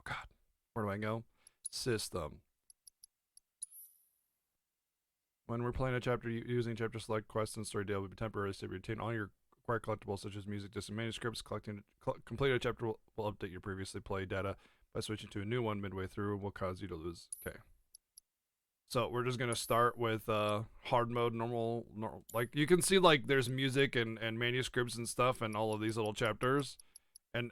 God, where do I go? System. When we're playing a chapter using chapter select, quest, and story deal, will be temporarily to retain all your acquired collectibles such as music, disc, and manuscripts. Complete a chapter will update your previously played data. By switching to a new one midway through, will cause you to lose. Okay. So we're just gonna start with hard mode, normal. Like you can see, like there's music and manuscripts and stuff, and all of these little chapters, and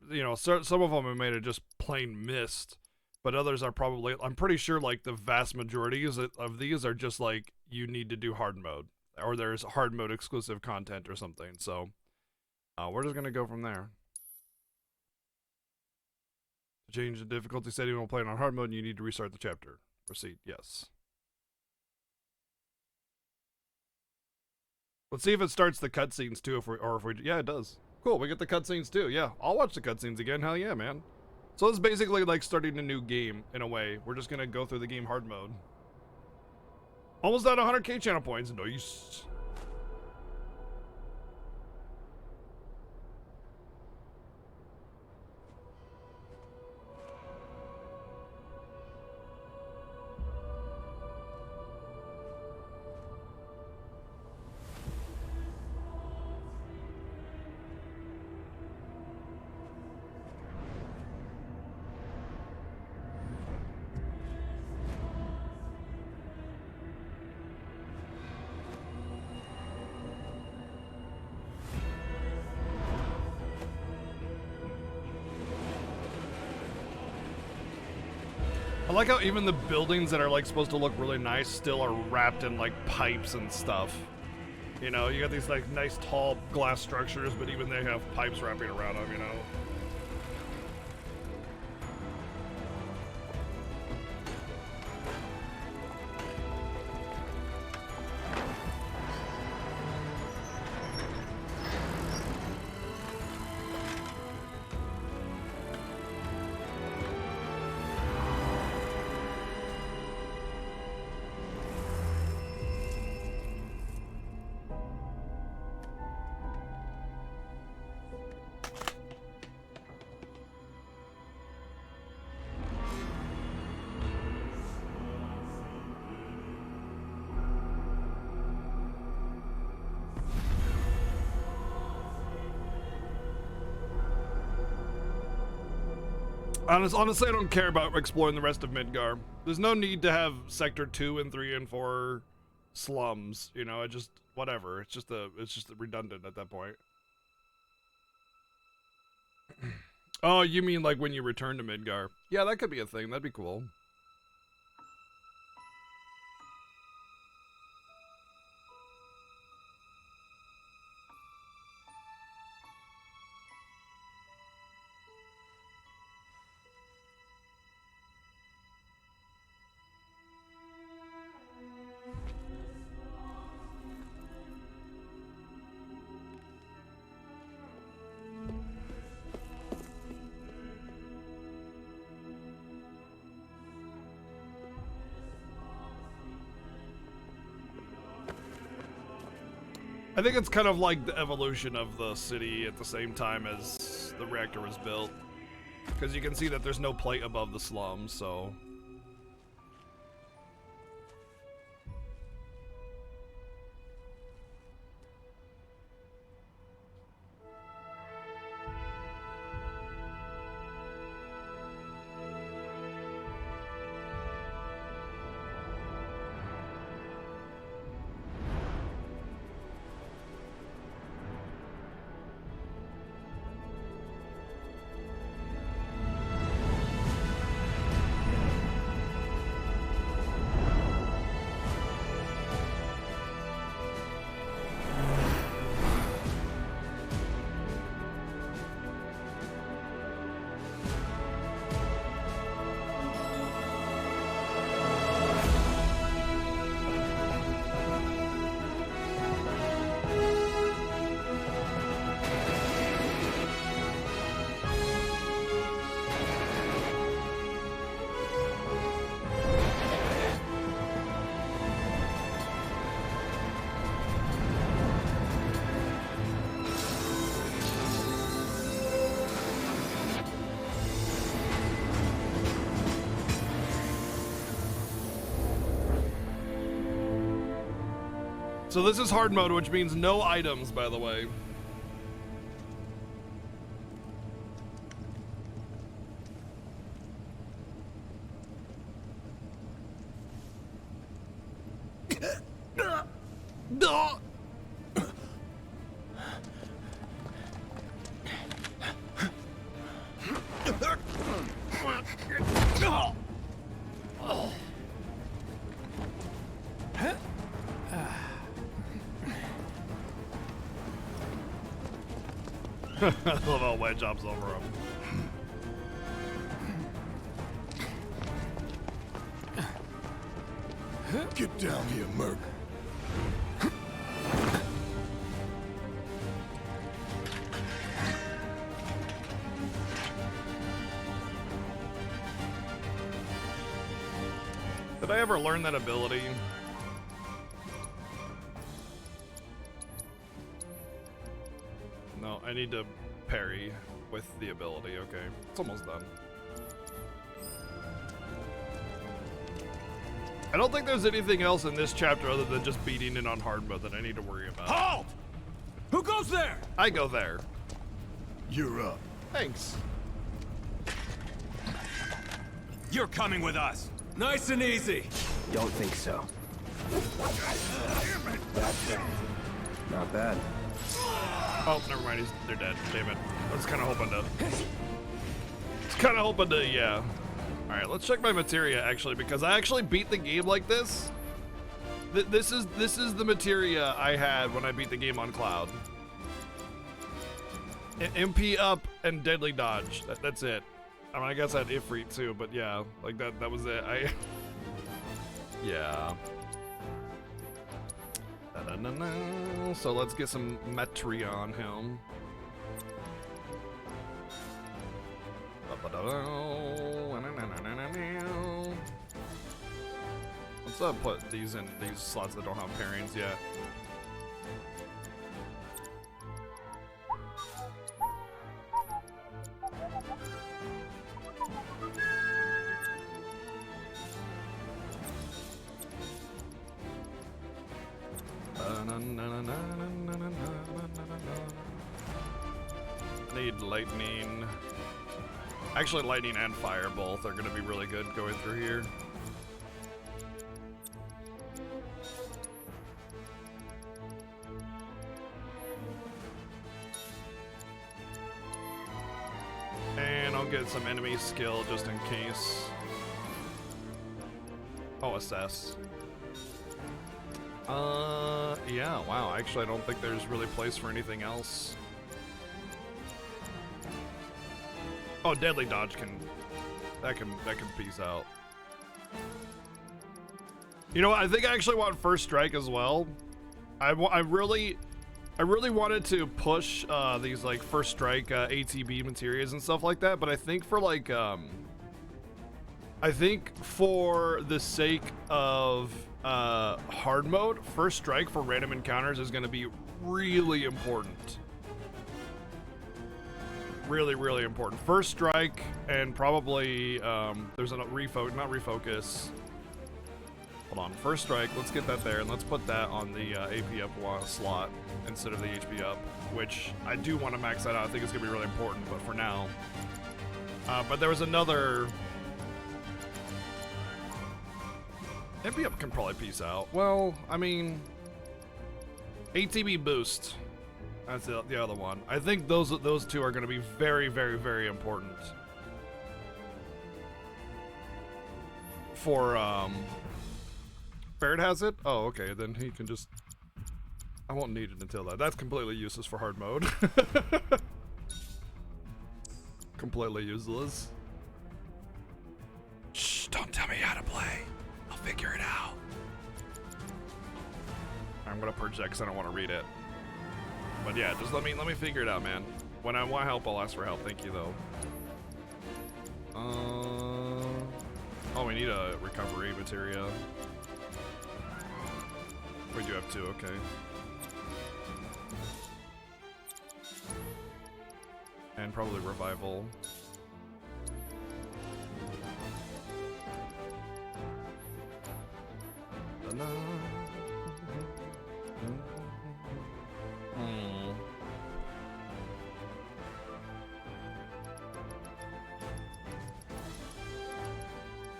you know, some of them are made of just plain mist, but others are probably. I'm pretty sure like the vast majority of these are just like you need to do hard mode, or there's hard mode exclusive content or something. So we're just gonna go from there. To change the difficulty setting while playing on hard mode, you need to restart the chapter. Proceed. Yes. Let's see if it starts the cutscenes too. Yeah, it does. Cool. We get the cutscenes too. Yeah, I'll watch the cutscenes again. Hell yeah, man. So it's basically like starting a new game in a way. We're just gonna go through the game hard mode. Almost at 100k channel points. Nice. I like how even the buildings that are like supposed to look really nice still are wrapped in like pipes and stuff. You know, you got these like nice tall glass structures, but even they have pipes wrapping around them, you know. Honestly, I don't care about exploring the rest of Midgar. There's no need to have Sector 2 and 3 and 4 slums, you know, it just, whatever. It's just redundant at that point. Oh, you mean like when you return to Midgar? Yeah, that could be a thing. That'd be cool. I think it's kind of like the evolution of the city at the same time as the reactor was built. Because you can see that there's no plate above the slums, so... So this is hard mode, which means no items, by the way. I love how Wedge jumps over him. Get down here, Merc. Did I ever learn that ability? No, I need to parry with the ability. Okay, it's almost done. I don't think there's anything else in this chapter other than just beating it on hard mode that I need to worry about. Halt! Who goes there? I go there. You're up. Thanks. You're coming with us. Nice and easy. Don't think so. That's it. Not bad. Oh, never mind. They're dead. Damn it. I was kind of hoping to. Yeah. All right, let's check my materia actually, because I actually beat the game like this. This is the materia I had when I beat the game on Cloud. MP up and deadly dodge. That's it. I mean, I guess I had Ifrit too, but yeah, like that was it. Yeah. So let's get some materia on him. Let's put these in these slots that don't have pairings yet. Need lightning. Actually, lightning and fire both are going to be really good going through here. And I'll get some enemy skill just in case. Oh, assess. Yeah, wow. Actually, I don't think there's really place for anything else. Oh, deadly dodge can peace out. You know what? I think I actually want first strike as well. I really wanted to push these like first strike ATB materials and stuff like that, but I think for like I think for the sake of hard mode, first strike for random encounters is going to be really important. Really important. First strike and probably there's a not refocus. Hold on, first strike. Let's get that there and let's put that on the AP up slot instead of the HP up, which I do want to max that out. I think it's gonna be really important, but for now. But there was another. MP up can probably peace out. Well, I mean, ATB boost. That's the other one. I think those two are going to be very important for Barrett has it. Oh, okay. Then he can just. I won't need it until that. That's completely useless for hard mode. Completely useless. Shh! Don't tell me how to play. I'll figure it out. I'm gonna purge that because I don't want to read it. But yeah, just let me figure it out, man. When I want help, I'll ask for help. Thank you, though. Oh, we need a recovery materia. We do have two, okay. And probably revival.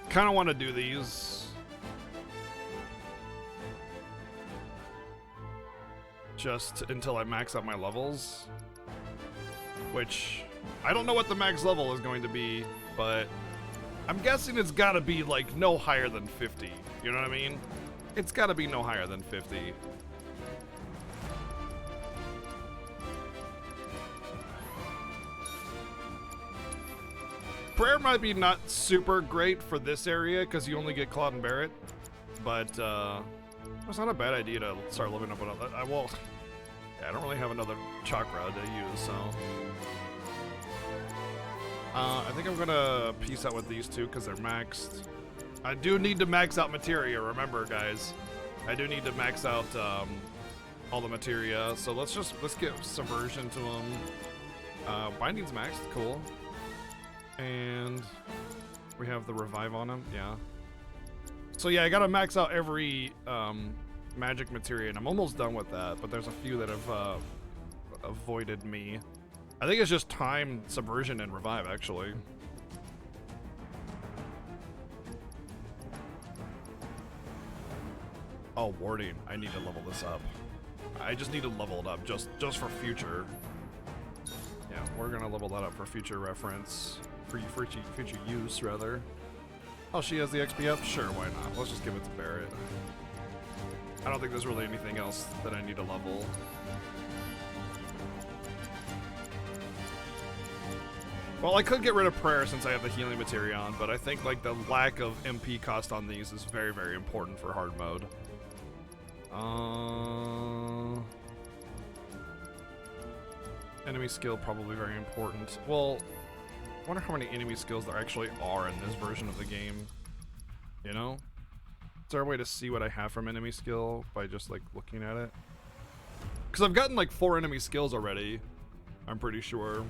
kind of want to do these. Just until I max out my levels. Which, I don't know what the max level is going to be, but I'm guessing it's gotta be like no higher than 50. You know what I mean? It's gotta be no higher than 50. Prayer might be not super great for this area because you only get Claude and Barrett, but it's not a bad idea to start living up another. I won't. Yeah, I don't really have another chakra to use, so I think I'm gonna peace out with these two because they're maxed. I do need to max out materia. Remember, guys, I do need to max out all the materia. So let's get subversion to them. Binding's maxed, cool. And we have the revive on him, yeah. So yeah, I gotta max out every magic materia, and I'm almost done with that, but there's a few that have avoided me. I think it's just time, subversion, and revive, actually. Oh, warding. I need to level this up. I just need to level it up just for future. Yeah, we're gonna level that up for future reference. For future use, rather. Oh, she has the XP up? Sure, why not? Let's just give it to Barrett. I don't think there's really anything else that I need to level. Well, I could get rid of prayer since I have the healing materia on, but I think like the lack of MP cost on these is very, very important for hard mode. Enemy skill probably very important. Well, I wonder how many enemy skills there actually are in this version of the game. You know? Is there a way to see what I have from enemy skill by just like looking at it? Because I've gotten like 4 enemy skills already, I'm pretty sure.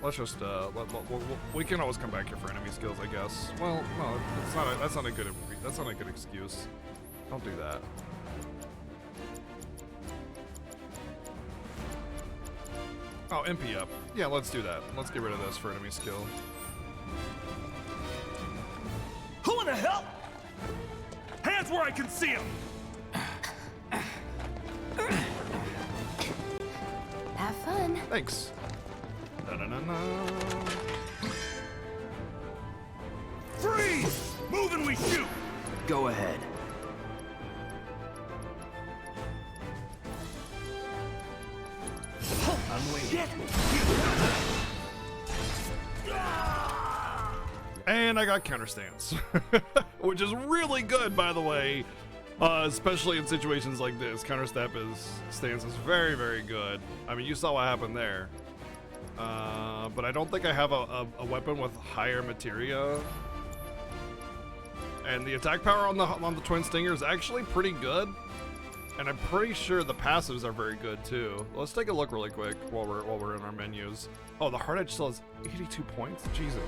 Let's just we can always come back here for enemy skills, I guess. Well, no, it's not. That's not a good excuse. Don't do that. Oh, MP up. Yeah, let's do that. Let's get rid of this for enemy skill. Who in the hell? Hands where I can see them. Have fun. Thanks. Da-da-da-da. Freeze! Move and we shoot. Go ahead. I'm waiting. And I got counter stance, which is really good, by the way, especially in situations like this. Counter stance is very, very good. I mean, you saw what happened there. But I don't think I have a weapon with higher materia. And the attack power on the Twin Stinger is actually pretty good. And I'm pretty sure the passives are very good too. Let's take a look really quick while we're in our menus. Oh, the hard edge still has 82 points? Jesus.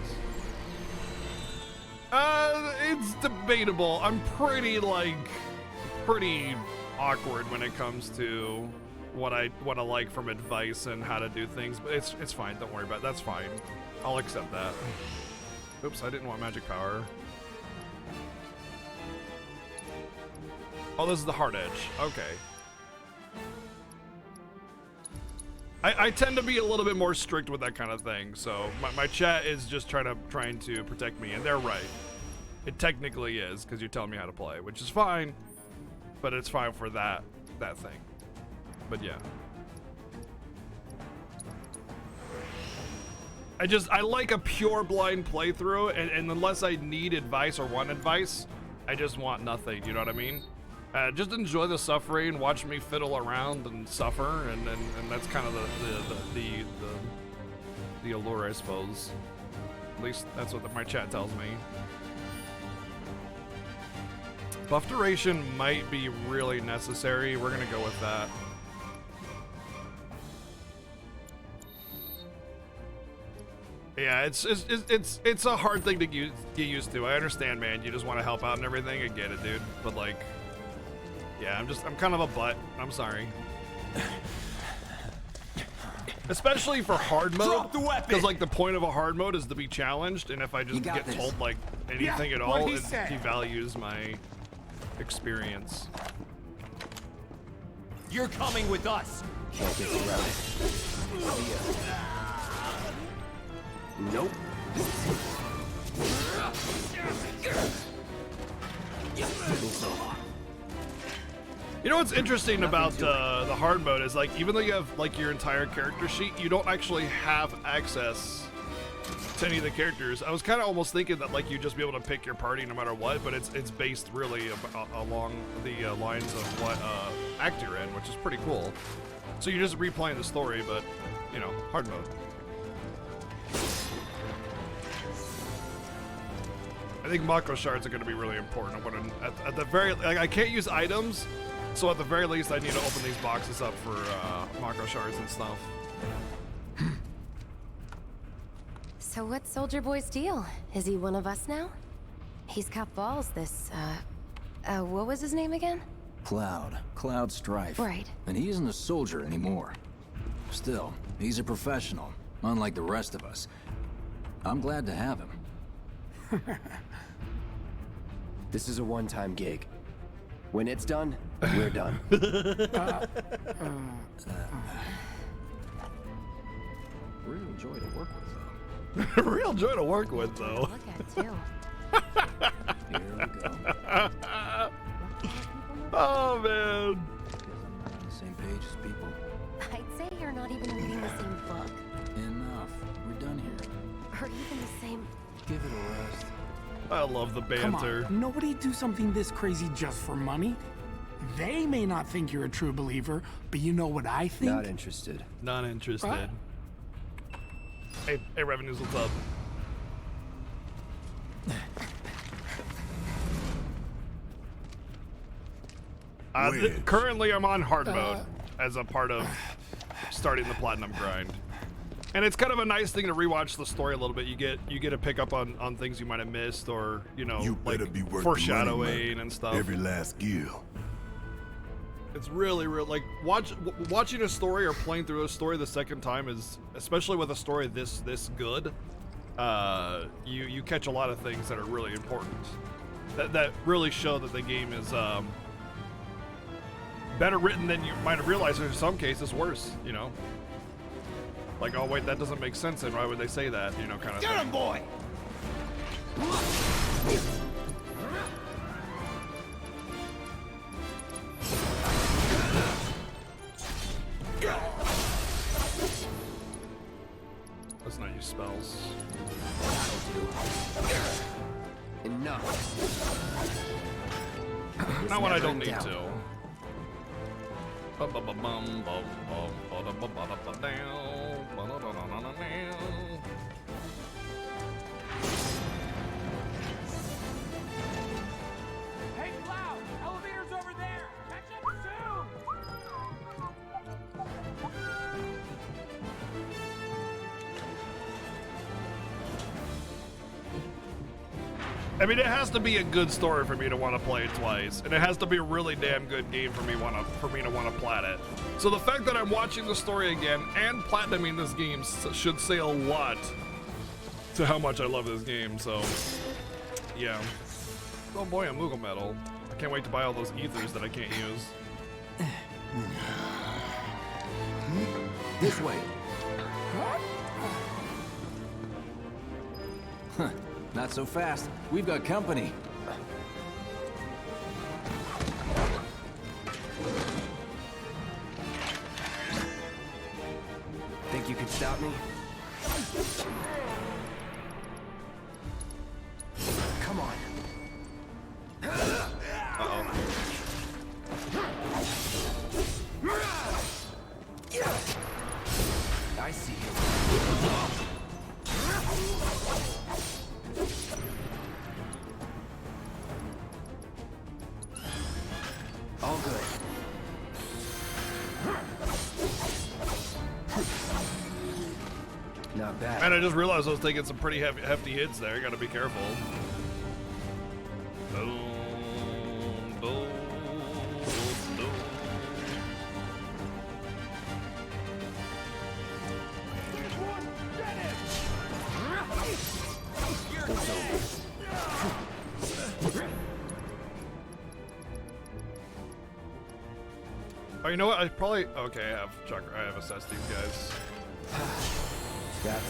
It's debatable. I'm pretty awkward when it comes to what I like from advice and how to do things, but it's fine. Don't worry about it. That's fine. I'll accept that. Oops, I didn't want magic power. Oh, this is the hard edge. Okay. I tend to be a little bit more strict with that kind of thing, so my chat is just trying to protect me, and they're right. It technically is, because you're telling me how to play, which is fine, but it's fine for that thing. But yeah. I like a pure blind playthrough, and unless I need advice or want advice, I just want nothing, you know what I mean? Just enjoy the suffering, watch me fiddle around and suffer, and that's kind of the allure, I suppose. At least that's what my chat tells me. Buff duration might be really necessary. We're gonna go with that. Yeah, it's a hard thing to get used to. I understand, man. You just want to help out and everything. I get it, dude. But like, yeah, I'm kind of a butt. I'm sorry. Especially for hard mode, Drop the weapon! because like the point of a hard mode is to be challenged, and if I just got get this. told like anything at what'd all, he it say? devalues my experience. You're coming with us. Can't get around it. Nope. You know what's interesting about the hard mode is like even though you have like your entire character sheet, you don't actually have access to any of the characters. I was kind of almost thinking that like you'd just be able to pick your party no matter what, but it's based really along the lines of what act you're in, which is pretty cool. So you're just replaying the story, but you know, hard mode. I think Mako shards are going to be really important. At the very, like, I can't use items, so at the very least, I need to open these boxes up for Mako shards and stuff. So what's Soldier Boy's deal? Is he one of us now? He's got balls, this, what was his name again? Cloud Strife. Right. And he isn't a soldier anymore. Still, he's a professional, unlike the rest of us. I'm glad to have him. This is a one-time gig. When it's done, we're done. Real joy to work with, though. Real joy to work with, though. Look at too. Here we go. Oh man. On the same page as people. I'd say you're not even reading the same book. Enough. We're done here. Or even the same... Give it a rest. I love the Come banter. on, nobody do something this crazy just for money. They may not think you're a true believer, but you know what I think? Not interested. Not interested. What? Hey, Revenues, what's up? Currently, I'm on hard mode as a part of starting the platinum grind, and it's kind of a nice thing to rewatch the story a little bit. You get to pick up on things you might have missed, or you know, You like better be worth foreshadowing the money, and stuff. Every last gill. It's really like watching a story or playing through a story the second time is, especially with a story this good. You catch a lot of things that are really important. That really show that the game is better written than you might have realized. In some cases, worse. You know, like, oh wait, that doesn't make sense. And why would they say that? You know, kind of. Get him, boy! Let's not use spells. Enough. Not when I don't never need in doubt. to. Hey, Cloud! Elevator's over there! Catch up soon! I mean, it has to be a good story for me to want to play it twice, and it has to be a really damn good game for me to want to plat it. So the fact that I'm watching the story again and platinuming this game should say a lot to how much I love this game. So, yeah. Oh boy, a Moogle medal. I can't wait to buy all those ethers that I can't use. This way. Huh. Not so fast. We've got company. Think you can stop me? Come on. I see you. All good. Not bad. And I just realized I was taking some pretty hefty hits there. You gotta be careful. Boom, boom, boom. Oh, you know what? I probably okay. I have assessed these guys. That's that.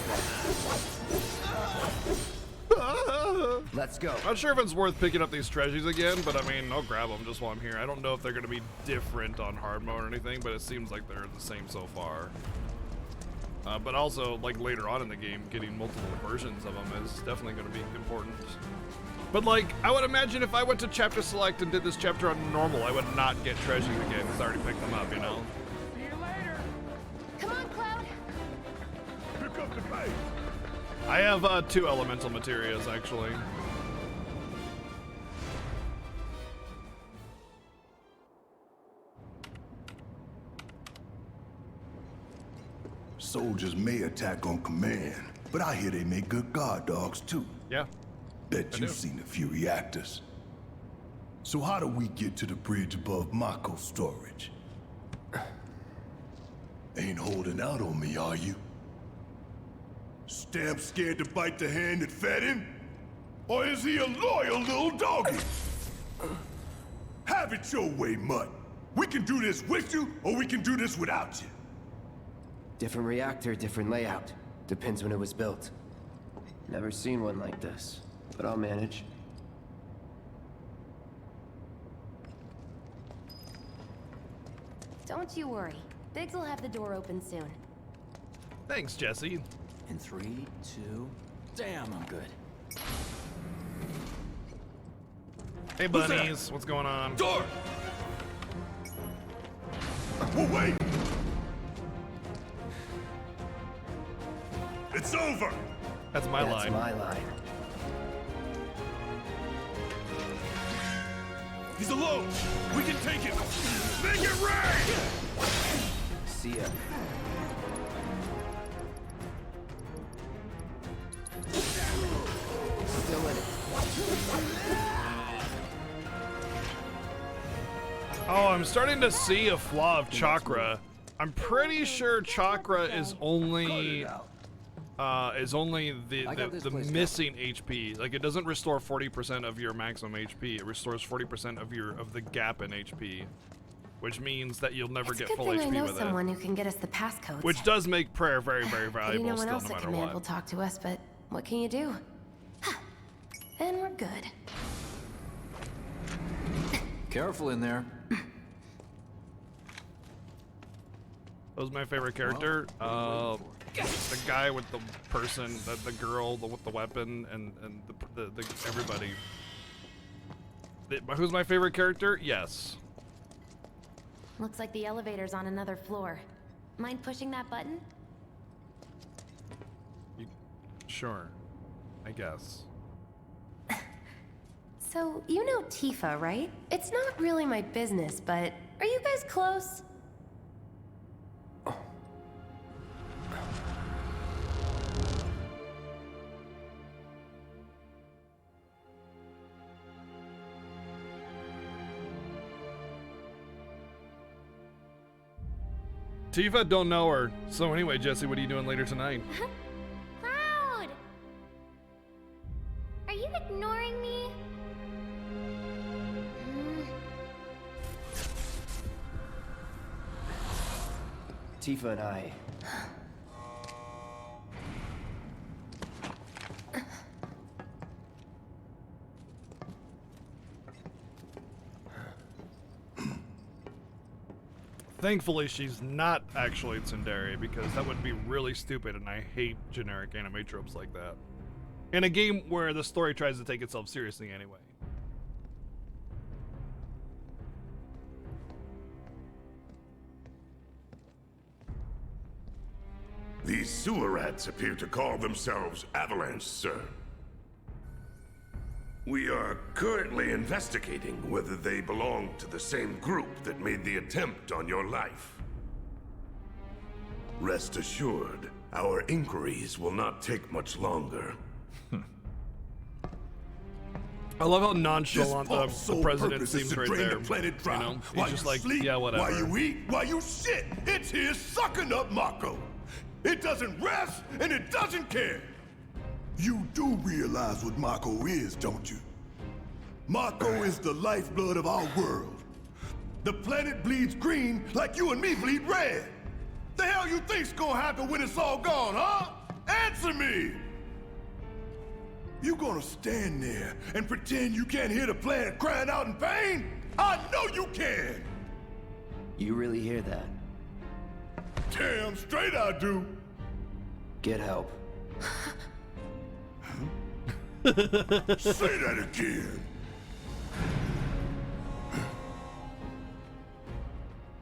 Let's go. Not sure if it's worth picking up these treasures again, but I mean, I'll grab them just while I'm here. I don't know if they're gonna be different on hard mode or anything, but it seems like they're the same so far. But also, like later on in the game, getting multiple versions of them is definitely gonna be important. But like, I would imagine if I went to chapter select and did this chapter on normal, I would not get treasures again because I already picked them up, you know? See you later. Come on, Cloud. Pick up the pace. I have 2 elemental materials, actually. Soldiers may attack on command, but I hear they make good guard dogs too. Yeah. Bet you've seen a few reactors. So how do we get to the bridge above Mako storage? Ain't holding out on me, are you? Stamp scared to bite the hand that fed him? Or is he a loyal little doggy? Have it your way, Mutt. We can do this with you, or we can do this without you. Different reactor, different layout. Depends when it was built. Never seen one like this, but I'll manage. Don't you worry. Biggs will have the door open soon. Thanks, Jesse. In 3, 2, damn, I'm good. Hey, bunnies. What's going on? Door! Well, wait! It's over! That's my That's line. my line. He's alone! We can take it! Make it rain! See ya. Still in it. Oh, I'm starting to see a flaw of chakra. I'm pretty sure chakra is only the missing HP. Like it doesn't restore 40% of your maximum HP. It restores 40% of the gap in HP, which means that you'll never It's a get good full thing I HP know with someone who can get us the passcodes. Which does make prayer very, very Maybe valuable no one still, else no at matter command what. will talk to us, but what can you do? And we're good. Careful in there. That was my favorite character. The guy with the person, the girl with the weapon, and the everybody. Who's my favorite character? Yes. Looks like the elevator's on another floor. Mind pushing that button? Sure. I guess. So, you know Tifa, right? It's not really my business, but are you guys close? Tifa, don't know her. So anyway, Jesse, what are you doing later tonight? Cloud! Are you ignoring me? Tifa and I. Thankfully, she's not actually Tsundere, because that would be really stupid, and I hate generic anime tropes like that. In a game where the story tries to take itself seriously anyway. These sewer rats appear to call themselves Avalanche, sir. We are currently investigating whether they belong to the same group that made the attempt on your life. Rest assured, our inquiries will not take much longer. I love how nonchalant This the sole president purpose is seems to right drain there. the planet dry. You know, While he's just you like, sleep, yeah, whatever. While you eat, while you shit, it's here sucking up Mako. It doesn't rest and it doesn't care. You do realize what Mako is, don't you? Mako is the lifeblood of our world. The planet bleeds green like you and me bleed red. The hell you think's gonna happen when it's all gone, huh? Answer me! You gonna stand there and pretend you can't hear the planet crying out in pain? I know you can! You really hear that? Damn straight I do! Get help. Say that again!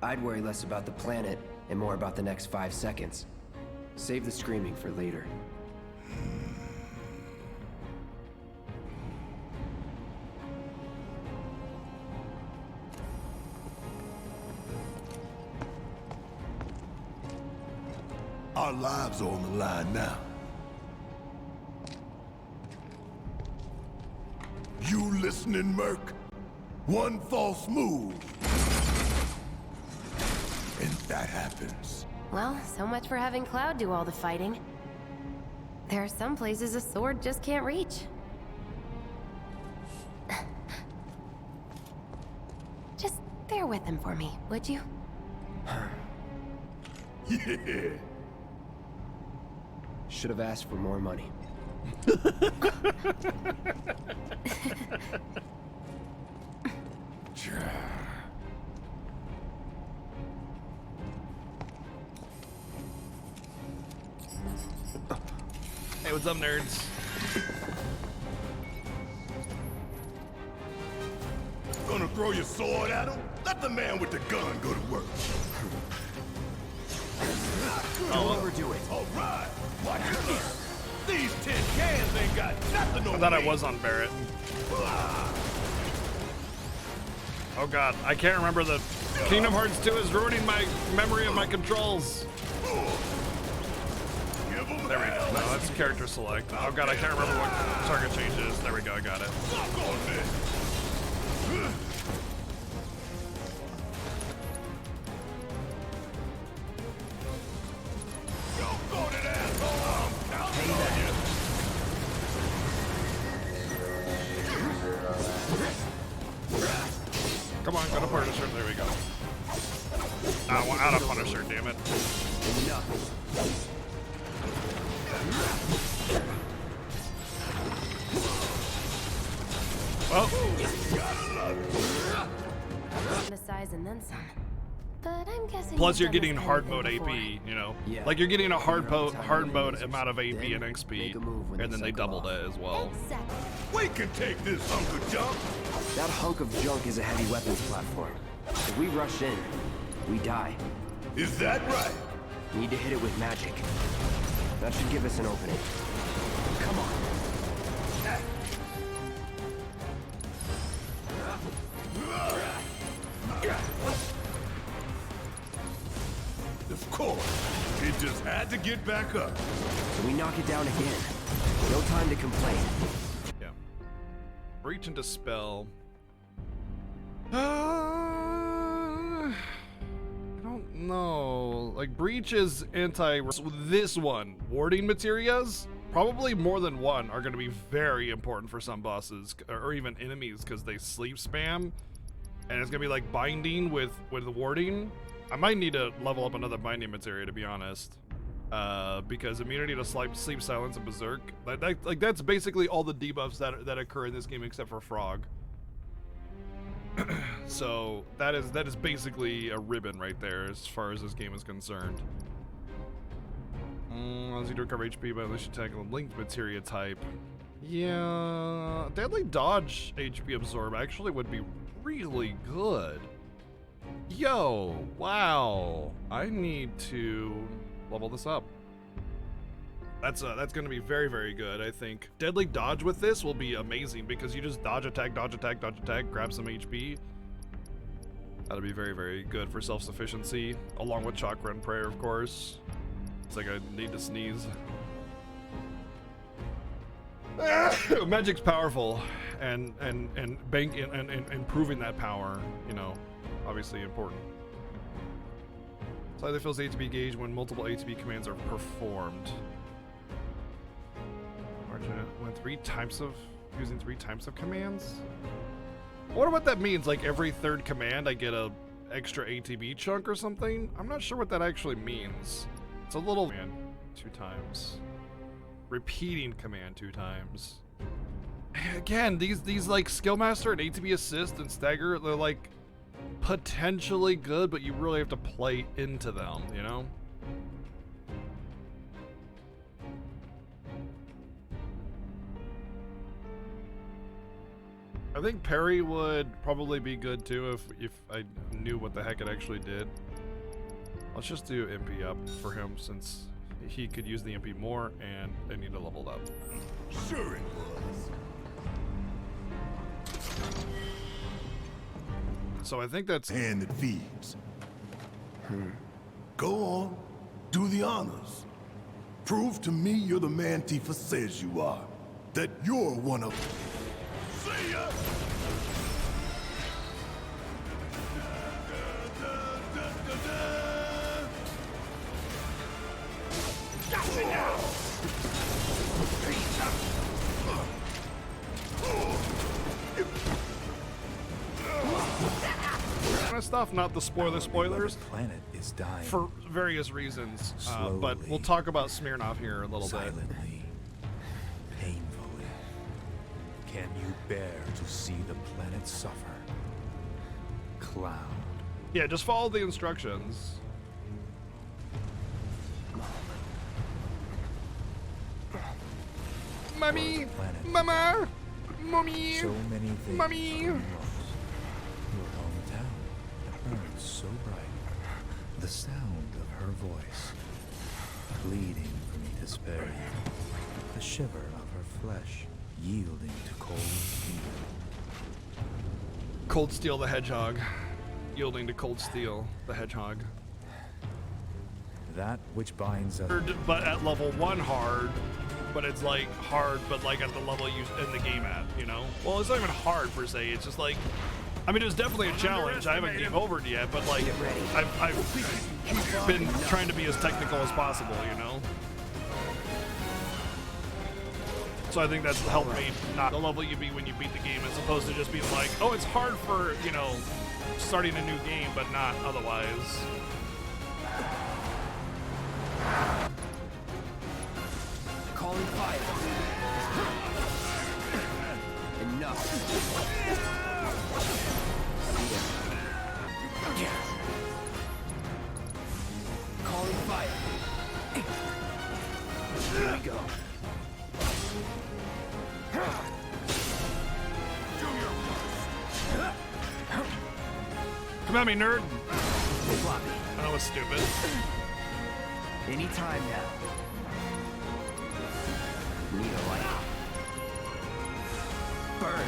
I'd worry less about the planet and more about the next 5 seconds. Save the screaming for later. Our lives are on the line now. You listening, Merc? One false move. And that happens. Well, so much for having Cloud do all the fighting. There are some places a sword just can't reach. Just bear with him for me, would you? Yeah. Should have asked for more money. Hey, what's up, nerds? Gonna throw your sword at him? Let the man with the gun go to work. Don't overdo it. All right. Watch it learn. These tin cans ain't got nothing on I thought I me. was on Barrett. Oh god, I can't remember the Kingdom Hearts 2 is ruining my memory of my controls. There we go. No, that's character select. Oh god, I can't remember what target change is. There we go, I got it. Suck on this. Come on, go to Punisher. There we go. I want out of Punisher, damn it. Well, The size and then some. But I'm guessing. plus you're you've done getting this hard kind of mode thing AP, before. you know? Yeah. Like you're getting a hard Figure out hard mode timing amount of AP then and XP, make a move when and then they cycle doubled off. it as well. Exactly. We can take this hunk of junk. That hunk of junk is a heavy weapons platform. If we rush in, we die. Is that right? Need to hit it with magic. That should give us an opening. Come on. Of course. It just had to get back up. So we knock it down again. No time to complain. Yeah. Breach and Dispel. I don't know. Like, Breach is anti... This one, warding materias, probably more than one, are going to be very important for some bosses, or even enemies, because they sleep spam. And it's going to be like binding with the warding. I might need to level up another binding materia, to be honest. Because immunity to sleep silence and berserk, that's basically all the debuffs that occur in this game except for Frog. So that is basically a ribbon right there as far as this game is concerned. Allows you to recover HP by unleashing attack on the linked materia type. Yeah, deadly dodge HP absorb actually would be really good. Yo, wow, I need to level this up. That's going to be very, very good, I think. Deadly dodge with this will be amazing because you just dodge attack, grab some HP. That'll be very, very good for self-sufficiency, along with chakra and prayer, of course. It's like I need to sneeze. Magic's powerful, and improving that power, you know, obviously important. Slightly fills ATB gauge when multiple ATB commands are performed. When using three types of commands? I wonder what that means. Like every third command, I get a extra ATB chunk or something. I'm not sure what that actually means. It's a little man 2 times. Repeating command 2 times. Again, these like Skillmaster and ATB assist and stagger, they're like potentially good, but you really have to play into them, you know? I think parry would probably be good too if I knew what the heck it actually did. Let's just do MP up for him since he could use the MP more and I need to level it up. Sure it was. So I think that's Hand that feeds. Go on, do the honors. Prove to me you're the man Tifa says you are. That you're one of them. See ya! Gotcha now! kind of stuff, not the spoilers, Planet is dying. for various reasons. But we'll Slowly. talk about Smirnoff here a little bit. Silently, painfully. Can you bear to see the planet suffer? Cloud. Yeah, just follow the instructions. Mommy! Planet. Mama! Mommy! So many things Mommy! are lost. Your hometown that burns so bright. The sound of her voice, pleading for me to spare you. The shiver of her flesh, yielding to cold steel. Cold Steel the Hedgehog. Yielding to Cold Steel the Hedgehog. That which binds us. But at level 1 hard, but it's like hard, but like at the level you end the game at, you know? Well, it's not even hard per se, it's just like, I mean, it was definitely a challenge. I haven't game overed yet, but like, I've been trying to be as technical as possible, you know? So I think that's helped me not the level you beat when you beat the game, as opposed to just being like, oh, it's hard for, you know, starting a new game, but not otherwise. Calling fire. Enough. Calling fire. Here we go. Come at me, nerd. Floppy. That was stupid. Anytime now. Need a light. Burn.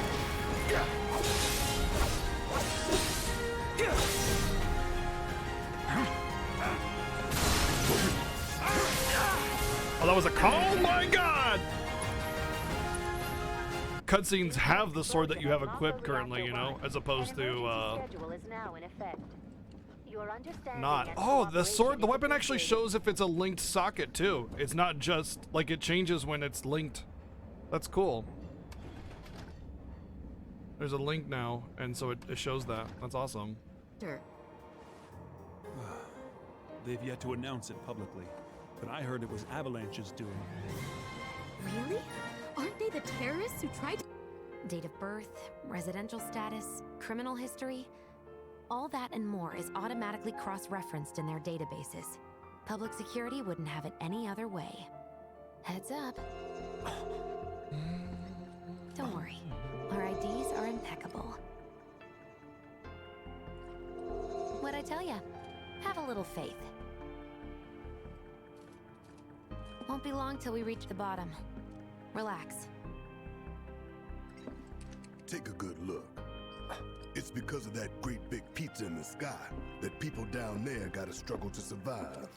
Oh, that was a call? Oh my god! Cutscenes have the sword that you have equipped currently, you know, as opposed to, not. Oh, the sword, the weapon actually shows if it's a linked socket too. It's not just, like, it changes when it's linked. That's cool. There's a link now, and so it shows that. That's awesome. They've yet to announce it publicly, but I heard it was Avalanche's doing. Really? Aren't they the terrorists who tried to... Date of birth, residential status, criminal history, all that and more is automatically cross-referenced in their databases. Public security wouldn't have it any other way. Heads up. Don't worry, our IDs are impeccable. What'd I tell ya? Have a little faith. Won't be long till we reach the bottom. Relax. Take a good look. It's because of that great big pizza in the sky that people down there gotta struggle to survive.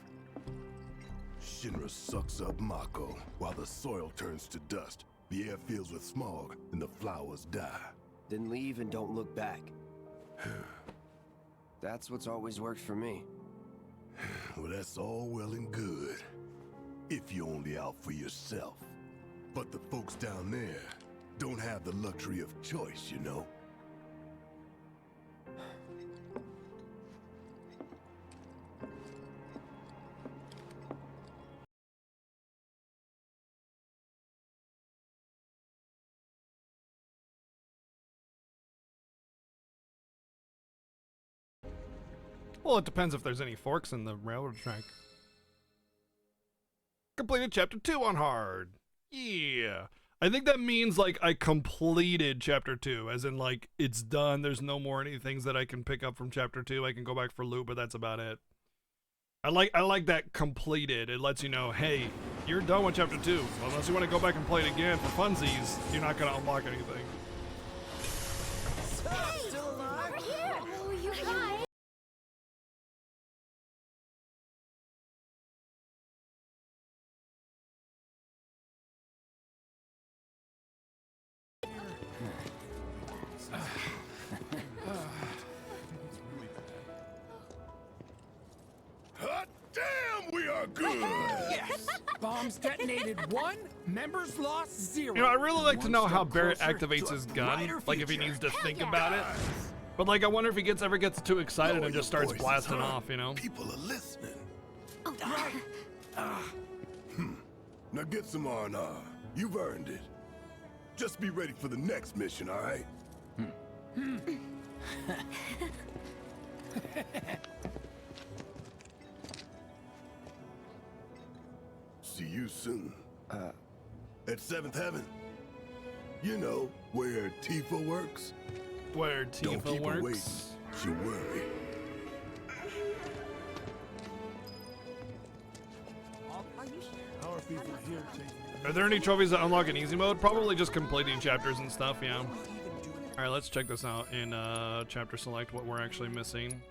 Shinra sucks up Mako while the soil turns to dust, the air fills with smog, and the flowers die. Then leave and don't look back. That's what's always worked for me. Well, that's all well and good. If you're only out for yourself. But the folks down there don't have the luxury of choice, you know? Well, it depends if there's any forks in the railroad track. Completed chapter 2 on hard. Yeah. I think that means like I completed chapter 2, as in like it's done. There's no more any things that I can pick up from chapter 2. I can go back for loot, but that's about it. I like that completed. It lets you know, hey, you're done with chapter 2. So unless you want to go back and play it again for funsies, you're not gonna unlock anything. Hey! Still alive? Over here! Oh, you guys! Hot damn, we are good! Yes! Bombs detonated 1, members lost 0. You know, I really like to One know how step Barrett closer activates to a his gun, brighter like if he future. needs to think yeah. about it. But like, I wonder if he ever gets too excited Lower and just your starts voices, blasting huh? off, you know? People are listening. Oh, right. Now get some R&R. You've earned it. Just be ready for the next mission, all right? See you soon. At 7th Heaven. You know, where Tifa works. Where Don't Tifa keep her waiting. works. She'll worry. Are there any trophies that unlock in easy mode? Probably just completing chapters and stuff, yeah. Alright, let's check this out in chapter select, what we're actually missing.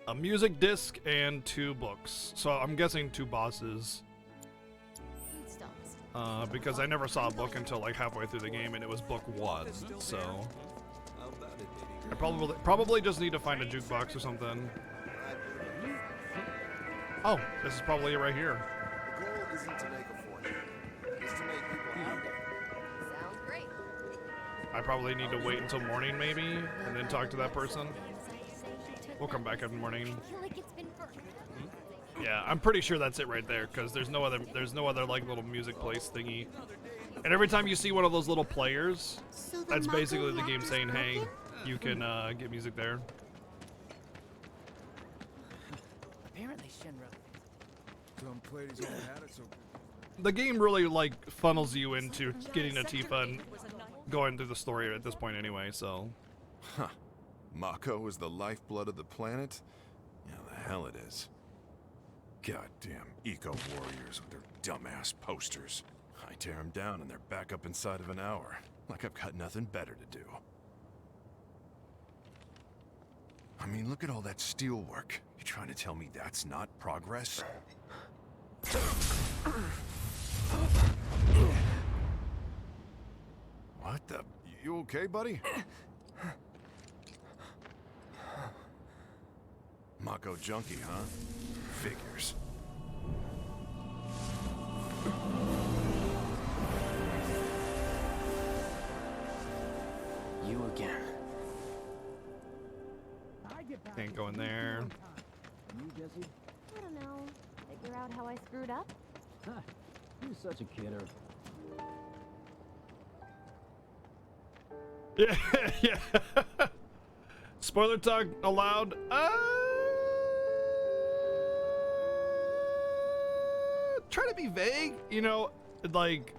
A music disc and 2 books. So I'm guessing 2 bosses. Because I never saw a book until like halfway through the game, and it was book 1, so I probably just need to find a jukebox or something. Oh, this is probably it right here. The goal isn't to make a fortune. It's to make people happy. Sounds great. I probably need to wait until morning maybe, and then talk to that person. We'll come back in the morning. I feel like it's been forever. Yeah, I'm pretty sure that's it right there, because there's no other like little music place thingy. And every time you see one of those little players, So the that's Mako basically the game reactor's saying, hey, broken? you can get music there. Apparently Shinra. Tom played his own hat, so The game really like funnels you into getting a Tifa and going through the story at this point anyway, so. Huh. Mako is the lifeblood of the planet? Yeah, the hell it is. Goddamn eco-warriors with their dumbass posters. I tear them down and they're back up inside of an hour. Like I've got nothing better to do. I mean, look at all that steel work. You trying to tell me that's not progress? What the? You okay, buddy? Mako junkie, huh? Figures. You again. Can't go in there. I don't know. Figure out how I screwed up? You're such a kidder. Yeah, yeah. Spoiler talk allowed. Try to be vague, you know, like,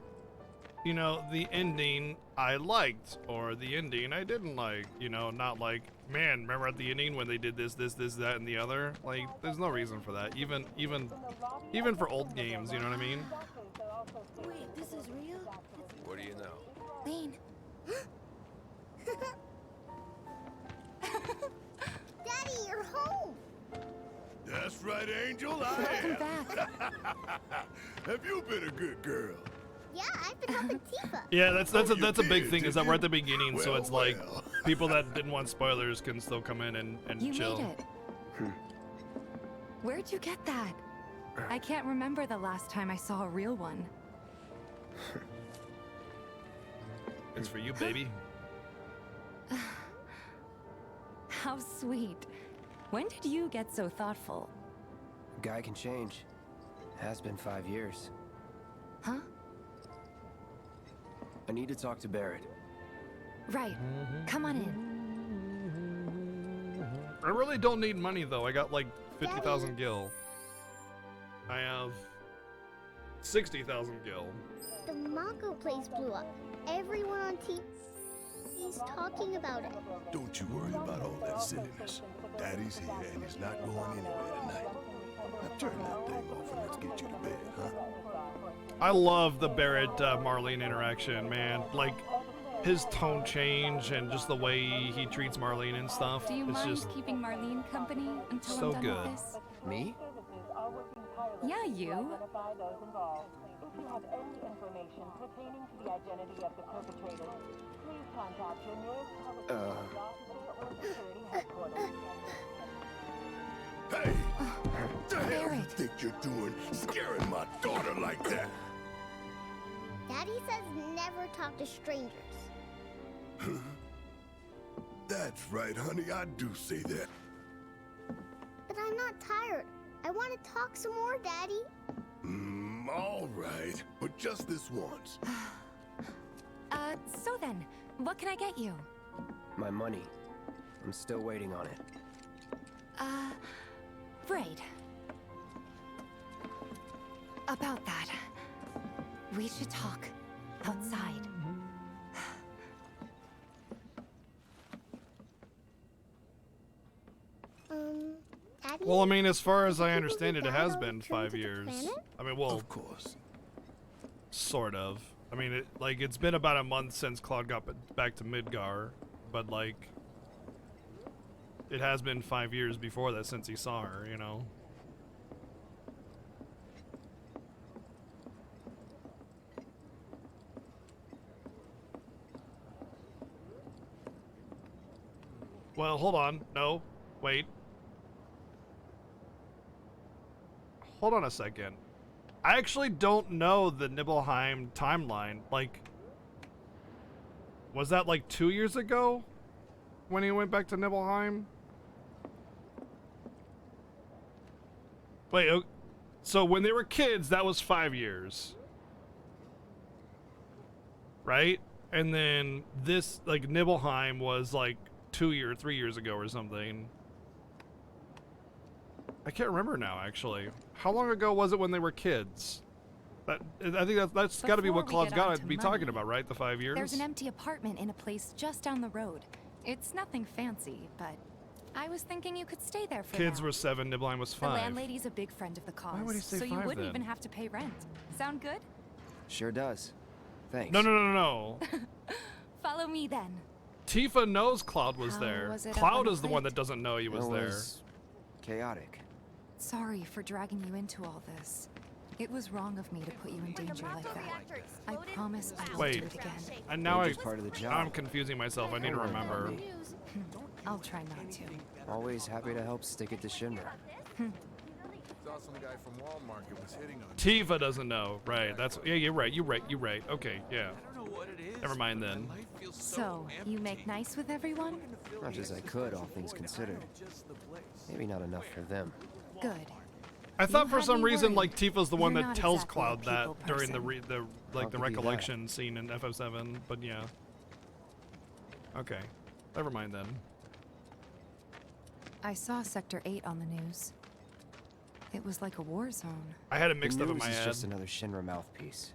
you know, the ending I liked or the ending I didn't like, you know, not like, man, remember at the ending when they did this, that, and the other? Like, there's no reason for that. Even for old games, you know what I mean? Wait, this is real? what do you know? Wayne. Daddy, you're home! That's right, Angel, I Welcome am. back. Have you been a good girl? Yeah, I've been helping Tifa. Yeah, that's Oh, a you big did, thing is did that we're you? at the beginning, so Well, it's like well. people that didn't want spoilers can still come in and You chill. made it. Where'd you get that? I can't remember the last time I saw a real one. It's for you, baby. How sweet. When did you get so thoughtful? Guy can change. Has been 5 years. Huh? I need to talk to Barrett. Right. Come on in. really don't need money though. I got like 50,000 gil. I have 60,000 gil. The Mako place blew up. Everyone on TV's talking about it. Don't you worry about all that silliness. Daddy's here and he's not going anywhere tonight. Now turn that thing off and let's get you to bed, huh? I love the Barrett Marlene interaction, man. Like his tone change and just the way he treats Marlene and stuff. Do you it's mind just keeping Marlene company until so I'm done good. with this? Me? Yeah, you. If you have any information pertaining to the identity of the perpetrators, please contact your nearest public security headquarters. Hey! What the hell you think you're doing, scaring my daughter like that? Daddy says never talk to strangers. That's right, honey, I do say that. But I'm not tired. I want to talk some more, Daddy. All right, but just this once. So then, what can I get you? My money. I'm still waiting on it. Right. About that, we should talk outside. Daddy? Well, I mean, as far as I People understand it, who it died has all been returned 5 to the years. planet? I mean, well, Of course. sort of. I mean, it's been about a month since Claude got back to Midgar, but like, it has been 5 years before that since he saw her, you know? Well, hold on. No. Wait. Hold on a second. I actually don't know the Nibelheim timeline. Like, was that like 2 years ago when he went back to Nibelheim? Wait, so when they were kids, that was 5 years. Right? And then this, like, Nibelheim was like 3 years ago or something. I can't remember now, actually. How long ago was it when they were kids? I think that's got to be what Before we Claude's get got on to to be money, talking about, right? The 5 years? There's an empty apartment in a place just down the road. It's nothing fancy, but I was thinking you could stay there for Kids now. were 7, Nibelheim was The 5. landlady's a big friend of the cause, would he say so you 5 wouldn't then? even have to pay rent. Sound good? Sure does. Thanks. No. Follow me then. Tifa knows Cloud was How there. was it up Cloud on a is the one plate? that doesn't know he was It there. was chaotic. Sorry for dragging you into all this. It was wrong of me to put you in danger like that. I promise I won't Wait, do it again. and now Danger part of the job. I'm confusing myself. I need to remember. I'll try not to. Always happy to help stick it to Shinra. Saw some guy from Walmart was hitting on Tifa doesn't know. Right, that's... Yeah, you're right. Okay, yeah. Never mind then. So, you make nice with everyone? Much as I could, all things considered. Maybe not enough for them. Good. I thought You for had some me reason, worried. like, Tifa's the one You're that not tells exactly a Cloud that people during the person. I'll give you that. recollection scene in FF7, but yeah. Okay. Never mind then. I saw Sector 8 on the news. It was like a war zone. I had it mixed the up in news my is head. just another Shinra mouthpiece.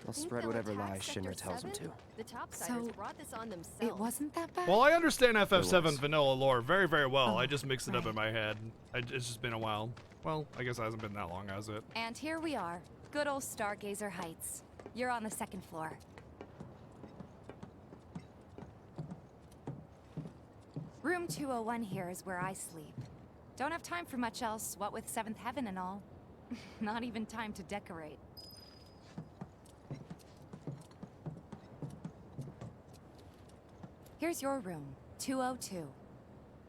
They'll spread whatever lies Shinra tells them to. The topsiders So, brought this on themselves. It wasn't that bad? Well, I understand was. FF7 vanilla lore very, very well. Oh, I just mixed it up right. in my head. It's just been a while. Well, I guess it hasn't been that long, has it? And here we are. Good old Stargazer Heights. You're on the second floor. Room 201 here is where I sleep. Don't have time for much else, what with 7th Heaven and all. Not even time to decorate. Here's your room, 202.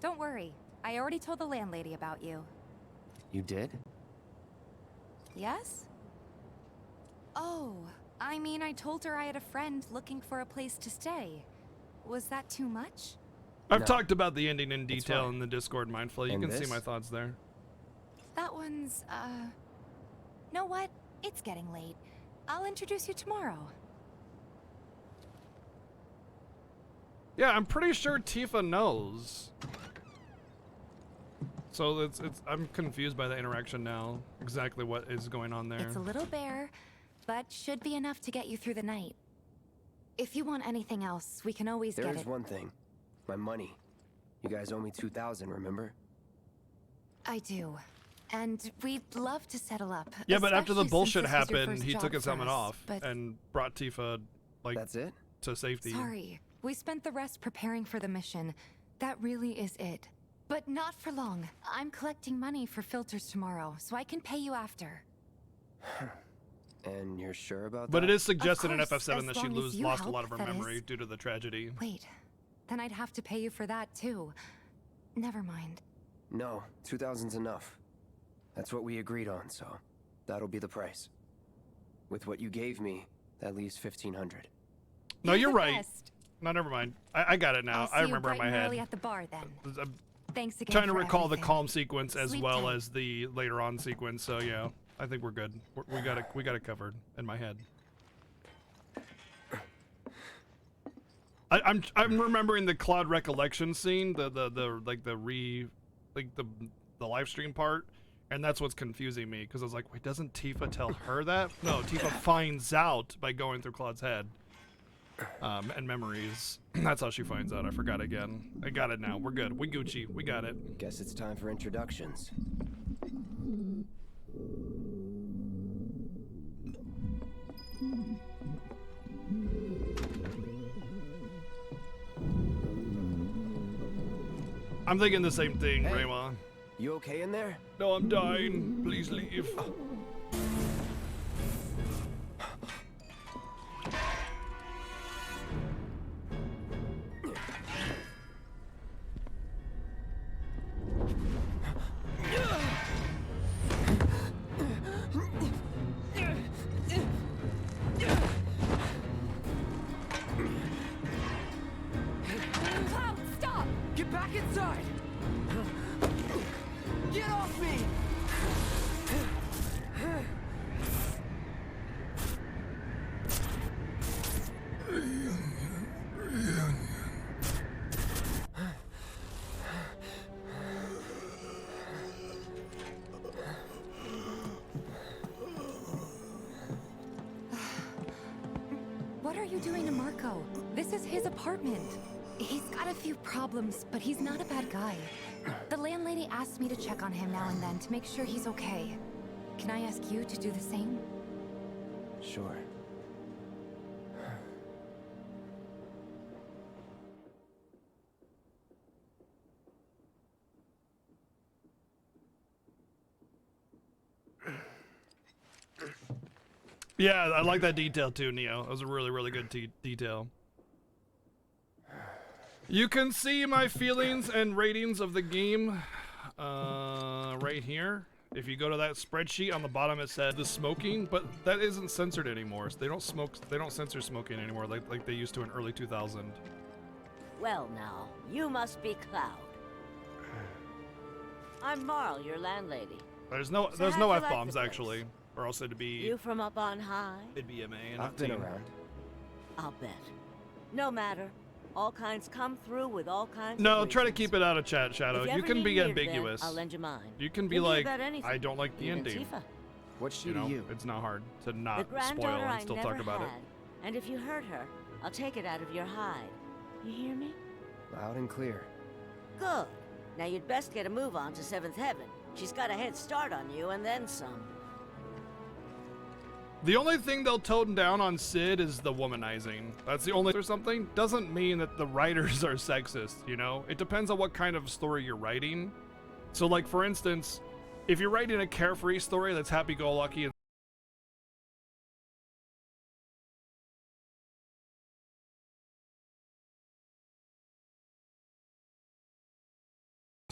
Don't worry, I already told the landlady about you. You did? Yes? Oh, I mean, I told her I had a friend looking for a place to stay. Was that too much? I've No. talked about the ending in detail fine. in the Discord Mindful. You And can see this? my thoughts there. That one's, know what? It's getting late. I'll introduce you tomorrow. Yeah, I'm pretty sure Tifa knows. So it's I'm confused by the interaction now. Exactly what is going on there. It's a little bare, but should be enough to get you through the night. If you want anything else, we can always get it. There's one thing. My money. You guys owe me 2,000, remember? I do. And we'd love to settle up. Yeah, but after the especially bullshit since this was your happened, first he job took his for helmet us, off but and brought Tifa, like, that's it? To safety. Sorry. We spent the rest preparing for the mission. That really is it. But not for long. I'm collecting money for filters tomorrow, so I can pay you after. And you're sure about that? But it is suggested in course, FF7 as that she long as you lost a help, lot of her that memory is. due to the tragedy. Wait. Then I'd have to pay you for that, too. Never mind. No, 2,000's enough. That's what we agreed on, so that'll be the price. With what you gave me, that leaves 1,500. No, you're the right. best. No, never mind. I got it now. I'll see I remember you in my bright and head. early at the bar, then. I'm Thanks again trying to for recall the everything. calm sequence as Sleep well tight. as the later on sequence. So yeah, I think we're good. We got it covered in my head. I'm remembering the Cloud recollection scene, the live stream part, and that's what's confusing me because I was like, wait, doesn't Tifa tell her that? No, Tifa finds out by going through Claude's head. And memories. That's how she finds out. I forgot again. I got it now. We're good. We Gucci. We got it. Guess it's time for introductions. I'm thinking the same thing, Hey. Rayma. You okay in there? No, I'm dying. Please leave. Cloud, stop! Get back inside! Get off me! What are you doing to Marco? This is his apartment. He's got a few problems, but he's not a bad guy. The landlady asked me to check on him now and then to make sure he's okay. Can I ask you to do the same? Sure. Yeah, I like that detail too, Neo. That was a really, really good detail. You can see my feelings and ratings of the game right here. If you go to that spreadsheet on the bottom, it says the smoking, but that isn't censored anymore. So they don't smoke. They don't censor smoking anymore, like they used to in early 2000. Well, now, you must be Cloud. I'm Marl, your landlady. There's no So there's how'd no you F like bombs the place? actually, or else it'd be You from up on high? it'd be MA and I've been around. I'll bet. No matter. All kinds come through with all kinds No, of try to reasons. keep it out of chat, Shadow. If You ever can need be me, then ambiguous. I'll lend you mine. You can be Thinking like, about anything, I don't like the even ending. Tifa. What's she You know, to you? it's not hard to The not spoil granddaughter and I still never talk about had. it. And if you hurt her, I'll take it out of your hide. You hear me? Loud and clear. Good. Now you'd best get a move on to 7th Heaven. She's got a head start on you and then some. The only thing they'll tone down on Sid is the womanizing. That's the only or something. Doesn't mean that the writers are sexist, you know? It depends on what kind of story you're writing. So like for instance, if you're writing a carefree story that's happy-go-lucky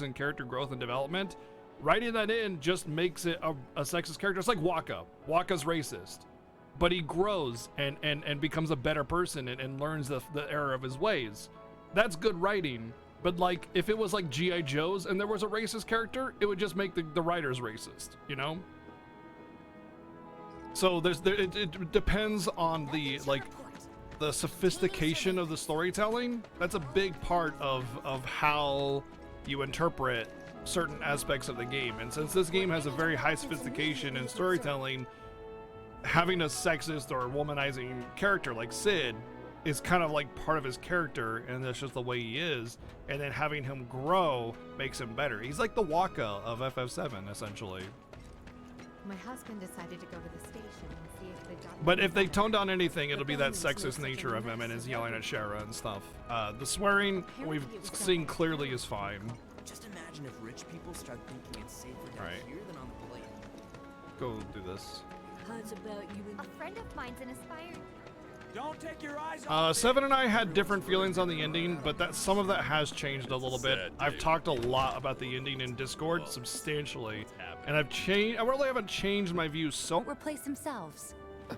and character growth and development, writing that in just makes it a sexist character. It's like Waka. Waka's racist, but he grows and becomes a better person and learns the error of his ways. That's good writing. But like, if it was like G.I. Joe's and there was a racist character, it would just make the writers racist, you know? So it depends on the the sophistication of the storytelling. That's a big part of how you interpret certain aspects of the game. And since this game has a very high sophistication in storytelling, having a sexist or womanizing character like Sid is kind of like part of his character, and that's just the way he is. And then having him grow makes him better. He's like the Waka of FF7, essentially. My husband decided to go to the station and see if they'd gotten... But if they tone down anything, it'll be that sexist nature of him and his yelling at Shara and stuff. The swearing, we've seen clearly, is fine. Just imagine if rich people start thinking it's safer down here than on the plane. Go do this. How's about you and... A friend of mine's an aspiring... Don't take your eyes off Seven and I had different feelings on the ending, but that some of that has changed a little bit. I've talked a lot about the ending in Discord, substantially, and I've changed. I really haven't changed my views so. Won't replace themselves.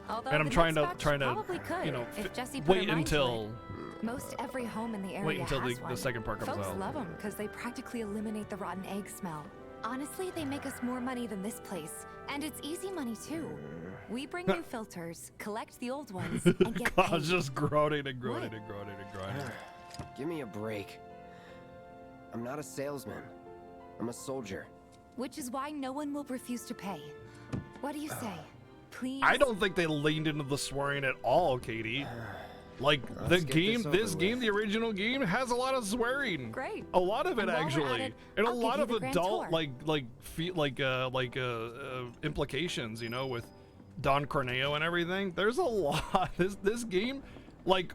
Although And I'm the trying next to, batch probably could, you know, if Jesse put wait her mind to until. it. Most every home in the area Wait until has the one. second part comes Folks out. love them because they practically eliminate the rotten egg smell. Honestly, they make us more money than this place, and it's easy money too. We bring new filters, collect the old ones, and get paid. God's just groaning and groaning and groaning and groaning. Give me a break. I'm not a salesman. I'm a soldier. Which is why no one will refuse to pay. What do you say? Please? I don't think they leaned into the swearing at all, Katie. Like Let's the get game, this over with. the original game, has a lot of swearing. Great. A lot of it And while we're actually, at it, and a I'll give lot you of the grand adult tour. implications. You know, with Don Corneo and everything. There's a lot. This game, like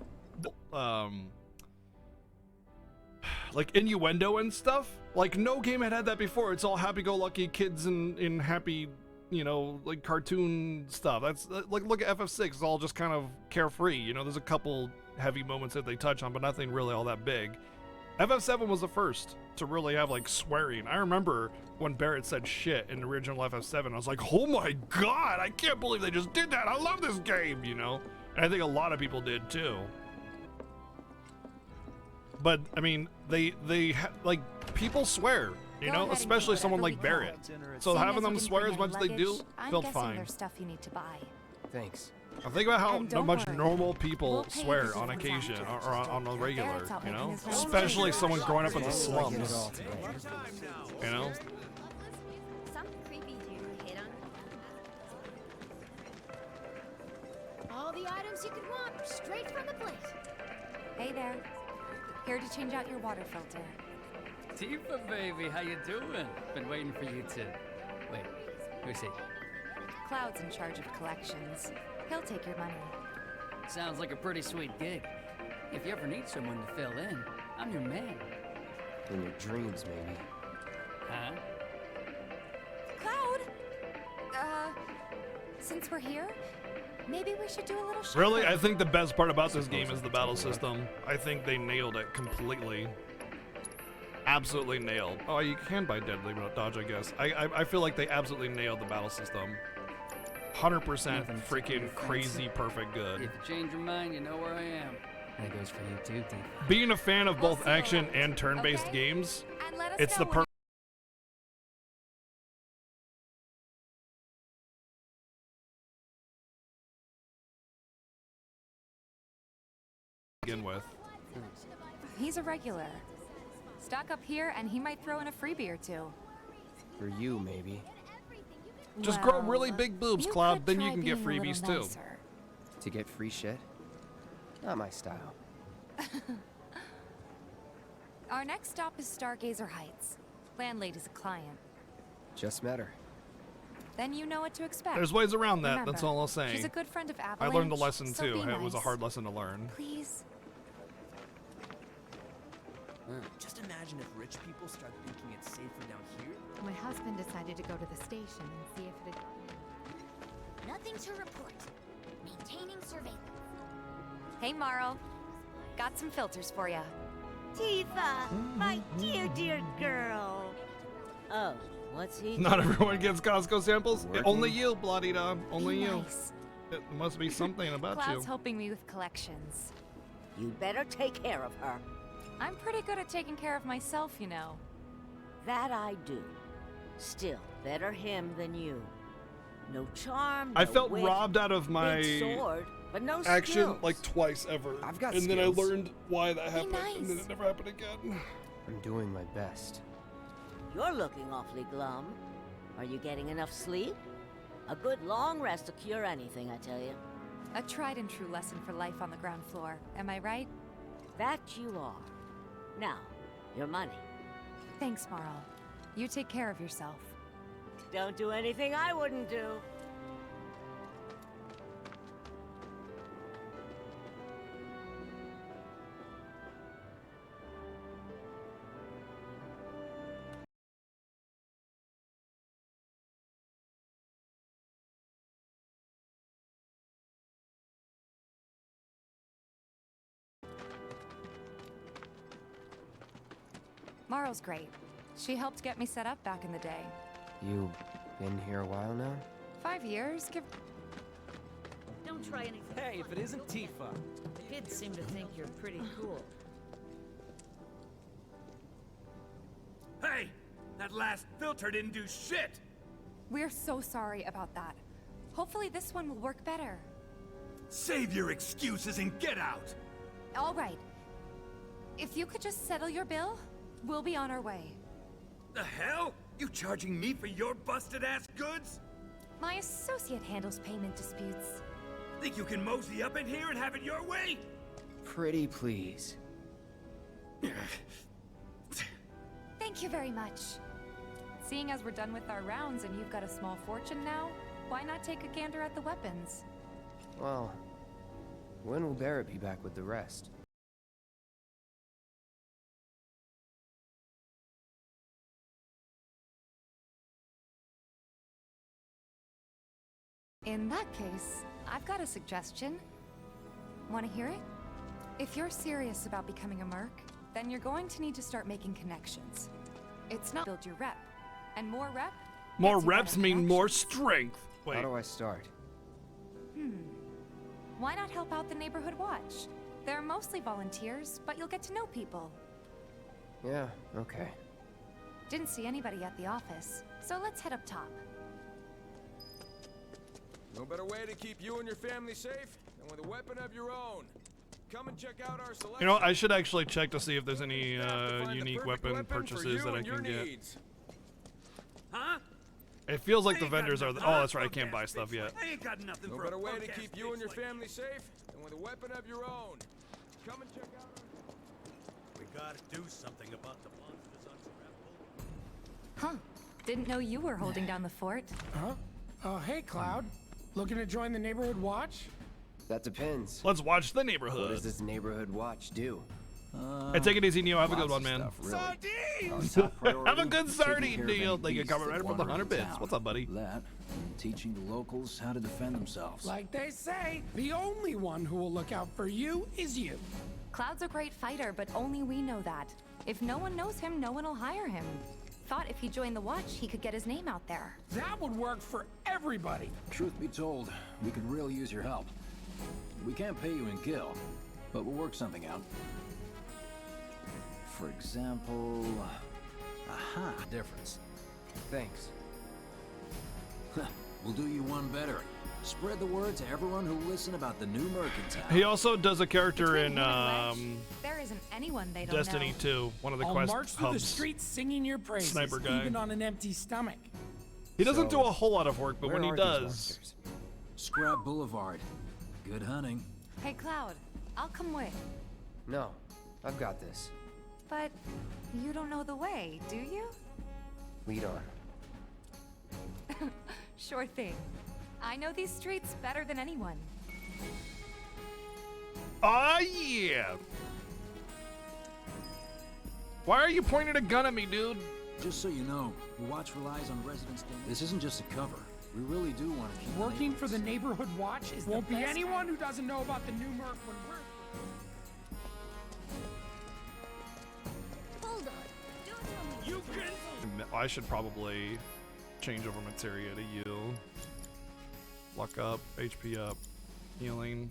innuendo and stuff. Like no game had that before. It's all happy-go-lucky kids in happy, you know, like cartoon stuff. That's like, look at FF6. It's all just kind of carefree. You know, there's a couple heavy moments that they touch on, but nothing really all that big. FF7 was the first to really have like swearing. I remember when Barrett said shit in the original FF7. I was like, oh my god, I can't believe they just did that. I love this game, you know? And I think a lot of people did too. But I mean, like people swear, you know, especially someone like Barrett. So having them swear as much as they do felt fine. There's stuff you need to buy. Thanks. I think about how And don't much worry, normal people we'll pay swear you the on difference occasion after. or on a regular, Barrett's out you know? making his money. Especially someone growing up in the slums, you know? Some creepy dude hit on... All the items you could want, straight from the plate. Hey there. Here to change out your water filter. Tifa, baby, how you doing? Been waiting for you to... Wait, who's he? Cloud's in charge of collections. He'll take your money. Sounds like a pretty sweet gig. If you ever need someone to fill in, I'm your man. In your dreams, maybe. Huh? Cloud! Since we're here, maybe we should do a little shopping. Really, I think the best part about this game is the battle system. I think they nailed it completely. Absolutely nailed. Oh, you can buy Deadly Dodge, I guess. I feel like they absolutely nailed the battle system. 100% freaking crazy perfect good. If you change your mind, you know where I am. That goes for you too, Tifa. Being a fan of both action and turn-based games, it's the perfect begin with. He's a regular. Stock up here and he might throw in a freebie or two. For you, maybe. Just grow really big boobs, Cloud, then you can get freebies too. To get free shit? Not my style. Our next stop is Stargazer Heights. Landlady's a client. Just met her. Then you know what to expect. There's ways around that, Remember, that's all I'll say. She's a good friend of I Avalanche. learned the lesson so too. be It was a nice. hard lesson to learn. Please. Just imagine if rich people start thinking it's safer down here. My husband decided to go to the station and see if it had... Nothing to report. Maintaining surveillance. Hey, Marl. Got some filters for ya. Tifa, my dear, dear girl. Oh, what's he? Not everyone gets Costco samples. Only you, Bloody-da. Only Be you. nice. It must be something about Cloud's you. helping me with collections. You'd better take care of her. I'm pretty good at taking care of myself, you know. That I do. Still, better him than you. No charm, I no felt wit, robbed out of my big sword, but no action skills. like twice ever. I've got and then I skills. learned why that happened, and then nice. it never happened again. I'm doing my best. You're looking awfully glum. Are you getting enough sleep? A good long rest will cure anything, I tell you. A tried and true lesson for life on the ground floor. Am I right? That you are. Now, your money. Thanks, Marl. You take care of yourself. Don't do anything I wouldn't do. Marl's great. She helped get me set up back in the day. You been here a while now? 5 years, give... Don't try anything. Hey, if it isn't Tifa. Kids seem to think you're pretty cool. Hey! That last filter didn't do shit! We're so sorry about that. Hopefully this one will work better. Save your excuses and get out! All right. If you could just settle your bill, we'll be on our way. The hell? You charging me for your busted-ass goods? My associate handles payment disputes. Think you can mosey up in here and have it your way? Pretty please. Thank you very much. Seeing as we're done with our rounds and you've got a small fortune now, why not take a gander at the weapons? Well, when will Barrett be back with the rest? In that case, I've got a suggestion. Want to hear it? If you're serious about becoming a merc, then you're going to need to start making connections. It's not build your rep, and more rep. More reps mean more strength. Wait. How do I start? Why not help out the neighborhood watch? They're mostly volunteers, but you'll get to know people. Yeah, okay. Didn't see anybody at the office, so let's head up top. No better way to keep you and your family safe than with a weapon of your own. Come and check out our selection. You know, I should actually check to see if there's any unique weapon purchases that I can get. Huh? It feels like the vendors are. Oh, that's right. I can't buy stuff yet. I ain't got nothing No for better a way to punk-ass keep you and your bitch like family safe than with a weapon of your own. Come and check out We gotta do something about the monsters on Huh. Didn't know you were holding down the fort. Huh? Hey, Cloud. Looking to join the neighborhood watch? That depends. Let's watch the What neighborhood. does this neighborhood watch do? Hey, take it easy, Neo. Have a good one, man. Our top priority Have a good is taking sardine care of deal. any They get beasts covered that right from the wander 100 into bits. town. What's up, buddy? That and teaching the locals how to defend themselves. Like they say, the only one who will look out for you is you. Cloud's a great fighter, but only we know that. If no one knows him, no one will hire him. Thought if he joined the watch, he could get his name out there. That would work for everybody. Truth be told, we could really use your help. We can't pay you in gil, but we'll work something out. For example... Aha, difference. Thanks. We'll do you one better. Spread the word to everyone who'll listen about the new merc in town. He also does a character in There isn't anyone they don't Destiny know. 2, one of the I'll quest march through the hubs. streets singing your praises, Sniper guy. even on an empty stomach. He doesn't do a whole lot of work, but when he does, Scrap Boulevard. Good hunting. Hey, Cloud, I'll come with. No, I've got this. But you don't know the way, do you? Lead on. Sure thing. I know these streets better than anyone. oh yeah. Why are you pointing a gun at me, dude? Just so you know, the watch relies on residents. This isn't just a cover. We really do want to keep Working for the neighborhood watch is won't be anyone who doesn't know about the new merc when we're... Hold on. Don't tell me. You can... I should probably change over materia to you. Luck up, HP up, healing.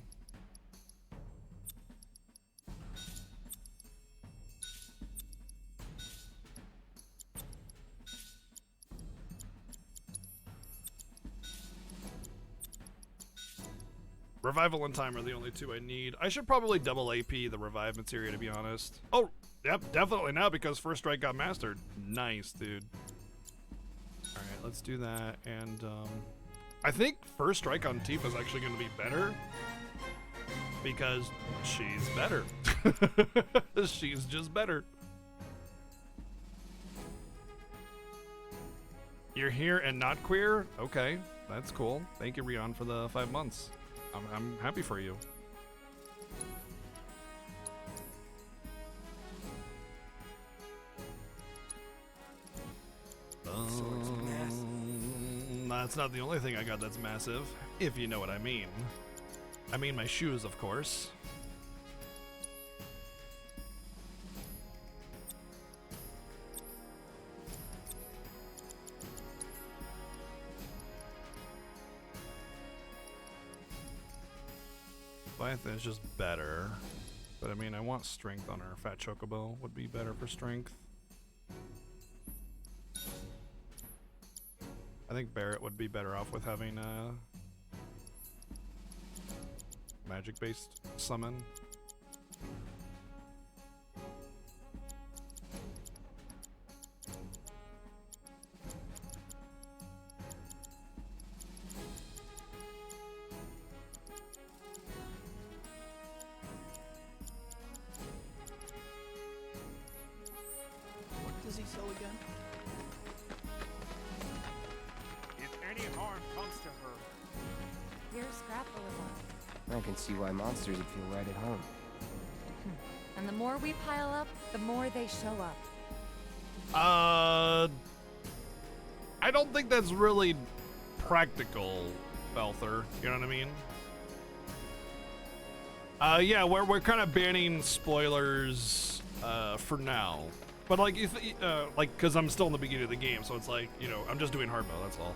Revival and time are the only two I need. I should probably double AP the revive materia, to be honest. Oh, Yep, definitely now because First Strike got mastered. Nice, dude. All right, let's do that. And I think First Strike on Tifa is actually going to be better because she's better. She's just better. You're here and not queer? Okay, that's cool. Thank you, Rion, for the 5 months. I'm happy for you. That's not the only thing I got that's massive, if you know what I mean. I mean my shoes, of course. Leviathan is just better. But I mean, I want strength on her. Fat Chocobo would be better for strength. I think Barrett would be better off with having a magic-based summon. What does he sell again? If any harm comes to her. Here's Scrap Boulevard. I can see why monsters would feel right at home. And the more we pile up, the more they show up. I don't think that's really practical, Belther. You know what I mean? Yeah, we're kind of banning spoilers for now. But like, if because I'm still in the beginning of the game, so it's like, you know, I'm just doing hard mode. That's all.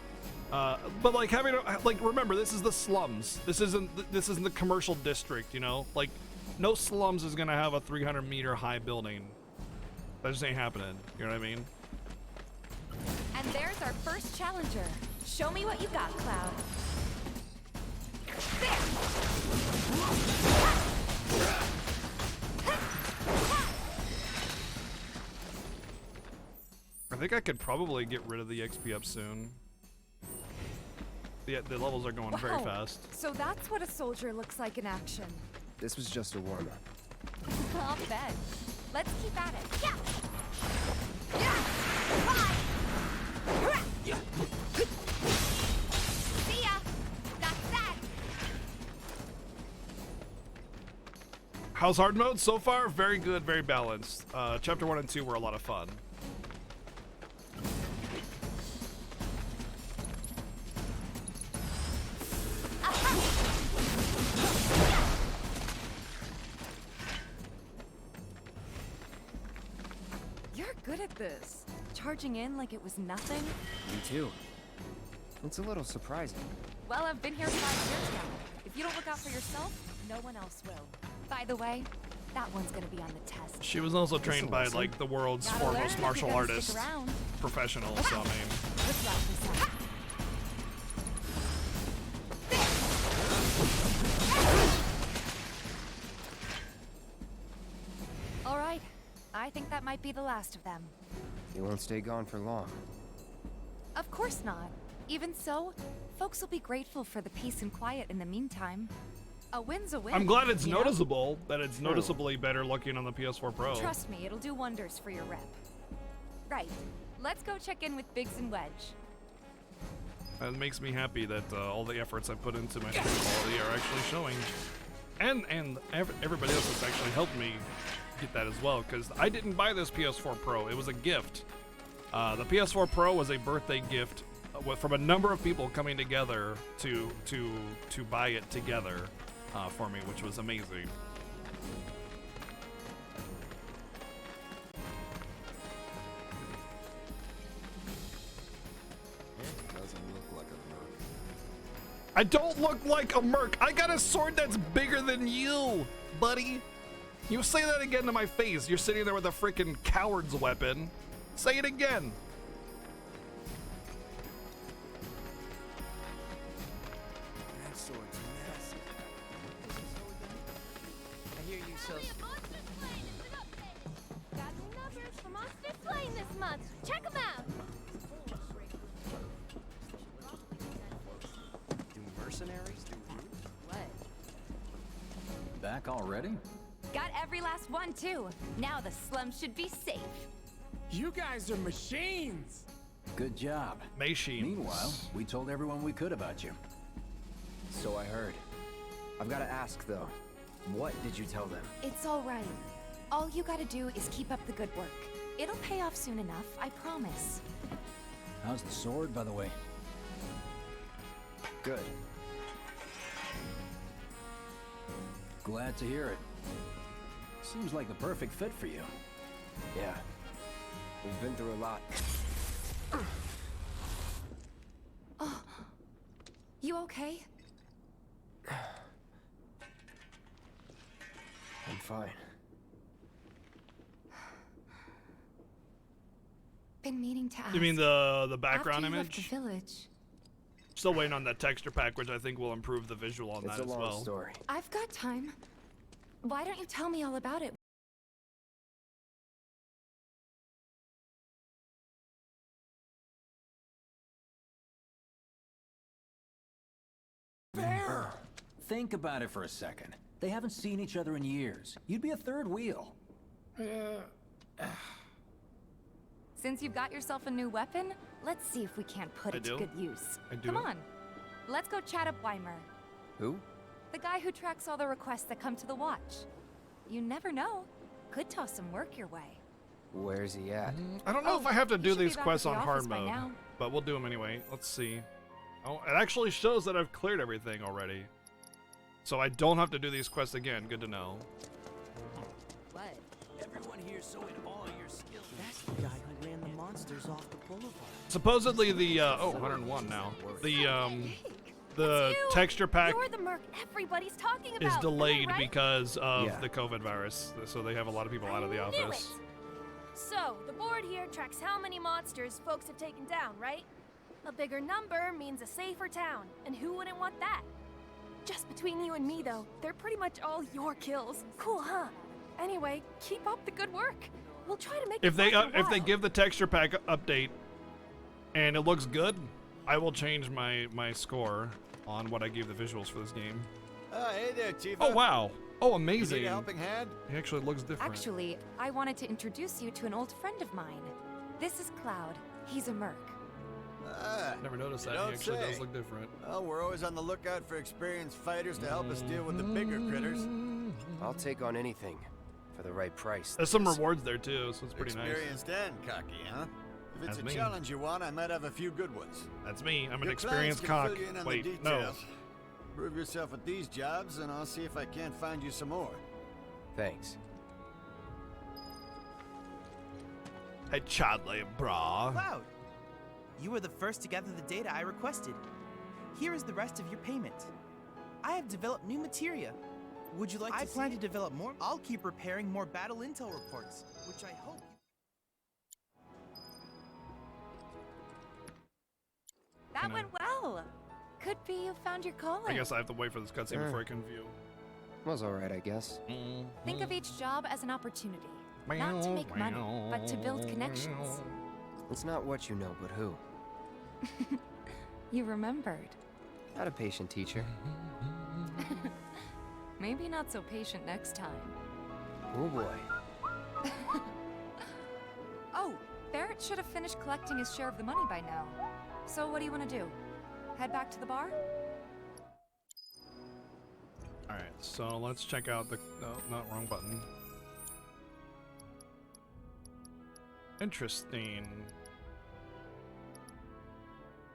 But like having remember, this is the slums. This isn't the commercial district. You know, like no slums is gonna have a 300-meter high building. That just ain't happening. You know what I mean? And there's our first challenger. Show me what you got, Cloud. I think I could probably get rid of the XP up soon. The levels are going very fast. So that's what a soldier looks like in action. This was just a warm-up. I'll bet. Let's keep at it. Yeah. See ya. That's that. How's hard mode so far? Very good, very balanced. Chapter 1 and 2 were a lot of fun. You're good at this. Charging in like it was nothing. Me too. It's a little surprising. Well, I've been here 5 years now. If you don't look out for yourself, no one else will. By the way, that one's gonna be on the test. She was also trained by like the world's foremost martial artist professional, so I mean. All right, I think that might be the last of them. You won't stay gone for long. Of course not. Even so, folks will be grateful for the peace and quiet in the meantime. A win's a win. I'm glad it's you know? noticeable that it's noticeably better looking on the PS4 Pro. Trust me, it'll do wonders for your rep. Right. Let's go check in with Biggs and Wedge. It makes me happy that all the efforts I put into my stream quality are actually showing. And everybody else has actually helped me get that as well, because I didn't buy this PS4 Pro. It was a gift. The PS4 Pro was a birthday gift from a number of people coming together to buy it together for me, which was amazing. It doesn't look like a merc. I don't look like a merc. I got a sword that's bigger than you, buddy. You say that again to my face. You're sitting there with a freaking coward's weapon. Say it again. That sword's massive. I hear you sell. months. Check them out. Do mercenaries do What? Back already? Got every last one, too. Now the slum should be safe. You guys are machines. Good job. Machines. Meanwhile, we told everyone we could about you. So I heard. I've got to ask, though. What did you tell them? It's all right. All you gotta do is keep up the good work. It'll pay off soon enough, I promise. How's the sword, by the way? Good. Glad to hear it. Seems like the perfect fit for you. Yeah. We've been through a lot. Oh. You okay? I'm fine. Been meaning to ask. You mean the background After you image? left the village. Still waiting on that texture pack, which I think will improve the visual on It's that a as long well. story. I've got time. Why don't you tell me all about it? There! Think about it for a second. They haven't seen each other in years. You'd be a third wheel. Since you've got yourself a new weapon, let's see if we can't put it to good use. Come on. Let's go chat up Weimer. Who? The guy who tracks all the requests that come to the watch. You never know. Could toss some work your way. Where's he at? I don't know if I have to do these quests on hard by mode, now. but we'll do them anyway. Let's see. Oh, it actually shows that I've cleared everything already. So I don't have to do these quests again. Good to know. What? Everyone here's so in awe of your skills. That's the guy who ran the monsters off the boulevard. Supposedly the, 101 now. The texture pack You're the merc everybody's talking about. is delayed right? because of the COVID virus. So they have a lot of people out of the Knew office. it. So, the board here tracks how many monsters folks have taken down, right? A bigger number means a safer town, and who wouldn't want that? Just between you and me, though, they're pretty much all your kills. Cool, huh? Anyway, keep up the good work. We'll try to make If it they worth your if they while. give the texture pack update and it looks good, I will change my score on what I gave the visuals for this game. Hey there, Tifa. Oh wow! Oh You amazing! need a helping hand? He actually looks different. Actually, I wanted to introduce you to an old friend of mine. This is Cloud. He's a merc. Never noticed that. You He don't actually say. does look different. Well, we're always on the lookout for experienced fighters to help us deal with the bigger critters. I'll take on anything for the right price. There's some rewards there too, so it's pretty nice. Experienced and cocky, huh? If it's That's a me. challenge you want, I might have a few good ones. That's me. I'm an Your experienced clients cock. can fill you in on Wait, the no. details. Prove yourself with these jobs, and I'll see if I can't find you some more. Thanks. Hey, Chadley, brah. Cloud, you were the first to gather the data I requested. Here is the rest of your payment. I have developed new materia. Would you like to see I plan to develop more. I'll keep preparing more battle intel reports, which I hope. That went well. Could be you found your calling. I guess I have to wait for this cutscene before I can view. Was alright, I guess. Think of each job as an opportunity. Not to make money, but to build connections. It's not what you know, but who. You remembered. Not a patient teacher. Maybe not so patient next time. Oh boy. Oh, Barrett should have finished collecting his share of the money by now. So what do you want to do? Head back to the bar? Alright, so let's check out the... No, not wrong button. Interesting.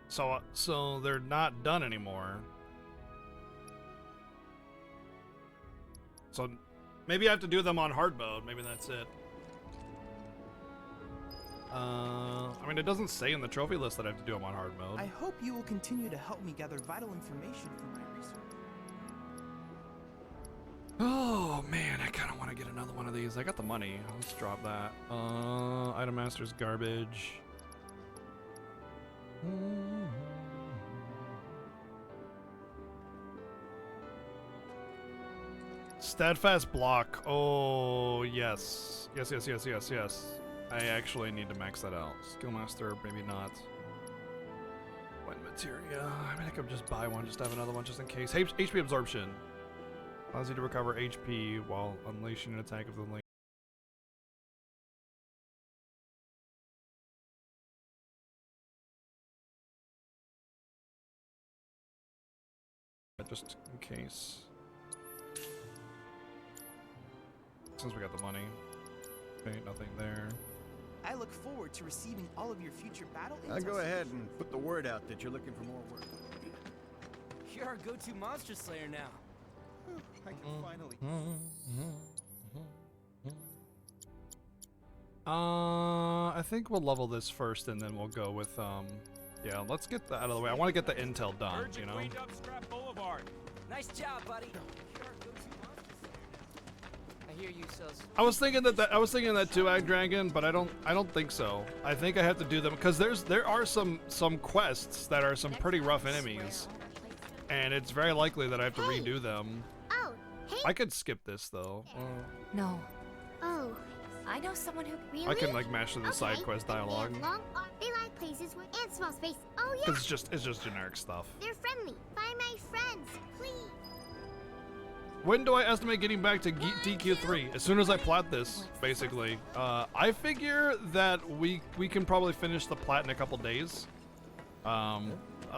So they're not done anymore. So maybe I have to do them on hard mode. Maybe that's it. I mean, it doesn't say in the trophy list that I have to do them on hard mode. I hope you will continue to help me gather vital information for my research. Oh man, I kind of want to get another one of these. I got the money. Let's drop that. Item Master's garbage. Steadfast block. Oh yes, yes. I actually need to max that out. Skill master, maybe not. Wind materia. I mean, I could just buy one, just have another one just in case. HP absorption allows you to recover HP while unleashing an attack of the link. Just in case. Since we got the money. Okay, nothing there. I look forward to receiving all of your future battle I'll intel. go ahead and put the word out that you're looking for more work. You're our go-to monster slayer now. I can finally. I think we'll level this first, and then we'll go with yeah. Let's get that out of the way. I want to get the intel done. You know. Cleaned up Scrap Boulevard. Nice job, buddy. You're our go-to monster slayer. I hear you, Sos. I was thinking that too, Ag Dragon, but I don't think so. I think I have to do them because there are some quests that are some pretty rough enemies, and it's very likely that I have to redo them. Oh, hey. I could skip this though. No. Oh. I know someone who Really? I can like mash through the side quest dialogue. They like places where and small space. Oh yeah. It's just generic stuff. They're friendly. Find my friends, please. When do I estimate getting back to DQ3? As soon as I plat this, basically. I figure that we can probably finish the plat in a couple days.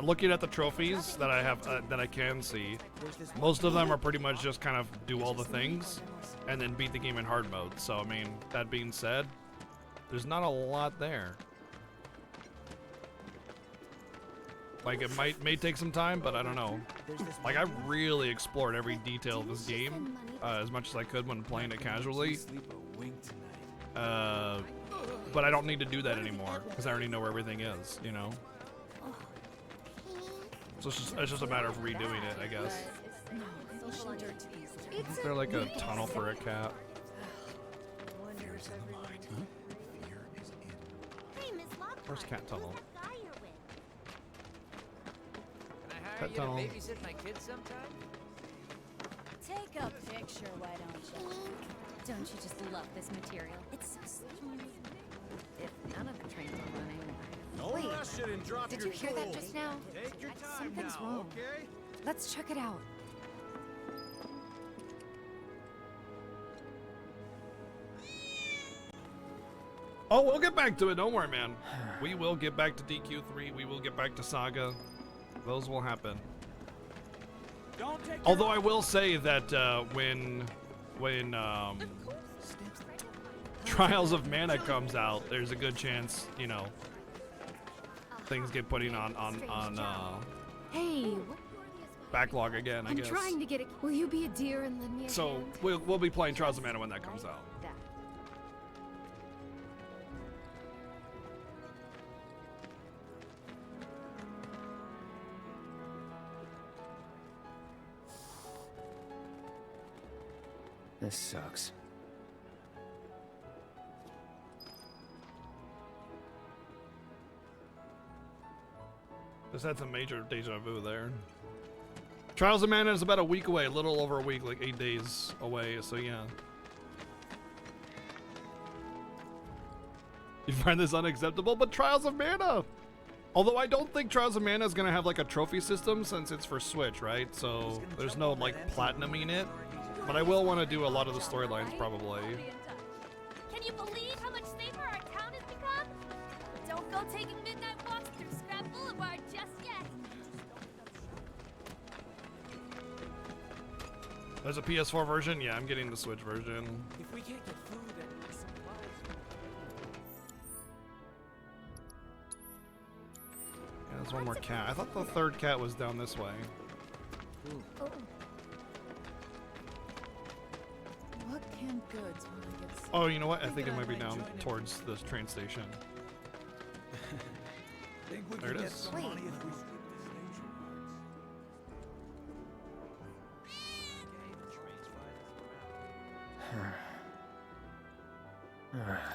Looking at the trophies that I have, that I can see, most of them are pretty much just kind of do all the things and then beat the game in hard mode. So I mean, that being said, there's not a lot there. Like it may take some time, but I don't know. Like I really explored every detail of this game as much as I could when playing it casually. But I don't need to do that anymore because I already know where everything is, you know. So it's just a matter of redoing it, I guess. Is there like a tunnel for a cat? Where's cat tunnel? Can I hire Pet you tunnel. to babysit my kids sometime? Take a picture, why don't you? Don't you just love this material? It's so smooth. If none of the trains are running. No Wait, rush it and drop did your you hear that tools. just now? Take your time Something's now, wrong. okay? Let's check it out. Oh, we'll get back to it. Don't worry, man. We will get back to DQ3. We will get back to Saga. Those will happen. Don't take Although I will say that when Trials of Mana comes out, there's a good chance, you know, things get putting on Hey, backlog again, I I'm guess. trying to get it. Will you be a dear and lend me a So hand? we'll be playing Trials of Mana when that comes out. This sucks. Just had some major deja vu there. Trials of Mana is about a week away, a little over a week, like 8 days away, so yeah. You find this unacceptable, but Trials of Mana! Although I don't think Trials of Mana is gonna have like a trophy system since it's for Switch, right? So there's no like platinuming it. But I will want to do a lot of the storylines probably. Can you believe how much safer our town has become? Don't go taking midnight walks through Scrap Boulevard just yet. There's a PS4 version? Yeah, I'm getting the Switch version. If we can't get food and supplies. Yeah, there's one more cat. I thought the third cat was down this way. Oh. What canned goods will I get? Oh, you know what? I think it might be down towards the train station. There it is. Wait.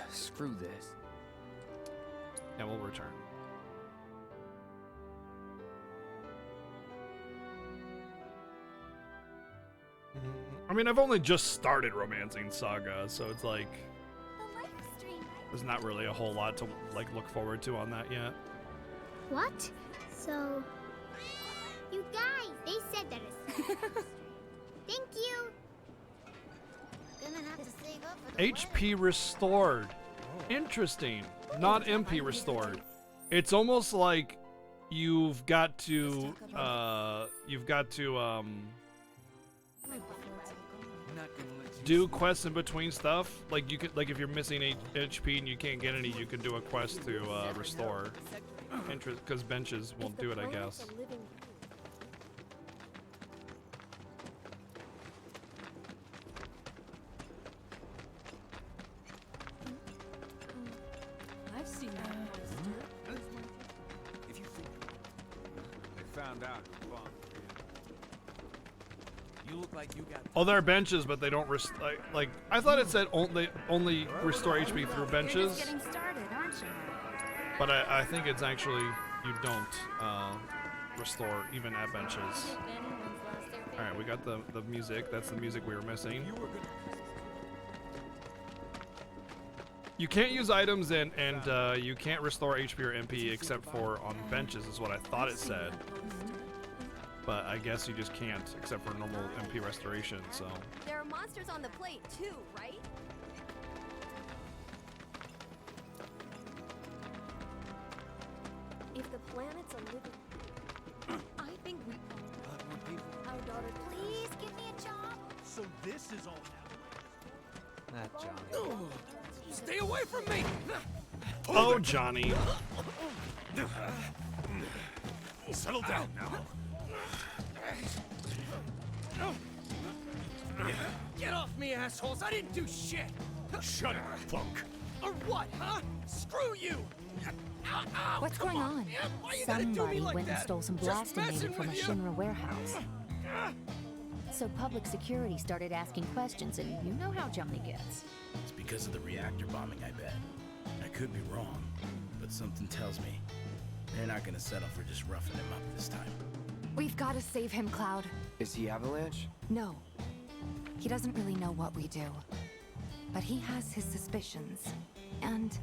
Screw this. Yeah, we'll return. I mean, I've only just started Romancing Saga, so it's like... The live stream. There's not really a whole lot to like look forward to on that yet. What? So, you guys, they said that it's. Thank you. Gonna have to save up for the HP restored. Interesting. Not MP restored. It's almost like you've got to do quests in between stuff. Like you could, like if you're missing HP and you can't get any, you can do a quest to restore interest, because benches won't do it, I guess. I've seen that monster. If you think they found out, you look like you got. Oh, there are benches, but they don't like I thought it said only restore HP through benches. You're just getting started, aren't you? But I think it's actually you don't restore even at benches. All right, we got the music. That's the music we were missing. You can't use items and you can't restore HP or MP except for on benches, is what I thought it said. But I guess you just can't, except for normal MP restoration, so. There are monsters on the plate too, right? If the planet's a living, I think we. Our daughter, please give me a job. So this is all That Johnny. Stay away from me! Oh, Johnny. Settle down now. Get off me, assholes! I didn't do shit! Shut up, punk. Or what, huh? Screw you! Ow, ow, What's come going on? on? Man, why you gotta do me Somebody like went and that? stole some Just blasting messing data from a with you. Shinra warehouse. So public security started asking questions, and you know how Johnny gets. It's because of the reactor bombing, I bet. I could be wrong, but something tells me they're not gonna settle for just roughing him up this time. We've got to save him, Cloud. Is he Avalanche? No. He doesn't really know what we do. But he has his suspicions. And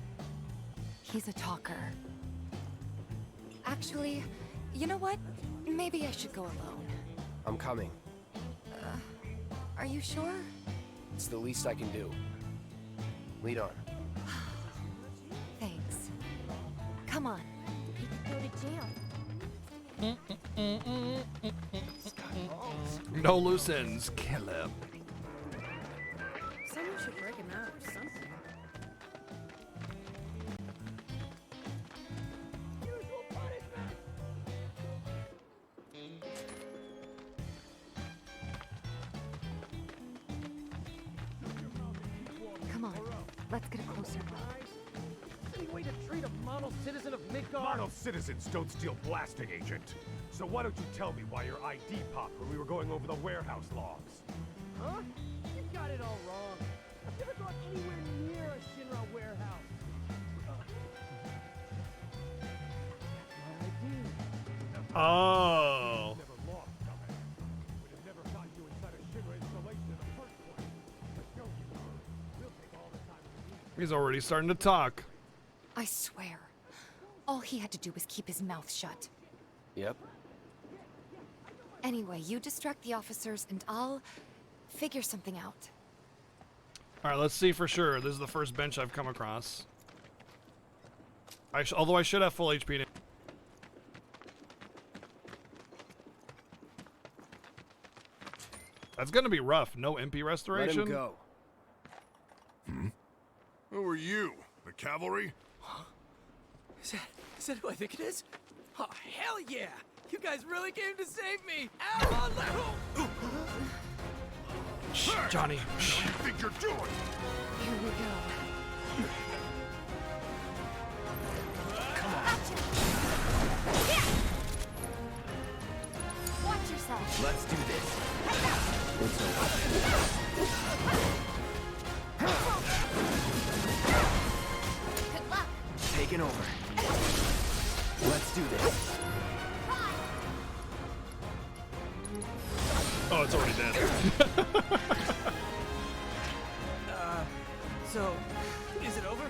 he's a talker. Actually, you know what? Maybe I should go alone. I'm coming. Are you sure? It's the least I can do. Lead on. Thanks. Come on. He could go to jail. No loose ends. Kill him. Someone should break him out or something. Come on. Let's get a closer look. Any way to treat a model citizen of Midgard? Model citizens don't steal blasting, Agent. So why don't you tell me why your ID popped when we were going over the warehouse logs? Huh? You got it all wrong. I've never gone anywhere near a Shinra warehouse. My ID. Oh. Never lost, dumbass. We'd have never gotten you inside a Shinra installation in the first place. Let's go. We'll take all the time we need. He's already starting to talk. I swear. All he had to do was keep his mouth shut. Yep. Anyway, you distract the officers and I'll figure something out. All right, let's see for sure. This is the first bench I've come across. Although I should have full HP. That's gonna be rough. No MP restoration. Let him go. Who are you? The cavalry? Is that who I think it is? Oh, hell yeah! You guys really came to save me! Ow! Oh, Shh, Johnny. Shh. What do you think you're doing? Here we go. Come on. Watch yourself. Let's do this. It's Good luck. taken over. Let's do this. Oh, it's already dead. So, is it over?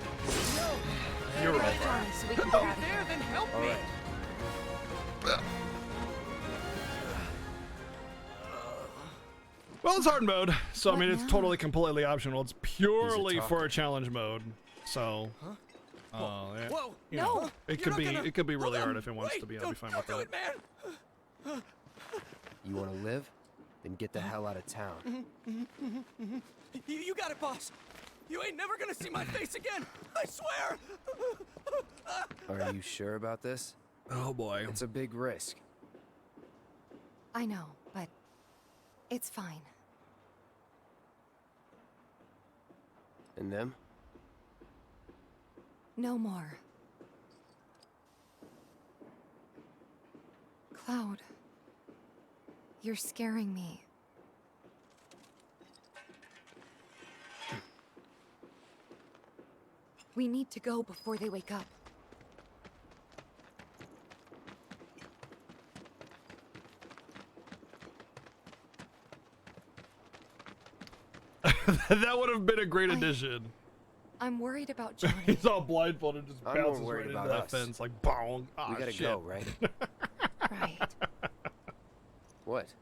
Get Johnny so we can get out of here. Then help All me. right. Well, it's hard mode, so I mean it's totally completely optional. It's purely talking. for a challenge mode. So, yeah, Whoa, you know, it could be really hard if it wants to be. I'll be fine with that. Man. You want to live? Then get the hell out of town. You got it, boss. You ain't never gonna see my face again. I swear. Are you sure about this? Oh boy. It's a big risk. I know, but it's fine. And them? No more. Cloud, you're scaring me. We need to go before they wake up. That would have been a great addition. I'm worried about Johnny. He's all blindfolded, just I'm more bounces worried right into about that us. fence like bong. Ah, We gotta shit. go, right? Right. What?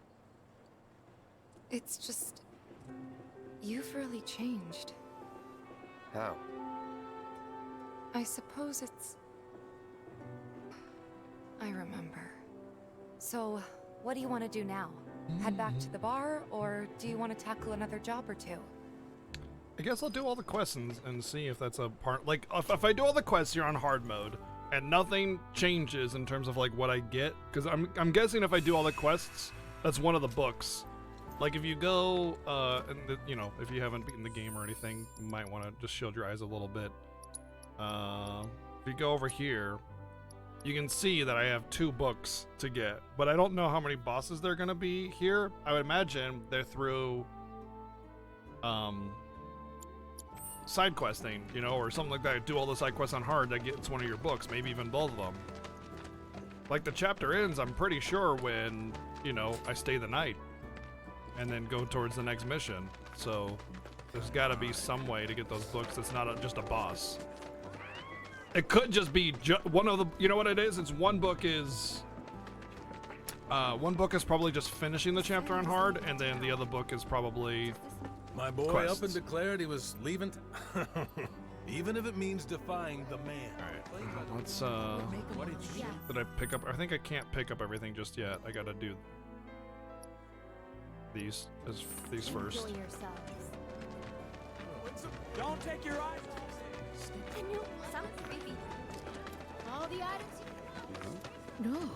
It's just... You've really changed. How? I suppose it's... I remember. So, what do you want to do now? Head back to the bar, or do you want to tackle another job or two? I guess I'll do all the quests and see if that's a part. Like, if I do all the quests here on hard mode and nothing changes in terms of like what I get, because I'm guessing if I do all the quests, that's one of the books. Like if you go, you know, if you haven't beaten the game or anything, you might want to just shield your eyes a little bit. If you go over here, you can see that I have 2 books to get, but I don't know how many bosses there are gonna be here. I would imagine they're through, side questing, you know, or something like that. Do all the side quests on hard, that gets one of your books, maybe even both of them. Like the chapter ends, I'm pretty sure when, you know, I stay the night and then go towards the next mission. So there's got to be some way to get those books that's not just a boss. It could just be one of the, you know what it is? It's one book is probably just finishing the chapter on hard, and then the other book is probably My boy quests. up and declared he was leaving. Even if it means defying the man. All right, let's did I pick up? I think I can't pick up everything just yet. I gotta do these first. Enjoy yourselves. Don't take your eyes. Sounds creepy. All the items. No.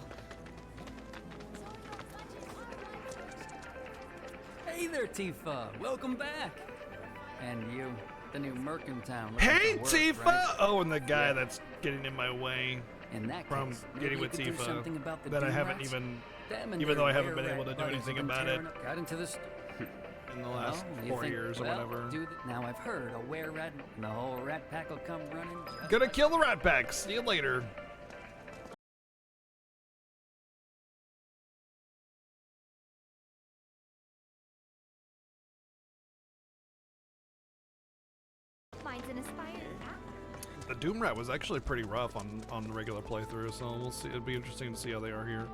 Hey there, Tifa. Welcome back. And you, the new merc in town. Hey, looking for Tifa! work, right? Oh, and the guy that's getting in my way In that from case, maybe getting you with could do Tifa something about the that I Doom haven't Rats? even, Them and even though their I haven't been rare able to rat do buddies anything have been about it tearing up- Got into this. in the last Well, you 4 think, years or well, whatever. Now I've heard a were rat and the whole rat pack will come running. just Gonna like kill the rat pack. See you later. Mine's an aspiring actor. The Doom Rat was actually pretty rough on the regular playthrough, so we'll see. It'd be interesting to see how they are here.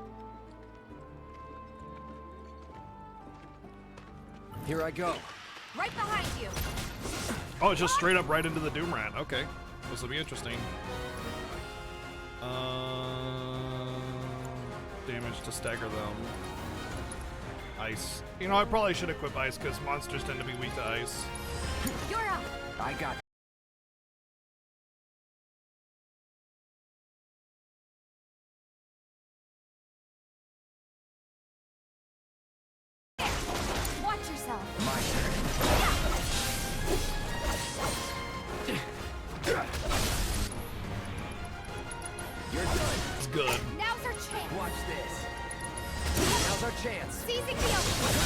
Here I go. Right behind you. Oh, it's just straight up right into the Doom Rat. Okay, this will be interesting. Damage to stagger them. Ice. You know, I probably should equip ice because monsters tend to be weak to ice. You're up. I got. Watch yourself. My You're done. It's good. Now's our chance. Watch this. Now's our chance. Seizing the opening.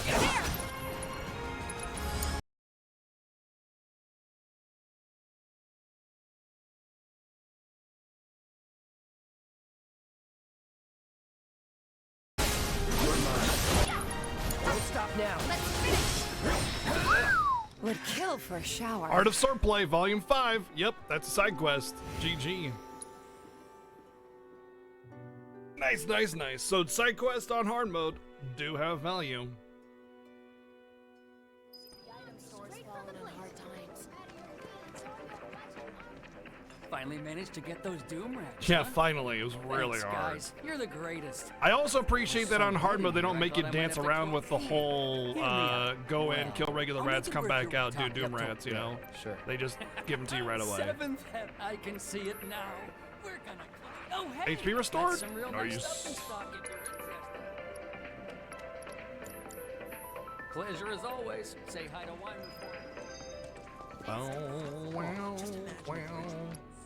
There. Don't stop now. Let's finish. Would kill for a shower. Art of Swordplay, Volume 5. Yep, that's a side quest. GG. Nice, nice, nice. So side quests on hard mode do have value. Finally managed to get those Doom rats. Yeah, huh? finally. It was really Thanks, hard. guys. You're the greatest. I also appreciate that on hard mode they don't I make you thought I might dance have to around with the whole go in, kill regular I'll rats, make it come worth back your out, do time. Doom Yep, rats, you know? Sure. They just give them to you right away. Seventh heaven. I can see it now. We're gonna. Oh, hey. HP restored? Got some real Are nice you stuff in stock if you're interested. Pleasure as always. Say hi to Wyman for me.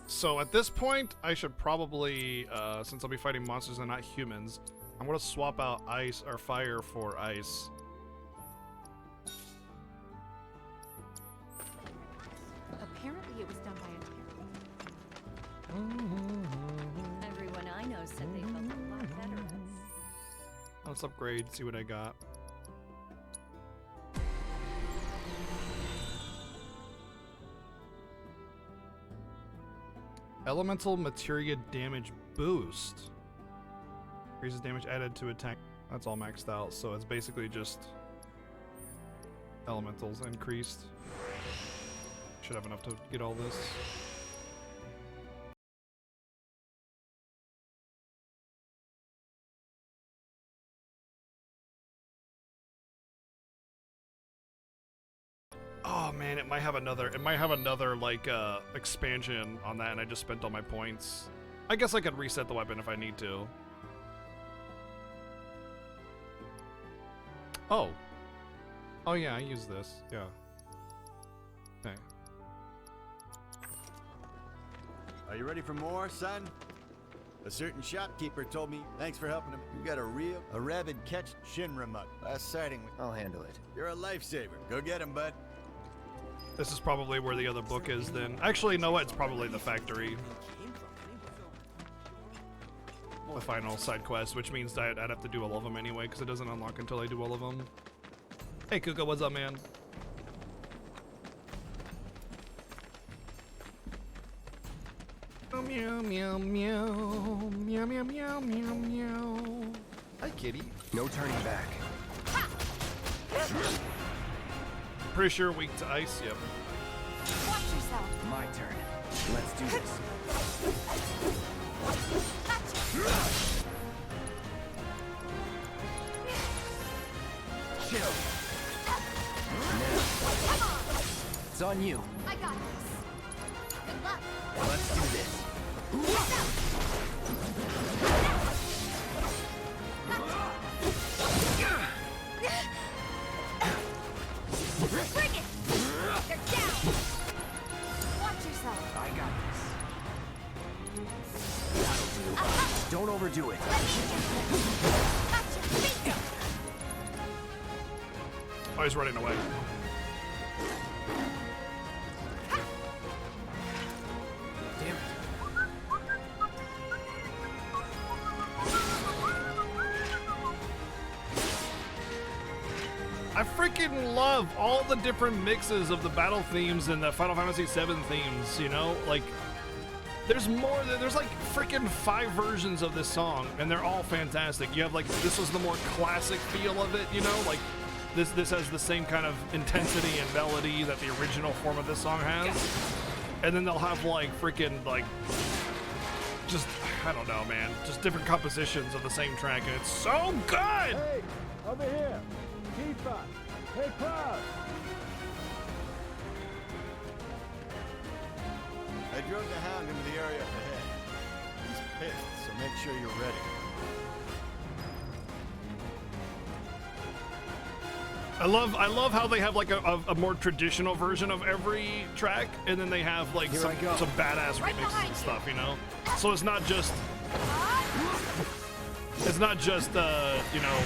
So at this point, I should probably, since I'll be fighting monsters and not humans, I'm gonna swap out ice or fire for ice. Apparently it was done by a Everyone I know said they felt a lot better. Let's upgrade, see what I got. Elemental Materia Damage Boost. Increases damage added to attack. That's all maxed out, so it's basically just elementals increased. Should have enough to get all this. Oh man, it might have another like expansion on that, and I just spent all my points. I guess I could reset the weapon if I need to. Oh. Oh yeah, I use this. Yeah. Okay. Are you ready for more, son? A certain shopkeeper told me, thanks for helping him. You got a rabid catch Shinra mug. Last sighting. I'll handle it. You're a lifesaver. Go get him, bud. This is probably where the other book is then. Actually, no, it's probably the factory. The final side quest, which means that I'd have to do all of them anyway, because it doesn't unlock until I do all of them. Hey, Kuka, what's up, man? Meow, meow, meow, meow, meow, meow, meow, meow. Hi, kitty. No turning back. Pretty sure weak to ice, yep. Watch yourself. My turn. Let's do this. Chill. Now. It's on you. I got this. Good luck. Let's do this. Bring it! They're down! Watch yourself. I got this. That'll do. Don't overdo it. Oh, he's running away. Damn it. I freaking love all the different mixes of the battle themes and the Final Fantasy VII themes, you know? Like, there's like freaking 5 versions of this song, and they're all fantastic. You have, like, this was the more classic feel of it, you know? Like, this has the same kind of intensity and melody that the original form of this song has. And then they'll have, like, freaking, like, just, I don't know, man, just different compositions of the same track, and it's so good! Hey, over here. Tifa. Hey, Cloud. I drove the Hound into the area up ahead. He's pissed, so make sure you're ready. I love how they have like a more traditional version of every track, and then they have like some badass remixes and stuff, you know. So it's not just you know,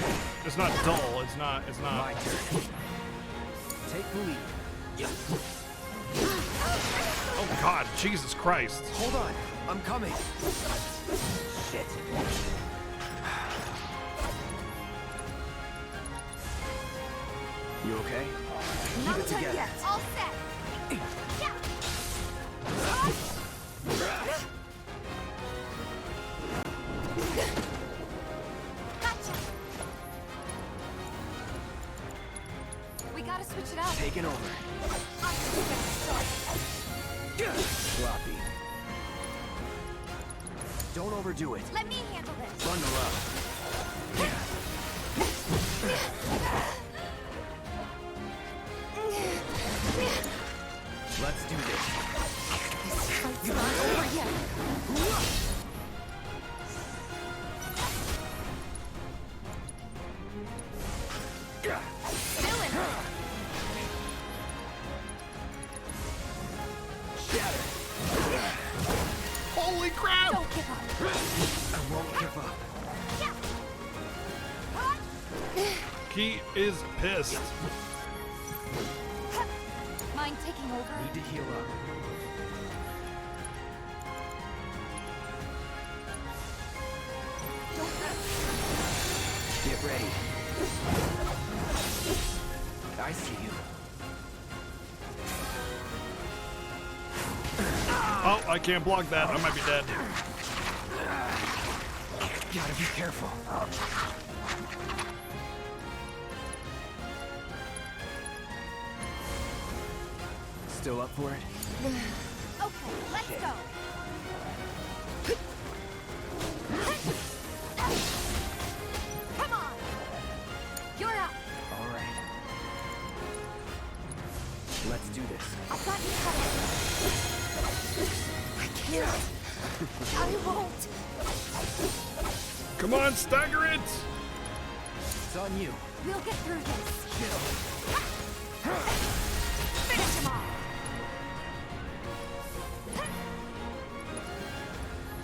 it's not dull. It's not. My turn. Take the lead. Yep. Oh God, Jesus Christ! Hold on, I'm coming. Shit. You okay? Keep it together. Yet. All set. Gotcha. We gotta switch it up. Taking over. Sloppy. Don't overdo it. Let me handle this. Bundle up. Let's do this. This fight's not over yet. Holy crap! Don't give up. I won't give up. He is pissed. Mind taking over? Need to heal up. Get ready. I see you. Oh, I can't block that. I might be dead. Gotta be careful. Still up for it? Okay, let's go. Come on. You're up. All right. Let's do this. I've got you covered. I can't. I won't. Come on, stagger it! It's on you. We'll get through this. Chill. Finish him off.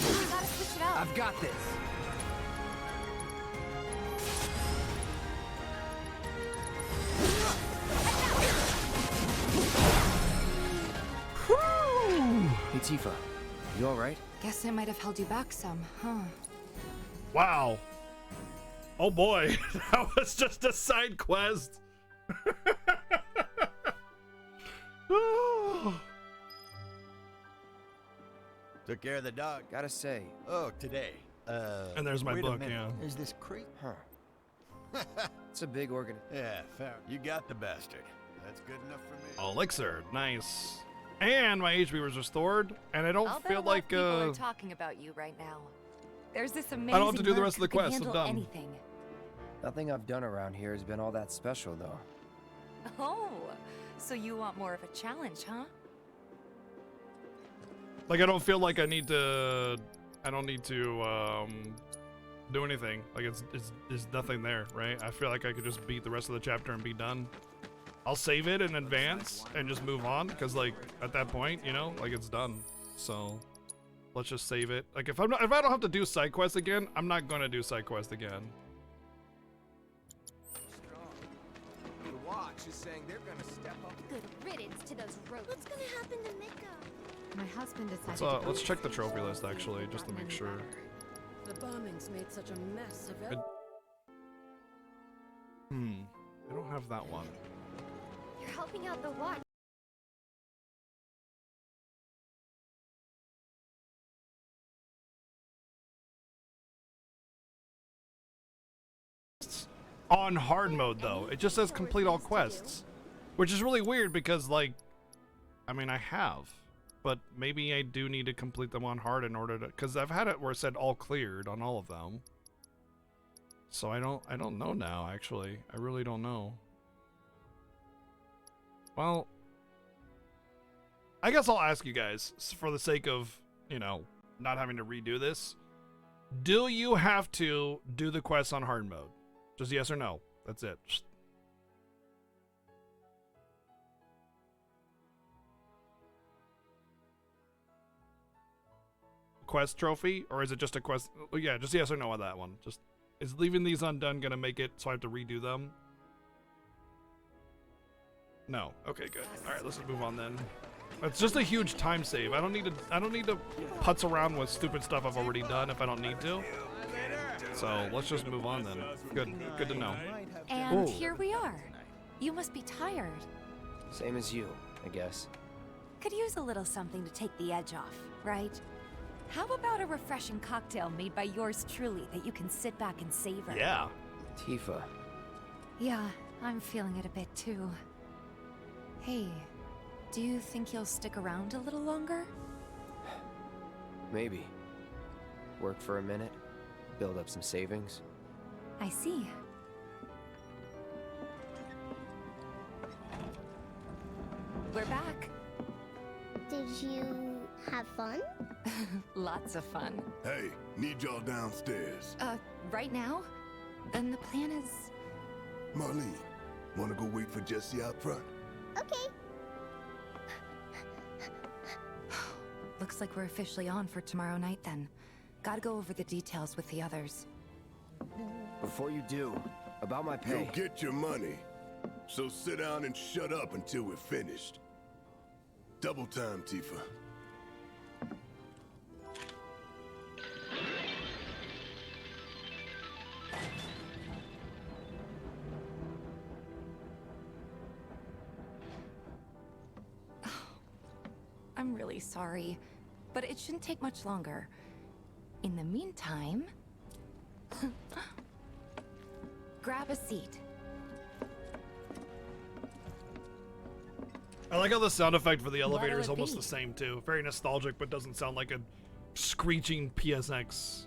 We gotta switch it up. I've got this. Hey Tifa, you alright? Guess I might have held you back some, huh? Wow. Oh boy, that was just a side quest. Took care of the dog. Gotta say. Oh, today. And there's my wait book, a minute. yeah. There's this crate. Huh. It's a big organ. Yeah, fair. You got the bastard. That's good enough for me. Elixir, nice. And my HP was restored, and I don't I'll bet feel a lot like of people are talking about you right now. There's this amazing I don't have to do the merc rest of the who can quest, I'm handle done. anything. Nothing I've done around here has been all that special, though. Oh, so you want more of a challenge, huh? Like I don't feel like I need to. I don't need to do anything. Like it's nothing there, right? I feel like I could just beat the rest of the chapter and be done. I'll save it in advance and just move on, because like at that point, you know, like it's done. So let's just save it. Like if I don't have to do side quests again, I'm not gonna do side quest again. The watch is saying they're gonna step up. Good riddance to those roads. What's gonna happen to Miko? My husband decided So to let's check the trophy list actually, just to make sure. The bombings made such a mess of it. I don't have that one. You're helping out the watch. On hard mode though, it just says complete all quests, which is really weird because like, I mean I have, but maybe I do need to complete them on hard in order to, because I've had it where it said all cleared on all of them. So I don't know now actually. I really don't know. Well, I guess I'll ask you guys for the sake of, you know, not having to redo this. Do you have to do the quests on hard mode? Just yes or no. That's it. Quest trophy, or is it just a quest? Oh, yeah, just yes or no on that one. Just is leaving these undone gonna make it so I have to redo them? No. Okay, good. All right, let's just move on then. It's just a huge time save. I don't need to putz around with stupid stuff I've already done if I don't need to. So let's just move on then. Good to know. And here we are. You must be tired. Same as you, I guess. Could use a little something to take the edge off, right? How about a refreshing cocktail made by yours truly that you can sit back and savor? Yeah. Tifa. Yeah, I'm feeling it a bit too. Hey, do you think you'll stick around a little longer? Maybe. Work for a minute, build up some savings. I see. We're back. Did you have fun? Lots of fun. Hey, need y'all downstairs. Right now? Then the plan is... Marlene, wanna go wait for Jesse out front? Okay. Looks like we're officially on for tomorrow night then. Gotta go over the details with the others. Before you do, about my pay. You'll get your money. So sit down and shut up until we're finished. Double time, Tifa. I'm really sorry, but it shouldn't take much longer. In the meantime... grab a seat. I like how the sound effect for the elevator What'll is it almost be? the same too. Very nostalgic, but doesn't sound like a screeching PSX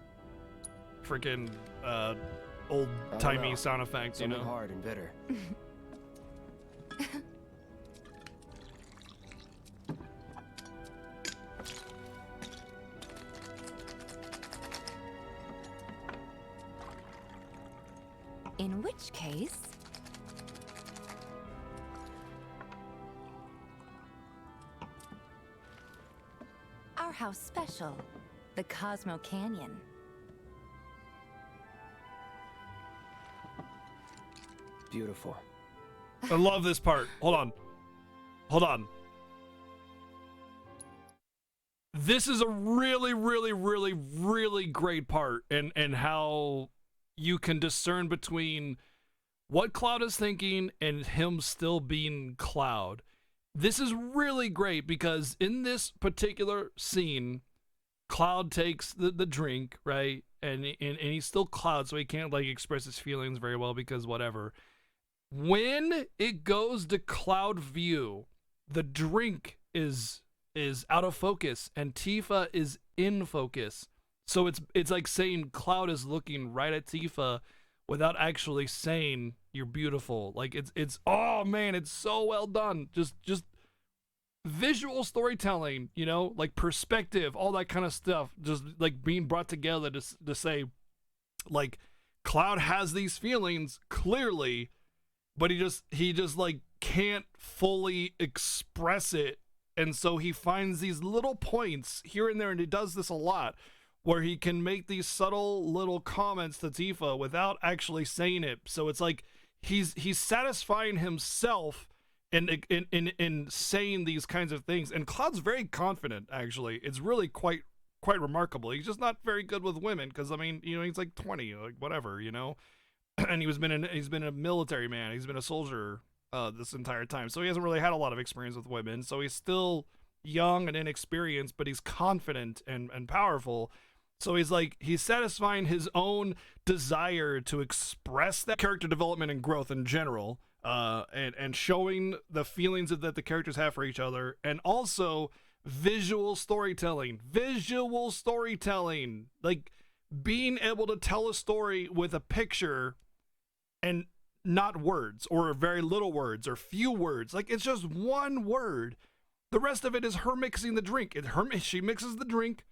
freaking old timey sound effect, you Something know. hard and bitter. In which case... our house special, the Cosmo Canyon. Beautiful. I love this part. Hold on. Hold on. This is a really, really, really, really great part and how you can discern between what Cloud is thinking and him still being Cloud. This is really great because in this particular scene, Cloud takes the drink, right? And he's still Cloud, so he can't like express his feelings very well because whatever. When it goes to Cloud view, the drink is out of focus and Tifa is in focus. So it's like saying Cloud is looking right at Tifa without actually saying you're beautiful. Like it's oh man, it's so well done. Just visual storytelling, you know, like perspective, all that kind of stuff, just like being brought together to say like Cloud has these feelings clearly, but he just like can't fully express it. And so he finds these little points here and there, and he does this a lot, where he can make these subtle little comments to Tifa without actually saying it. So it's like he's satisfying himself in saying these kinds of things. And Cloud's very confident, actually. It's really quite remarkable. He's just not very good with women, because I mean, you know, he's like 20, like whatever, you know. And he's been a military man. He's been a soldier this entire time, so he hasn't really had a lot of experience with women. So he's still young and inexperienced, but he's confident and powerful. So he's satisfying his own desire to express that character development and growth in general, and showing the feelings that the characters have for each other, and also visual storytelling, like being able to tell a story with a picture and not words, or very little words, or few words. Like it's just one word. The rest of it is her mixing the drink. She mixes the drink.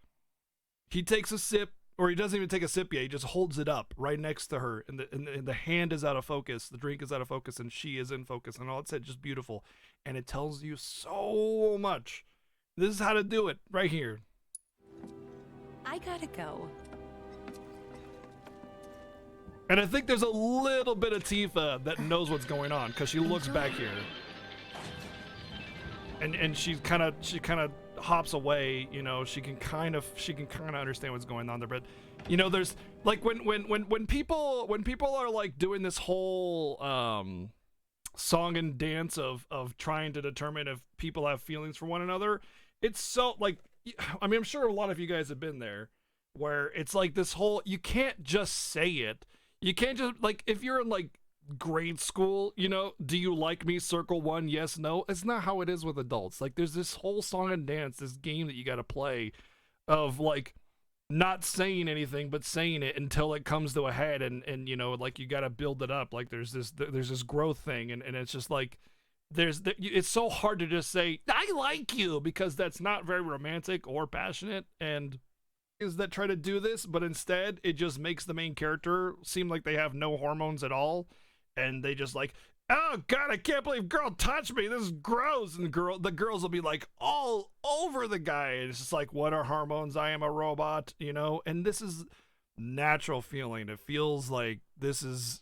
He takes a sip, or he doesn't even take a sip yet. He just holds it up right next to her, and the hand is out of focus. The drink is out of focus, and she is in focus, and all it said just beautiful. And it tells you so much. This is how to do it right here. I gotta go. And I think there's a little bit of Tifa that knows what's going on, because she looks back here. And she kind of hops away, you know. She can kind of understand what's going on there, but you know, there's like when people are like doing this whole song and dance of trying to determine if people have feelings for one another. It's so like, I mean, I'm sure a lot of you guys have been there, where it's like this whole, you can't just say it. You can't just, like, if you're in like grade school, you know, do you like me, circle one, yes, no. It's not how it is with adults. Like, there's this whole song and dance, this game that you got to play of like not saying anything but saying it until it comes to a head, and you know, like, you got to build it up. Like, there's this growth thing, and it's just like, it's so hard to just say I like you, because that's not very romantic or passionate, and is that try to do this, but instead it just makes the main character seem like they have no hormones at all, and they just like, oh god, I can't believe girl touched me, this is gross, and the girls will be like all over the guy, and it's just like, what are hormones, I am a robot, you know. And this is natural feeling. It feels like this is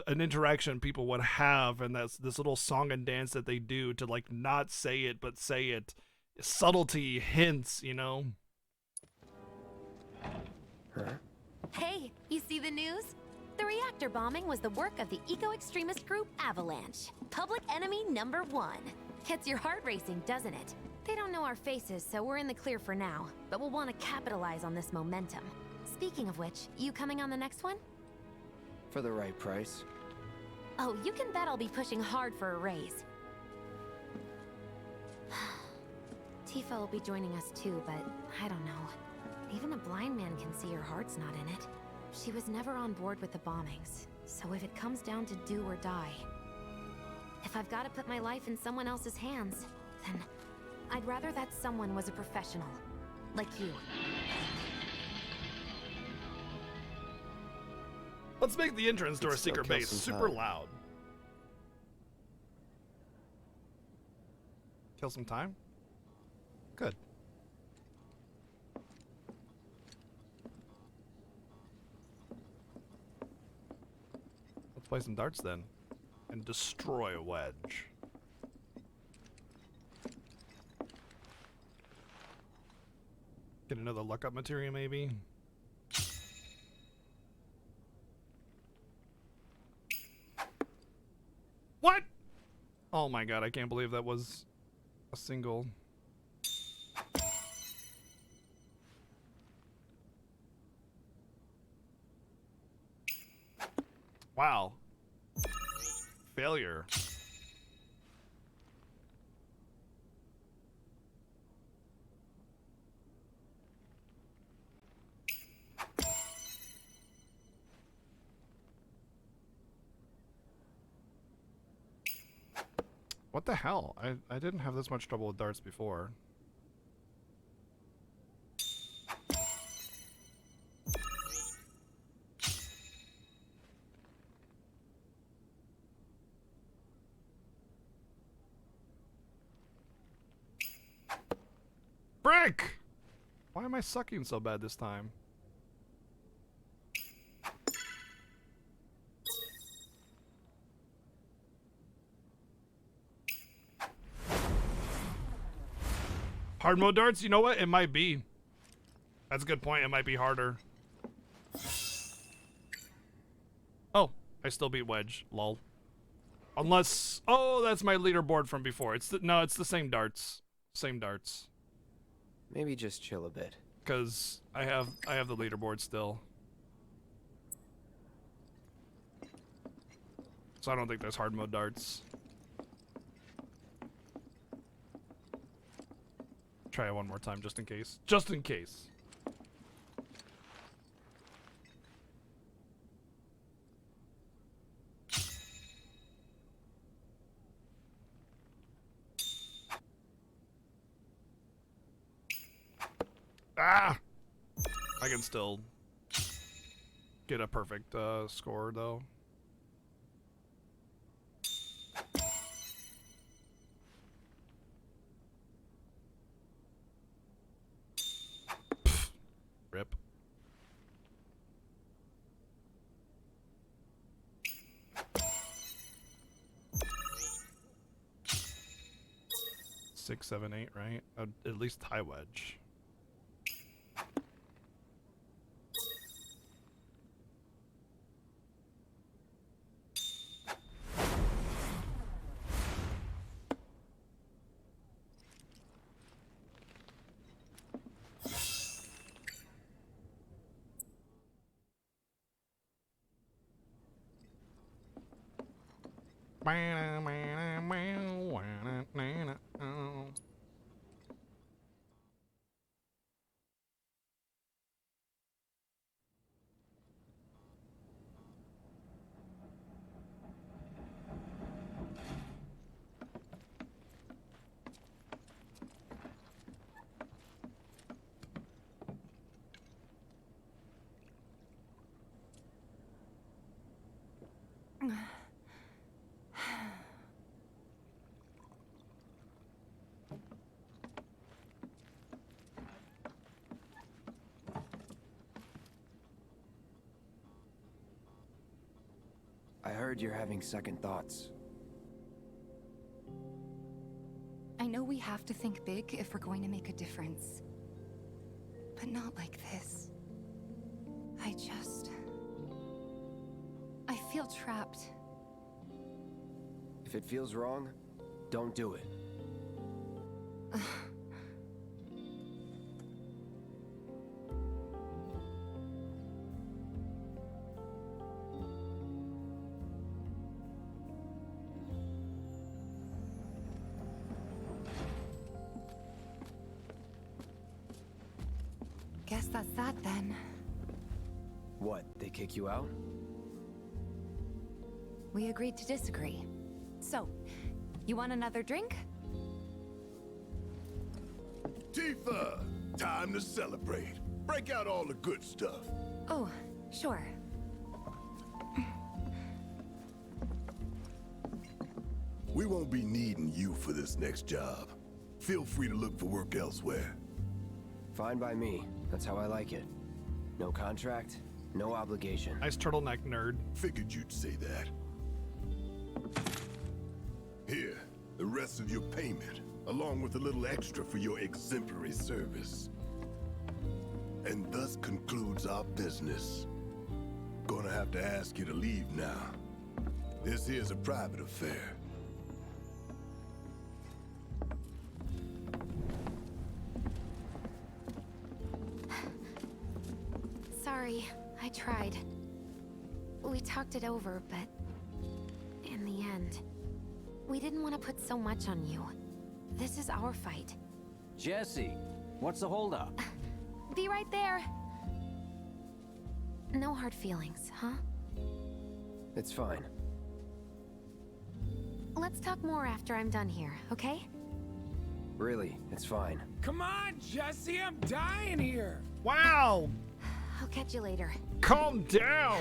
an interaction people would have, and that's this little song and dance that they do to like not say it but say it, subtlety, hints, you know. Hey, you see the news? The reactor bombing was the work of the eco-extremist group Avalanche. Public enemy #1. Gets your heart racing, doesn't it? They don't know our faces, so we're in the clear for now. But we'll want to capitalize on this momentum. Speaking of which, you coming on the next one? For the right price. Oh, you can bet I'll be pushing hard for a raise. Tifa will be joining us too, but I don't know. Even a blind man can see her heart's not in it. She was never on board with the bombings, so if it comes down to do or die, if I've got to put my life in someone else's hands, then I'd rather that someone was a professional, like you. Let's make the entrance to our secret base super loud. Kill some time? Good. Let's play some darts then. And destroy a wedge. Get another luck up materia maybe? What? Oh my god, I can't believe that was a single. Wow. Failure. What the hell? I didn't have this much trouble with darts before. Frick! Why am I sucking so bad this time? Hard mode darts? You know what? It might be. That's a good point. It might be harder. Oh, I still beat Wedge. Lol. Unless... Oh, that's my leaderboard from before. No, it's the same darts. Same darts. Maybe just chill a bit. Because I have the leaderboard still. So I don't think there's hard mode darts. Try it one more time just in case. Just in case. Ah! I can still get a perfect score though. Rip. Six, 7, 8, right? At least high wedge. I heard you're having second thoughts. I know we have to think big if we're going to make a difference. But not like this. I feel trapped. If it feels wrong, don't do it. Guess that's that then. What, they kick you out? We agreed to disagree. So, you want another drink? Tifa, time to celebrate. Break out all the good stuff. Oh, sure. We won't be needing you for this next job. Feel free to look for work elsewhere. Fine by me. That's how I like it. No contract, no obligation. Nice turtleneck, nerd. Figured you'd say that. Here, the rest of your payment, along with a little extra for your exemplary service. And thus concludes our business. Gonna have to ask you to leave now. This here's a private affair. Sorry, I tried. We talked it over, but in the end, we didn't want to put so much on you. This is our fight. Jesse, what's the holdup? Be right there. No hard feelings, huh? It's fine. Let's talk more after I'm done here, okay? Really, it's fine. Come on, Jesse, I'm dying here. Wow! I'll catch you later. Calm down!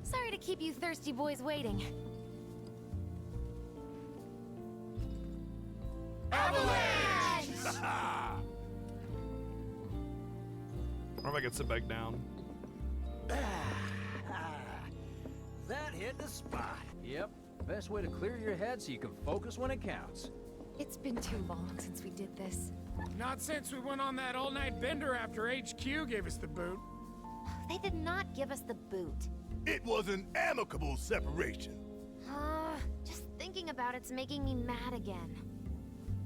Sorry to keep you thirsty boys waiting. Avalanche! Or if I could sit back down. That hit the spot. Yep. Best way to clear your head so you can focus when it counts. It's been too long since we did this. Not since we went on that all-night bender after HQ gave us the boot. They did not give us the boot. It was an amicable separation. Just thinking about it's making me mad again.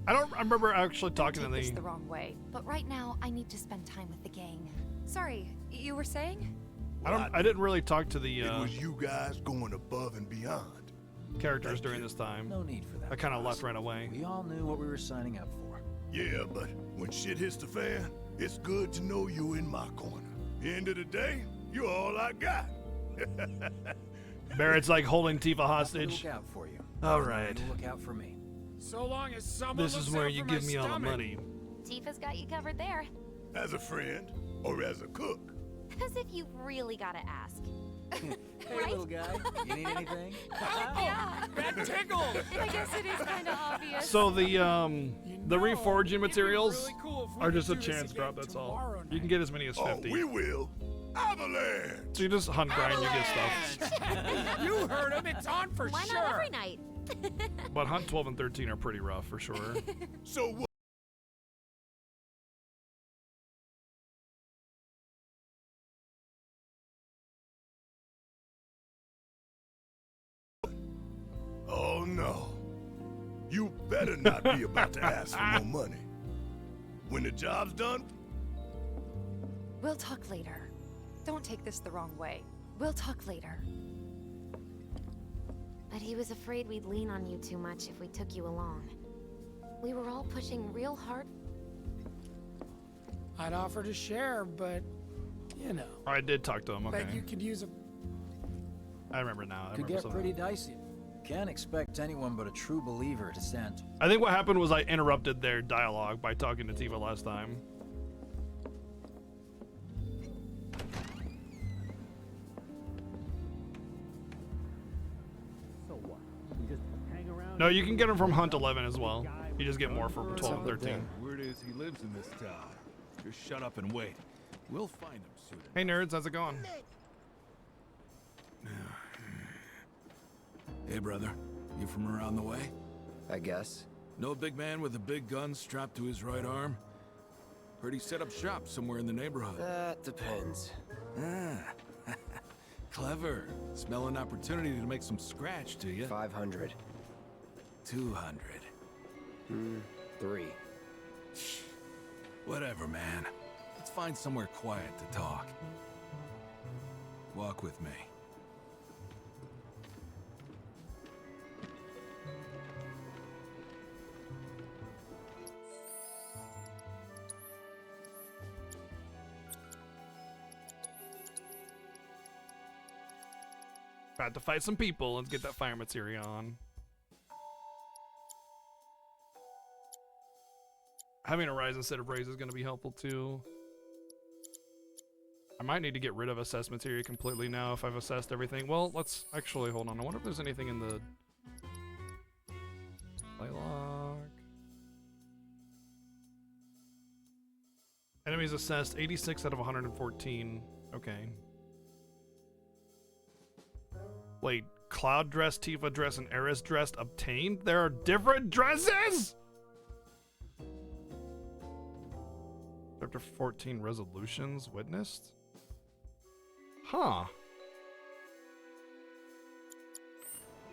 I remember actually talking to Take this the wrong way, but right now I need to spend time with the gang. Sorry, you were saying? I didn't really talk to the It was you guys going above and beyond. characters during this time. No need for that. I kind of left right away. We all knew what we were signing up for. Yeah, but when shit hits the fan, it's good to know you in my corner. End of the day, you're all I got. Barrett's like holding Tifa hostage. Look out for you. All right. Look out for me. So long as someone This is looks where out you for give my me all the stomach. money. Tifa's got you covered there. As a friend or as a cook? As if you really gotta ask. Hey, little guy. You need anything? Yeah. That tickled. I guess it is kind of obvious. So the reforging materials really cool if we are could just a do this chance again drop. That's all. tomorrow You can get as many as 50. Oh, we will. Avalanche! So you just hunt grind, you get stuff. You heard him. It's on for Why sure. not every night? But hunt 12 and 13 are pretty rough for sure. So what? Oh no. You better not be about to ask for more money. When the job's done, We'll talk later. Don't take this the wrong way. We'll talk later. But he was afraid we'd lean on you too much if we took you along. We were all pushing real hard. I'd offer to share, but, you know. I did talk to him, okay. Bet you could use a... I remember now. Could get pretty dicey. Can't expect anyone but a true believer to stand. I think what happened was I interrupted their dialogue by talking to Tifa last time. So what? You just hang around? No, you can get them from Hunt 11 as well. You just get more from 12 and 13. Word is he lives in this town. Just shut up and wait. We'll find him soon. Hey nerds, how's it going? Hey brother, you from around the way? I guess. No big man with a big gun strapped to his right arm? Heard he set up shop somewhere in the neighborhood. That depends. Ah. Clever. Smell an opportunity to make some scratch, do you? 500. 200. 3. Whatever, man. Let's find somewhere quiet to talk. Walk with me. About to fight some people. Let's get that fire materia on. Having a rise instead of raise is going to be helpful too. I might need to get rid of assess materia completely now if I've assessed everything. Well, let's actually hold on. I wonder if there's anything in the play log. Enemies assessed 86 out of 114. Okay. Wait, Cloud dress, Tifa dress, and Eris dress obtained? There are different dresses? Chapter 14 resolutions witnessed? Huh.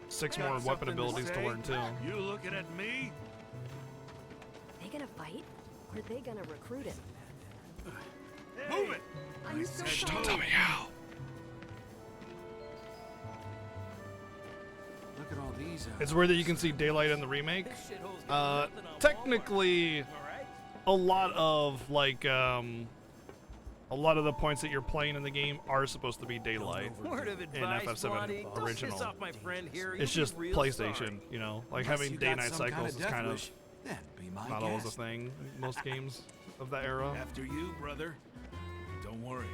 6 more weapon abilities to learn too. You looking at me? They gonna fight? Or are they gonna recruit him? Move it! I'm so Shh, sorry. don't tell me how. Look at all these. It's weird that you can see daylight in the remake. Technically, a lot of like a lot of the points that you're playing in the game are supposed to be daylight Word of in advice, FF7 Blondie. Don't original. piss off my friend here. It's You'll be just real PlayStation, sorry. you know, like Unless having you got day-night some kind cycles of is kind of wish, then be my not always a guest. thing in most games of that era. After you, brother. Don't worry.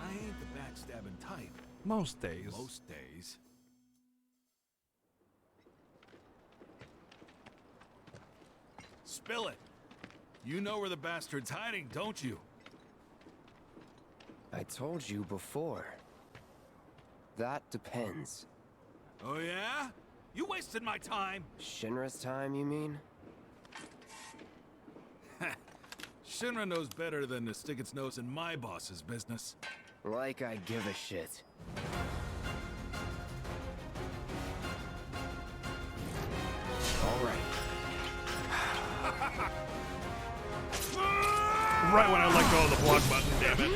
I ain't the backstabbing type. Most days. Most days. Spill it. You know where the bastard's hiding, don't you? I told you before. That depends. Oh yeah? You wasted my time. Shinra's time, you mean? Shinra knows better than to stick its nose in my boss's business. Like I give a shit. All right. Right when I let go of the block button, damn it.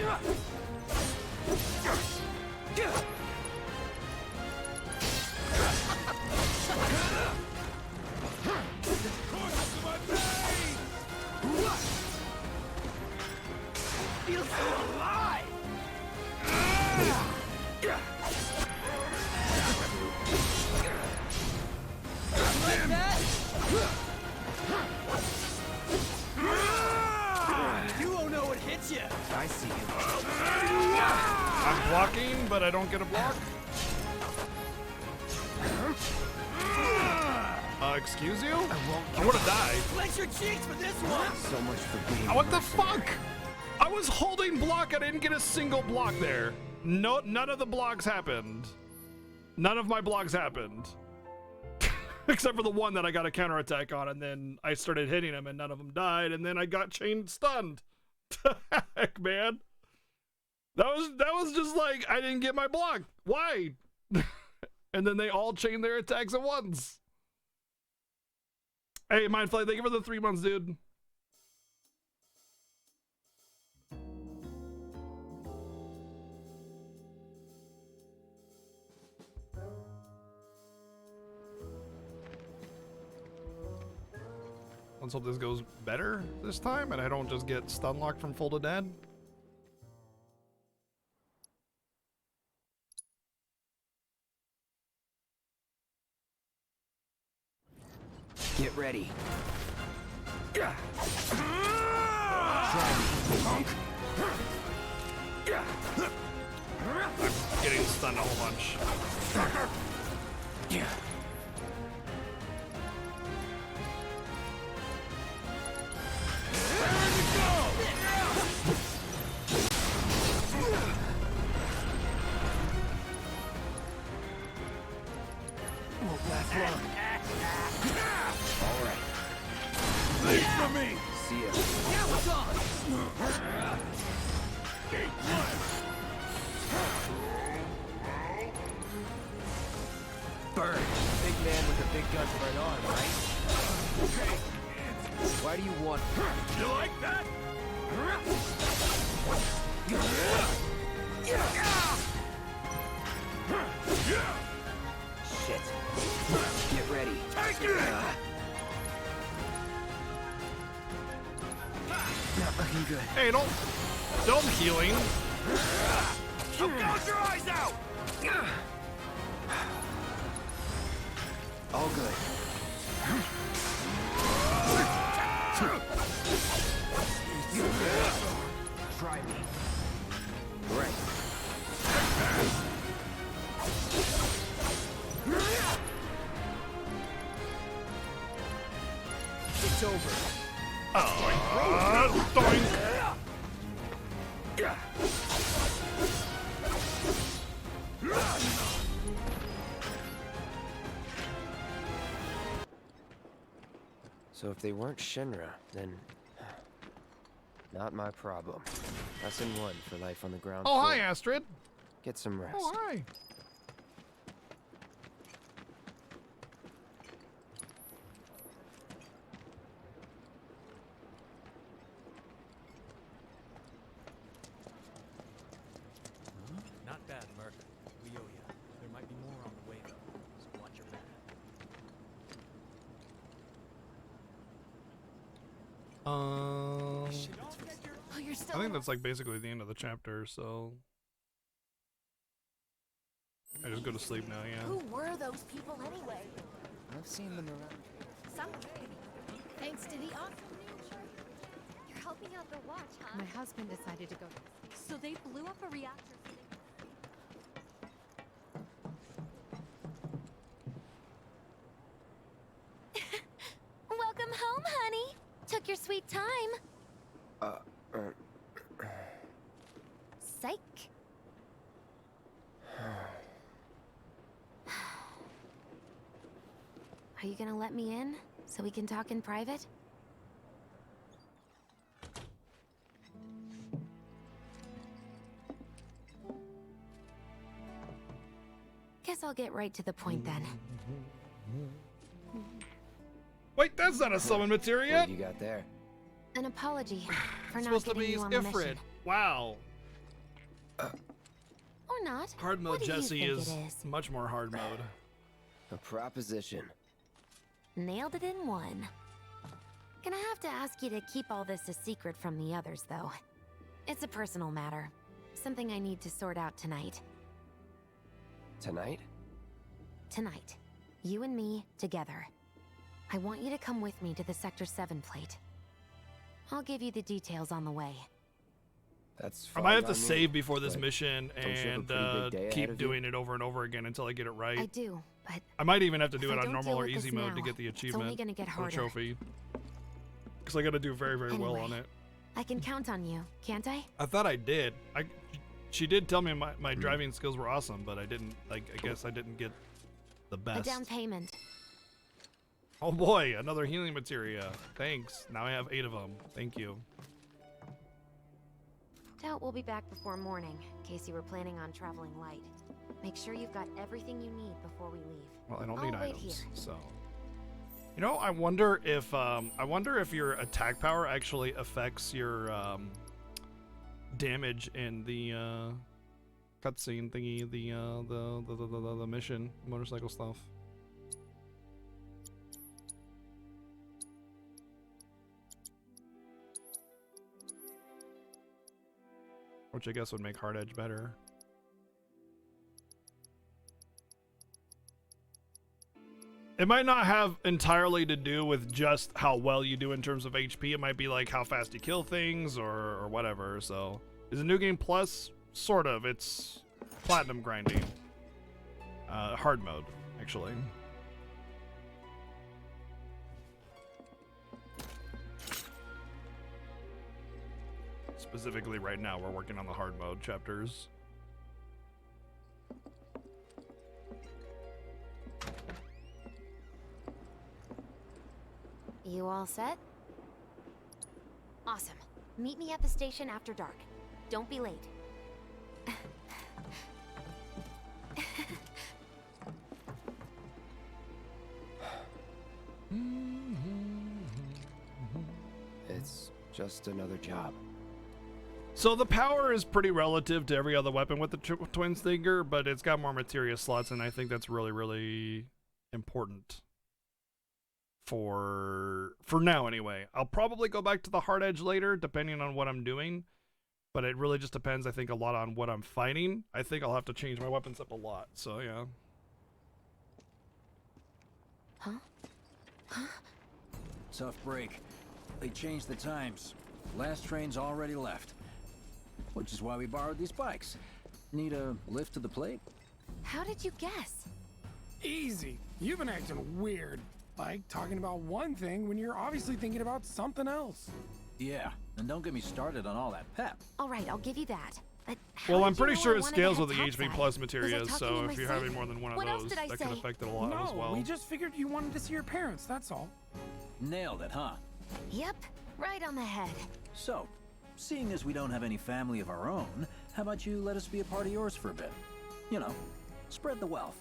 Feel so alive! Like that? You won't know what hits you. I see you. I'm blocking, but I don't get a block. Excuse you? I wanna die. Flex your cheeks for this one. So much for being. What the fuck? I was holding block, I didn't get a single block there. No, none of the blocks happened. None of my blocks happened. Except for the one that I got a counterattack on, and then I started hitting him, and none of them died, and then I got chained stunned. Heck, man. That was just like, I didn't get my block. Why? And then they all chained their attacks at once. Hey, Mindflay, thank you for the 3 months, dude. Let's hope this goes better this time and I don't just get stun locked from Full to Dead. Get ready. I'm getting stunned a whole bunch. Won't last long. All right. Leave from me! See ya. Yeah, what's on? Bird. Big man with a big gun for an arm, right? Okay. Why do you want... You like that? Shit. Get ready. Take it! Not looking good. Hey, don't healing. I'll gouge your eyes out! All good. Try me. Right. It's over. So if they weren't Shinra, then not my problem. Lesson 1 for life on the ground Oh, floor. hi, Astrid. Get some rest. Oh, hi. Not bad, Merc. We owe ya. There might be more on the way, though, so watch your back. Oh, you're still. I think that's like basically the end of the chapter, so I just go to sleep now, yeah. Who were those people anyway? I've seen them around. Some. Thanks to the awesome new church. You're helping out the watch, huh? My husband decided to go. So they blew up a reactor. Welcome home, honey. Took your sweet time. Psych. Are you gonna let me in so we can talk in private? Guess I'll get right to the point then. Wait, that's not a summon materia. What you got there? An apology for not Supposed to getting be you on the Ifrit. mission. Wow. Or not. Hard mode What do you Jesse think is it is? much more hard mode. A proposition. Nailed it in one. Gonna have to ask you to keep all this a secret from the others, though. It's a personal matter. Something I need to sort out tonight. Tonight? Tonight. You and me, together. I want you to come with me to the Sector 7 plate. I'll give you the details on the way. That's I fine might have by to me, save before this but mission don't you have a and pretty big day ahead keep of you? doing it over and over again until I get it right. I do, but I might even have to if do I it on don't normal deal or with easy this mode to now, get the it's achievement only gonna get or the harder. trophy. Because I got to do very, very well on Anyway. it. I can count on you, can't I? I thought I did. She did tell me my driving skills were awesome, but I didn't, I guess I didn't get the A best. down payment. Oh boy, another healing materia. Thanks. Now I have 8 of them. Thank you. Doubt we'll be back before morning, in case you were planning on traveling light. Make sure you've got everything you need before we leave. Well, I don't I'll need wait items, here. so. You know, I wonder if your attack power actually affects your damage in the cutscene thingy, the mission motorcycle stuff. which I guess would make Hard Edge better. It might not have entirely to do with just how well you do in terms of HP. It might be like how fast you kill things or whatever. So, is it New Game Plus? Sort of. It's platinum grinding. Hard mode, actually. Specifically right now, we're working on the hard mode chapters. You all set? Awesome. Meet me at the station after dark. Don't be late. It's just another job. So the power is pretty relative to every other weapon with the twin stinger, but it's got more materia slots, and I think that's really, really important. For now, anyway. I'll probably go back to the hard edge later, depending on what I'm doing. But it really just depends, I think, a lot on what I'm fighting. I think I'll have to change my weapons up a lot, so yeah. Tough break. They changed the times. Last train's already left. Which is why we borrowed these bikes. Need a lift to the plate? How did you guess? Easy. You've been acting weird. Like talking about one thing when you're obviously thinking about something else. Yeah, and don't get me started on all that pep. All right, I'll give you that. But how Well, did I'm pretty you know sure I it wanted scales to with the head HP topside? Plus Was I materials, talking so to if you're myself? having more than one of What else those, did I that say? can affect it a lot No, as well. we just figured you wanted to see your parents, that's all. Nailed it, huh? Yep, right on the head. So, seeing as we don't have any family of our own, how about you let us be a part of yours for a bit? You know, spread the wealth.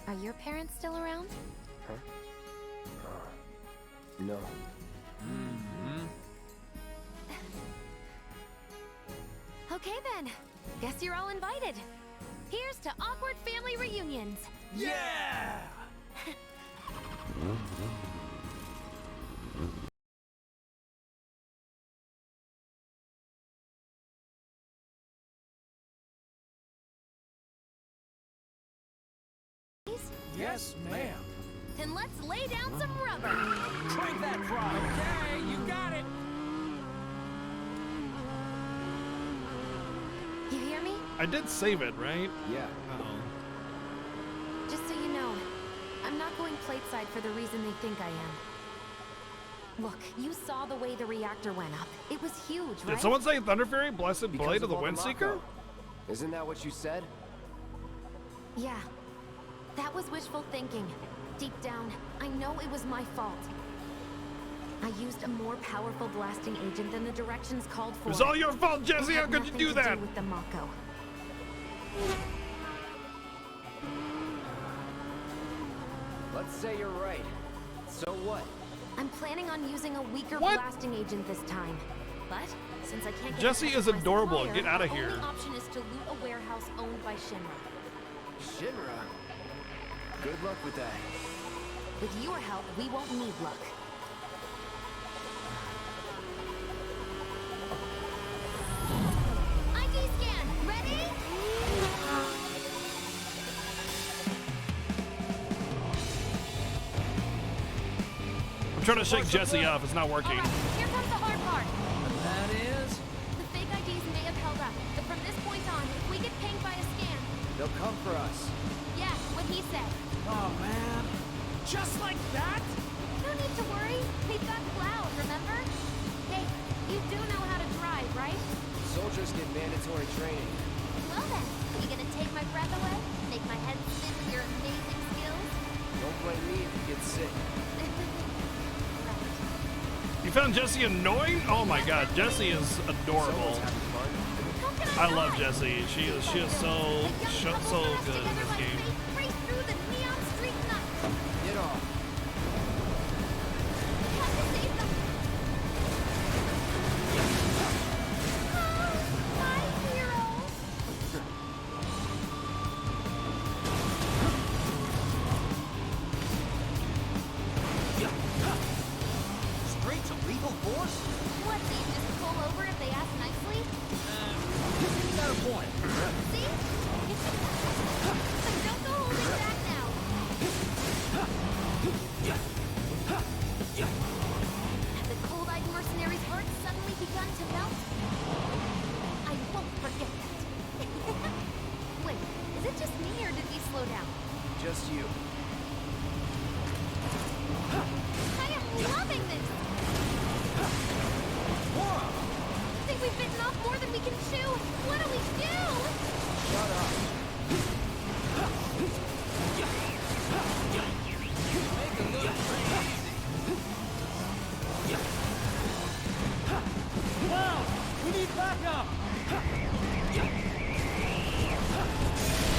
Are your parents still around? Huh? No. Okay then. Guess you're all invited. Here's to awkward family reunions. Yeah! Yes, ma'am. Then let's lay down some rubber. Crank that frog. Okay, you got it. You hear me? I did save it, right? Yeah. Just so you know, I'm not going plateside for the reason they think I am. Look, you saw the way the reactor went up. It was huge, right? Did someone say Thunder Fury, Blessed Because Blade of the all Windseeker? Mako. Isn't that what you said? Yeah. That was wishful thinking. Deep down, I know it was my fault. I used a more powerful blasting agent than the directions called for. It was all your fault, Jesse! It How had could you nothing do to that? with the Mako. Let's say you're right. So what? I'm planning on using a weaker What? blasting agent this time. But since I can't get Jesse in touch is with my adorable. supplier, Get outta the here. only option is to loot a warehouse owned by Shinra. Shinra? Good luck with that. With your help, we won't need luck. ID scan, ready? I'm trying to shake Jesse off. It's not working. All right, here comes the hard part. That is... The fake IDs may have held up, but from this point on, if we get pinged by a scan... They'll come for us. Yeah, what he said. Oh, man. Just like that? No need to worry. We've got Cloud, remember? Hey, you do know how to drive, right? Soldiers get mandatory training. Well then, you gonna take my breath away? Make my head spin with your amazing skills? Don't blame me if you get sick. You found Jesse annoying? Oh my god, Jesse is adorable. I love Jesse. She is so good in this game. Race through the neon street nuts. Get off. Have to save them. Oh, my heroes. Straight to lethal force? What, do you just pull over if they ask nicely? point. See? Don't go holding back now. Have the cold-eyed mercenary's heart suddenly begun to melt? I won't forget that. Wait, is it just me or did he slow down? Just you. I am loving this! I think we've bitten off more than we can chew. What do we do? Shut up. Make it look pretty easy. Wow! We need backup! I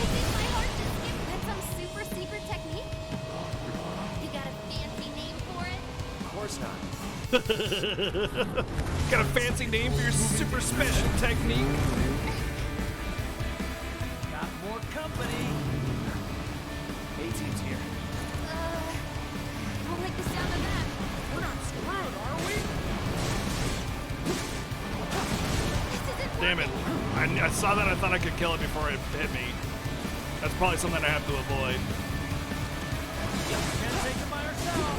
think my heart just skipped. That's some super secret technique? You got a fancy name for it? Of course not. Got a fancy name for your super special technique? Got more company. A-Team's here. I don't like the sound of that. We're not screwed, are we? This isn't Damn it. I saw that, I thought I could kill it before it hit me. That's probably something I have to avoid. Can't take it by herself.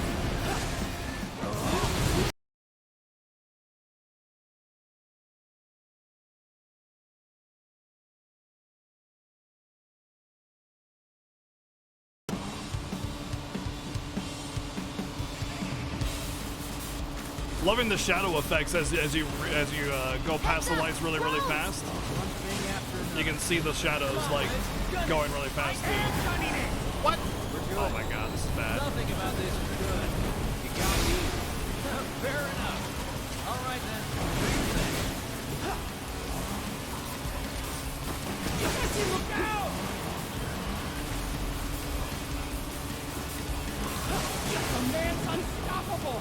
Loving the shadow effects as you go past the lights really fast. You can see the shadows like going really fast too. What? Oh my god, this is bad. Nothing about this is good. You got me. Fair enough. All right then. Do your thing. Jesse, look out! The man's unstoppable!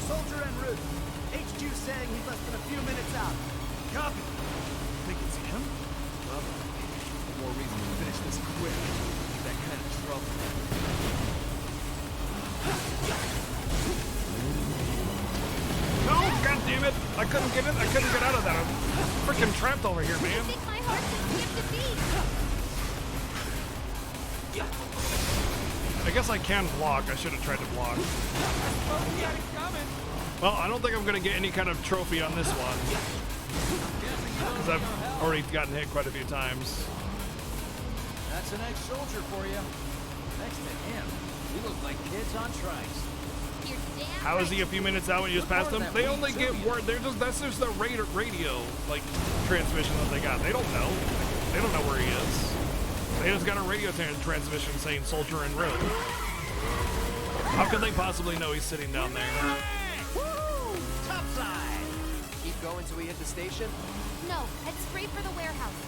Soldier en route. HQ saying he's less than a few minutes out. Copy. Think it's him? Well, more reason to finish this quick. That kind of trouble. No, god damn it! I couldn't get in. I couldn't get out of that. I'm freaking trapped over here, man. I think my heart just skipped a beat. I guess I can block. I should have tried to block. Well, I don't think I'm gonna get any kind of trophy on this one because I've already gotten hit quite a few times. That's an ex-soldier for you. Next to him, we look like kids on trikes. You're damn How is he a few minutes out when you just passed them? They only get word. That's just the radio like transmission that they got. They don't know. They don't know where he is. They just got a radio transmission saying "Soldier en route." How could they possibly know he's sitting down there? Woo! Topside! Keep going till we hit the station? No, head straight for the warehouse.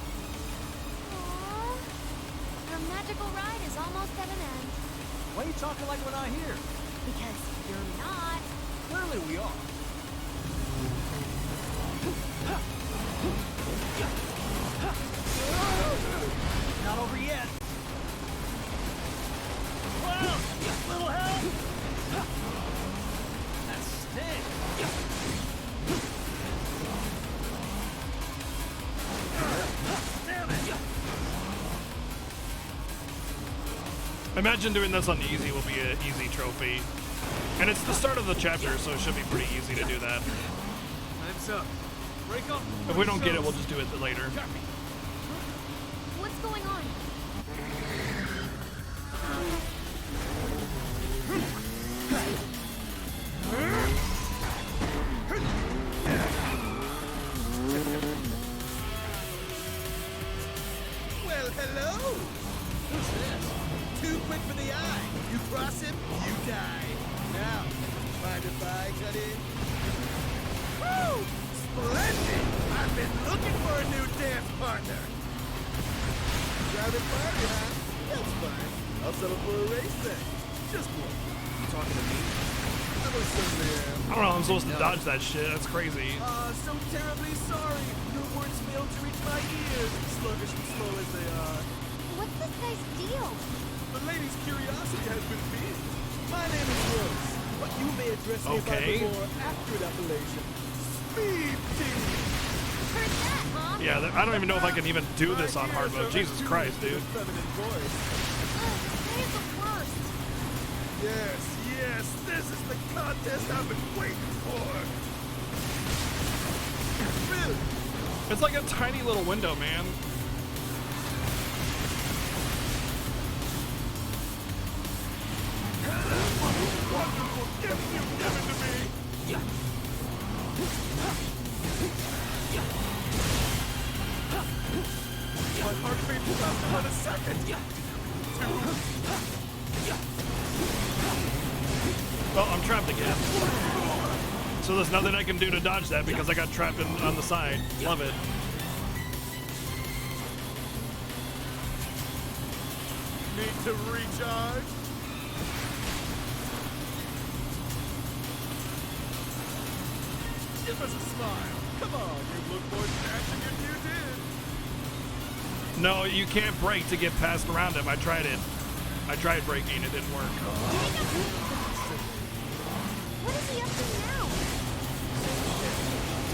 Aww. Our magical ride is almost at an end. Why are you talking like we're not here? Because you're not. Clearly we are. Not over yet. Wow! Little help! That stinks. Damn it! Imagine doing this on easy will be an easy trophy. And it's the start of the chapter, so it should be pretty easy to do that. Time's up. Break up. If we don't get it, we'll just do it later. What's going on? Well, hello! Who's this? Too quick for the eye. You cross him, you die. Now, mind if I cut in? Woo! Splendid! I've been looking for a new dance partner. Private party, huh? That's fine. I'll settle for a race then. Just one. You talking to me? I most certainly am. I don't know. I'm supposed to dodge that shit. That's crazy. So terribly sorry. Your words failed to reach my ears, slugger. address me by the more accurate appellation. Speed Demon! Yeah, I don't even know if I can even do this on hard mode. Jesus Christ, dude. Yes, yes, this is the contest I've been waiting for. Really? It's like a tiny little window, man. Wonderful gift you've given to me. My heart beats faster than a second. Well, I'm trapped again. So there's nothing I can do to dodge that because I got trapped on the side. Love it. Need to recharge. Give us a smile. Come on, you look more dashing if you did. No, you can't break to get past around him. I tried it. I tried breaking. It didn't work. What is he up to now?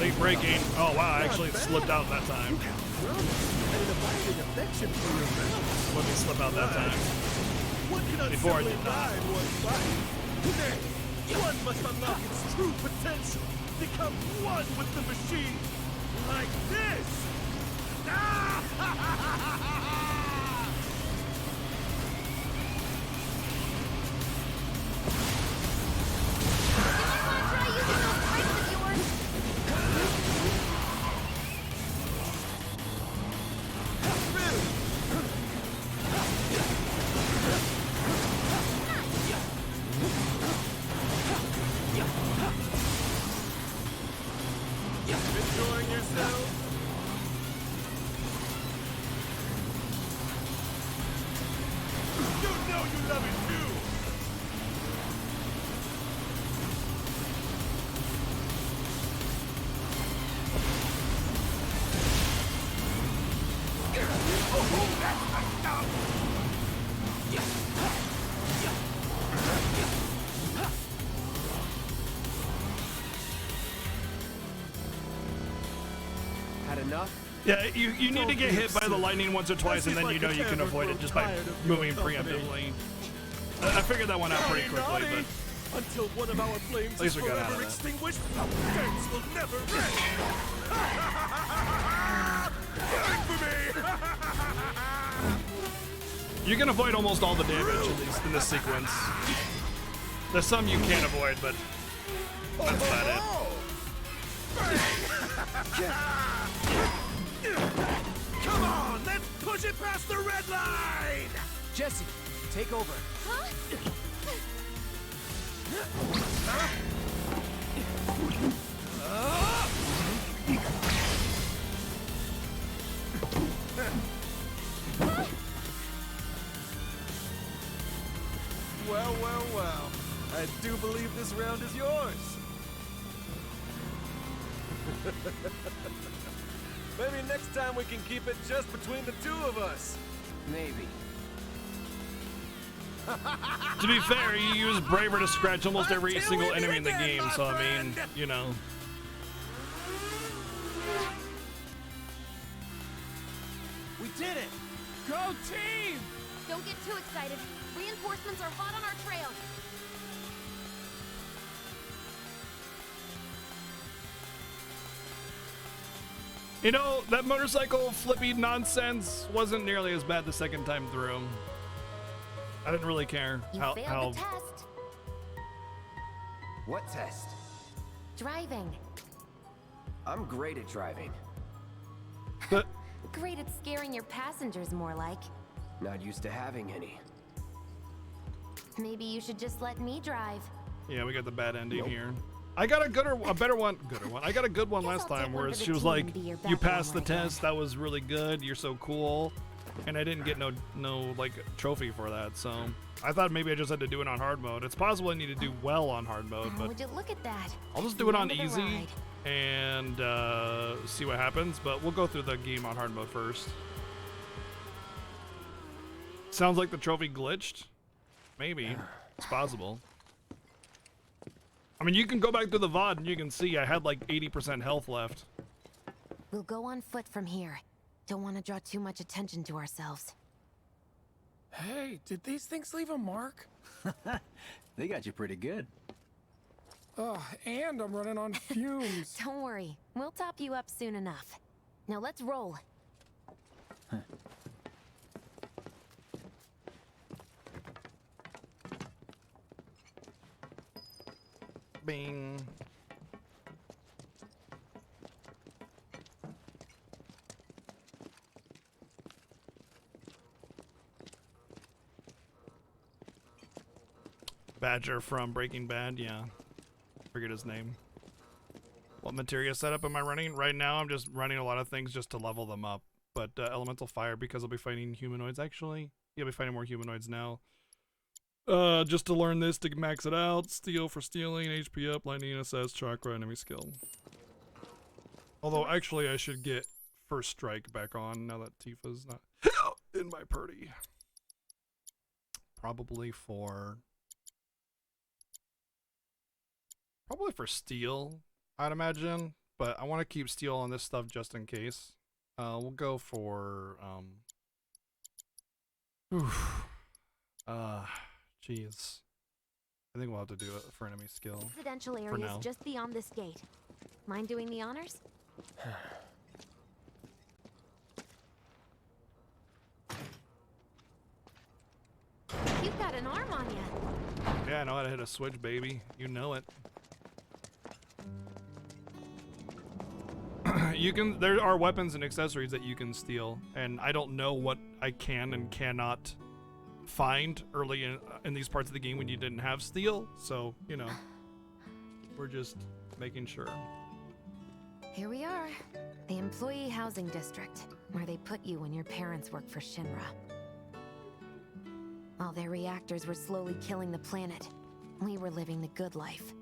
Late breaking. Oh, wow. I actually slipped out that time. Let me slip out that time. Before I did not. One must unlock its true potential. Become one with the machine. Like this. Enjoying yourself? You know you love it too! Oh, that's my stuff! Had enough? Yeah, you need to get hit by the lightning once or twice, and then you know you can avoid it just by moving preemptively. I figured that one out pretty quickly, but until one of our flames at least is we got out forever of that. extinguished, thanks will never end. You can avoid almost all the damage in this sequence. There's some you can't avoid, but that's about it. Come on, let's push it past the red line! Jesse, take over. Huh? Well, well, well. I do believe this round is yours. Maybe next time we can keep it just between the two of us. Maybe. To be fair, you use Braver to scratch almost every single enemy in the game, so I mean, you know. We did it! Go team! Don't get too excited. Reinforcements are hot on our trail. You know, that motorcycle flippy nonsense wasn't nearly as bad the second time through. I didn't really care You how failed the test. What test? Driving. I'm great at driving. Great at scaring your passengers, more like. Not used to having any. Maybe you should just let me drive. Yeah, we got the bad ending here. I got a better one. I got a good one last time where she was like, "You passed the test. That was really good. You're so cool," and I didn't get no like trophy for that. So I thought maybe I just had to do it on hard mode. It's possible I need to do well on hard mode, but Would you look at that? I'll just The do it on end of the easy ride. and see what happens. But we'll go through the game on hard mode first. Sounds like the trophy glitched. Maybe it's possible. I mean, you can go back to the VOD and you can see I had like 80% health left. We'll go on foot from here. Don't want to draw too much attention to ourselves. Hey, did these things leave a mark? They got you pretty good. And I'm running on fumes. Don't worry, we'll top you up soon enough. Now let's roll. Bing. Badger from Breaking Bad, yeah. Forget his name. What materia setup am I running? Right now I'm just running a lot of things just to level them up. But elemental fire, because I'll be fighting humanoids. Actually, yeah, I'll be fighting more humanoids now. Just to learn this to max it out. Steel for stealing, HP up, lightning SS, chakra, enemy skill. Although actually I should get first strike back on now that Tifa's not in my party. Probably for steel, I'd imagine, but I want to keep steel on this stuff just in case. We'll go for jeez. I think we'll have to do it for enemy skill. Residential for area is now. just beyond this gate. Mind doing the honors? You've got an arm on you. Yeah, I know how to hit a switch, baby. You know it. There are weapons and accessories that you can steal, and I don't know what I can and cannot find early in these parts of the game when you didn't have steel, so, you know, we're just making sure. Here we are. The Employee Housing District, where they put you when your parents worked for Shinra. While their reactors were slowly killing the planet, we were living the good life.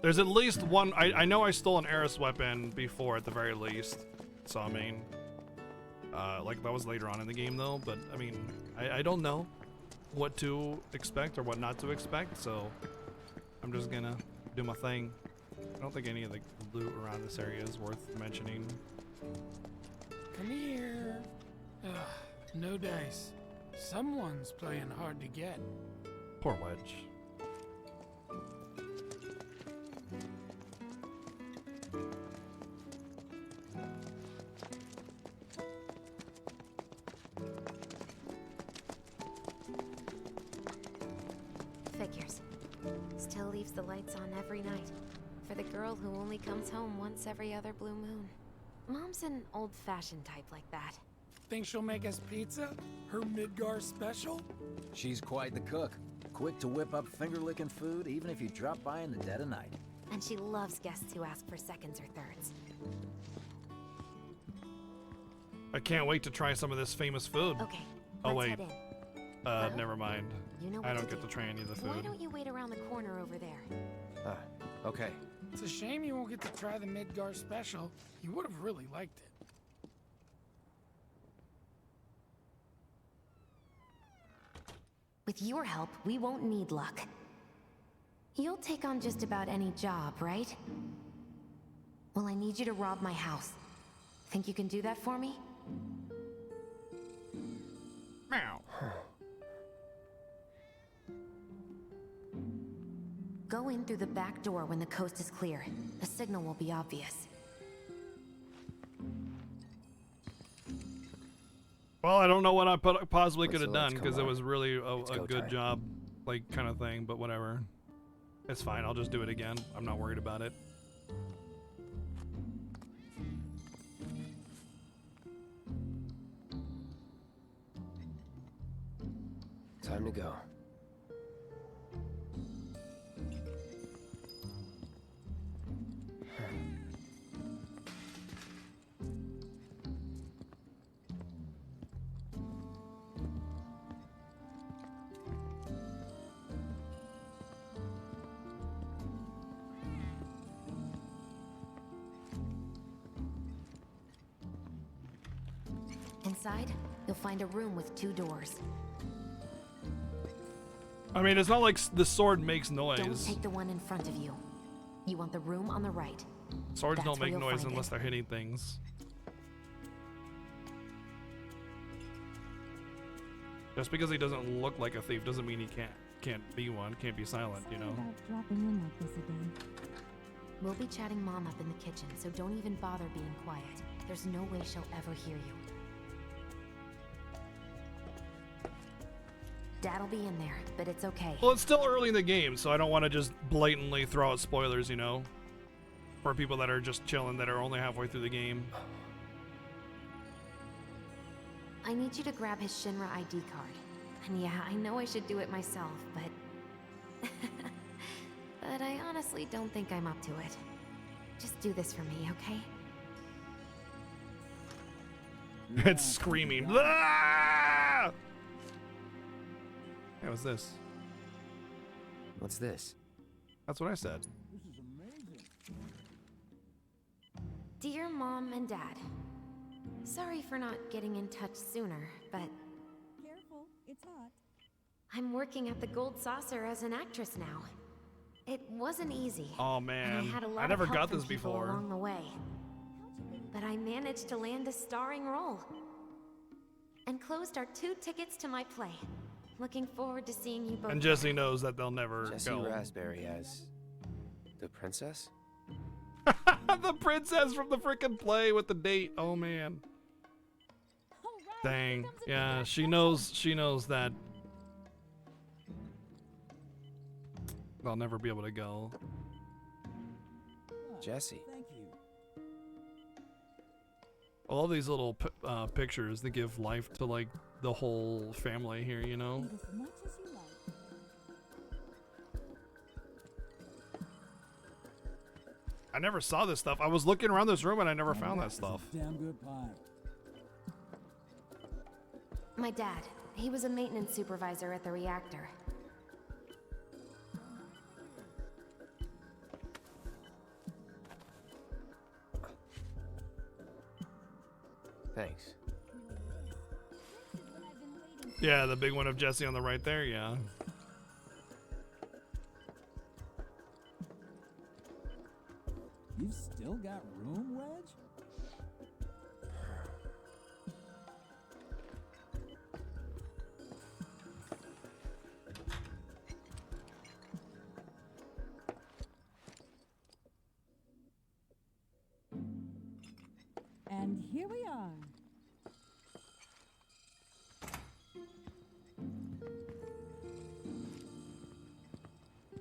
There's at least one. I know I stole an Eris weapon before at the very least, so I mean, like that was later on in the game though, but I mean, I don't know what to expect or what not to expect, so I'm just gonna do my thing. I don't think any of the loot around this area is worth mentioning. Come here. Ugh, no dice. Someone's playing hard to get. Poor Wedge. Figures. Still leaves the lights on every night. For the girl who only comes home once every other blue moon. Mom's an old-fashioned type like that. Think she'll make us pizza? Her Midgar special? She's quite the cook. Quick to whip up finger-licking food, even if you drop by in the dead of night. And she loves guests who ask for seconds or thirds. I can't wait to try some of this famous food. Okay, Oh let's wait. head in. Never mind. You know I what don't to get do. to try any of the food. Why don't you wait around the corner over there? Okay. It's a shame you won't get to try the Midgar special. You would have really liked it. With your help, we won't need luck. You'll take on just about any job, right? Well, I need you to rob my house. Think you can do that for me? Meow. Go in through the back door when the coast is clear. The signal will be obvious. Well, I don't know what I possibly Once could have the lights done come because it on, was really a go good time. job, like kind of thing. But whatever, it's fine. I'll just do it again. I'm not worried about it. Time to go. Inside, you'll find a room with 2 doors. I mean, it's not like the sword makes Don't noise. take the one in front of you. You want the room on the right. Swords That's don't where make you'll noise find unless it. they're hitting things. Just because he doesn't look like a thief doesn't mean he can't be one, can't be silent, you know? Dropping in like this again. We'll be chatting Mom up in the kitchen, so don't even bother being quiet. There's no way she'll ever hear you. Dad'll be in there, but it's okay. Well, it's still early in the game, so I don't want to just blatantly throw out spoilers, you know? For people that are just chilling, that are only halfway through the game. I need you to grab his Shinra ID card. And yeah, I know I should do it myself, but... but I honestly don't think I'm up to it. Just do this for me, okay? It's screaming. Ah! Hey, what's this? What's this? That's what I said. Dear Mom and Dad, sorry for not getting in touch sooner, but... Careful, it's hot. I'm working at the Gold Saucer as an actress now. It wasn't easy. Oh And man, I had a lot I never of help got from this people before. along the way. But I managed to land a starring role. And closed our 2 tickets to my play. Looking forward to seeing you both. And Jesse knows that they'll never Jesse go. Raspberry as the princess? The princess from the freaking play with the date. Oh man. Dang. Yeah, she knows that they'll never be able to go. Jesse. Thank you. All these little pictures that give life to like the whole family here, you know? Eat as much as you like. I never saw this stuff. I was looking around this room and I never found that stuff. Damn good pie. My dad, he was a maintenance supervisor at the reactor. Thanks. Yeah, the big one of Jesse on the right there, yeah. You've still got room, Wedge? And here we are.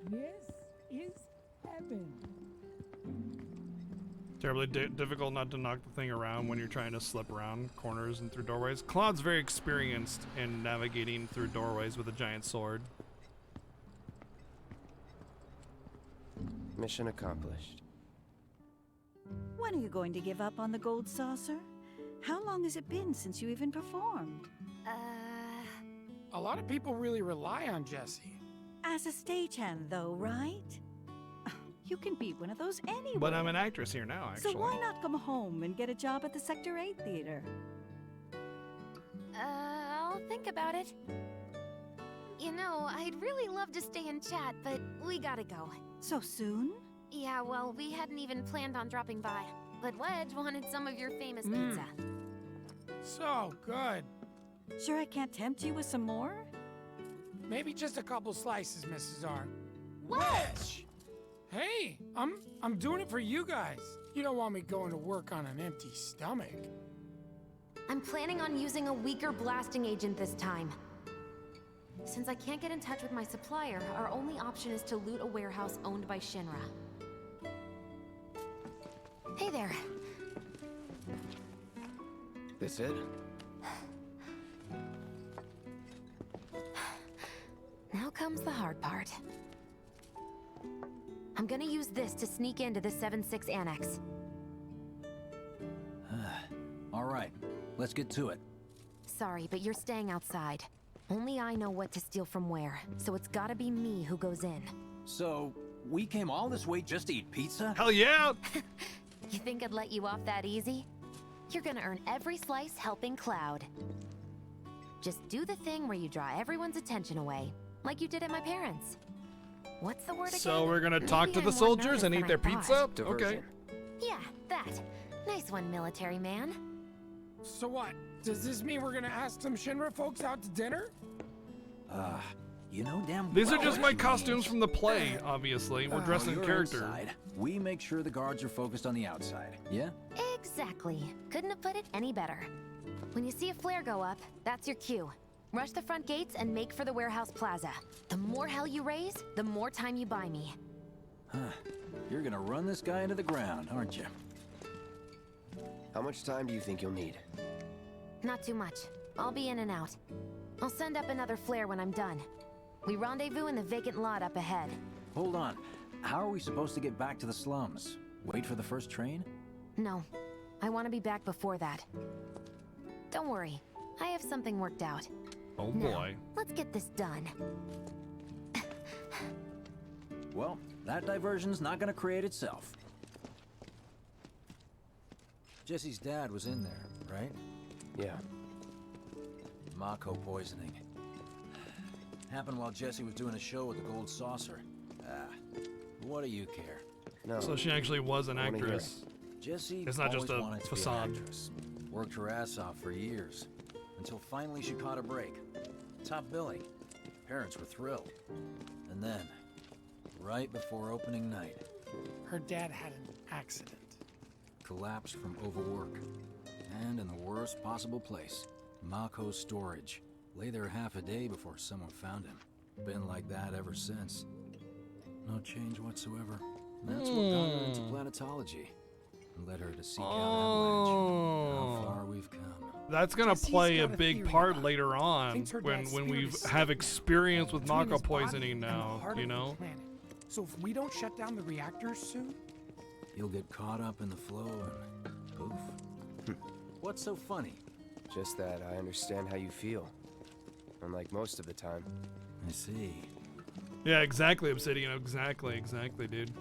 This is heaven. Terribly difficult not to knock the thing around when you're trying to slip around corners and through doorways. Claude's very experienced in navigating through doorways with a giant sword. Mission accomplished. When are you going to give up on the Gold Saucer? How long has it been since you even performed? A lot of people really rely on Jesse. As a stagehand, though, right? You can beat one of those anyway. But I'm an actress here now, actually. So why not come home and get a job at the Sector 8 theater? I'll think about it. You know, I'd really love to stay and chat, but we gotta go. So soon? Yeah, well, we hadn't even planned on dropping by. But Wedge wanted some of your famous pizza. So good. Sure I can't tempt you with some more? Maybe just a couple slices, Mrs. R. Wedge! Hey, I'm doing it for you guys. You don't want me going to work on an empty stomach. I'm planning on using a weaker blasting agent this time. Since I can't get in touch with my supplier, our only option is to loot a warehouse owned by Shinra. Hey there. This it? Now comes the hard part. I'm gonna use this to sneak into the 7-6 annex. All right, let's get to it. Sorry, but you're staying outside. Only I know what to steal from where, so it's gotta be me who goes in. So, we came all this way just to eat pizza? Hell yeah! You think I'd let you off that easy? You're gonna earn every slice helping Cloud. Just do the thing where you draw everyone's attention away, like you did at my parents. What's the word again? So we're gonna talk Maybe to the I'm more soldiers nervous and than eat their I pizza? thought. Okay. Yeah, that. Nice one, military man. So what? Does this mean we're gonna ask some Shinra folks out to dinner? You know damn These are well just what my you costumes mean. from the play, obviously. We're dressed While in you're character. inside, we make sure the guards are focused on the outside, yeah? Exactly. Couldn't have put it any better. When you see a flare go up, that's your cue. Rush the front gates and make for the warehouse plaza. The more hell you raise, the more time you buy me. Huh. You're gonna run this guy into the ground, aren't you? How much time do you think you'll need? Not too much. I'll be in and out. I'll send up another flare when I'm done. We rendezvous in the vacant lot up ahead. Hold on. How are we supposed to get back to the slums? Wait for the first train? No. I want to be back before that. Don't worry. I have something worked out. Oh Now, boy. let's get this done. Well, that diversion's not gonna create itself. Jesse's dad was in there, right? Yeah. Mako poisoning. Happened while Jesse was doing a show at the Gold Saucer. What do you care? No. So she actually was an I wanna hear actress. Jesse It's not just always a wanted to be an facade. actress. Worked her ass off for years, until finally she caught a break. Top billing. Parents were thrilled. And then, right before opening night, Her dad had an accident. collapsed from overwork. And in the worst possible place, Mako's storage. Lay there half a day before someone found him. Been like that ever since. No change whatsoever. That's what got her into planetology. And led her to seek out Avalanche. How far we've come. That's gonna Jesse's play a got a big theory part about later on Thinks her when dad's we spirit is have stuck experience with between Mako his body poisoning and the now, heart you of the know? planet. So if we don't shut down the reactors soon, You'll get caught up in the flow and poof. What's so funny? Just that I understand how you feel. Unlike most of the time. I see. Yeah, exactly, Obsidian. Exactly, dude.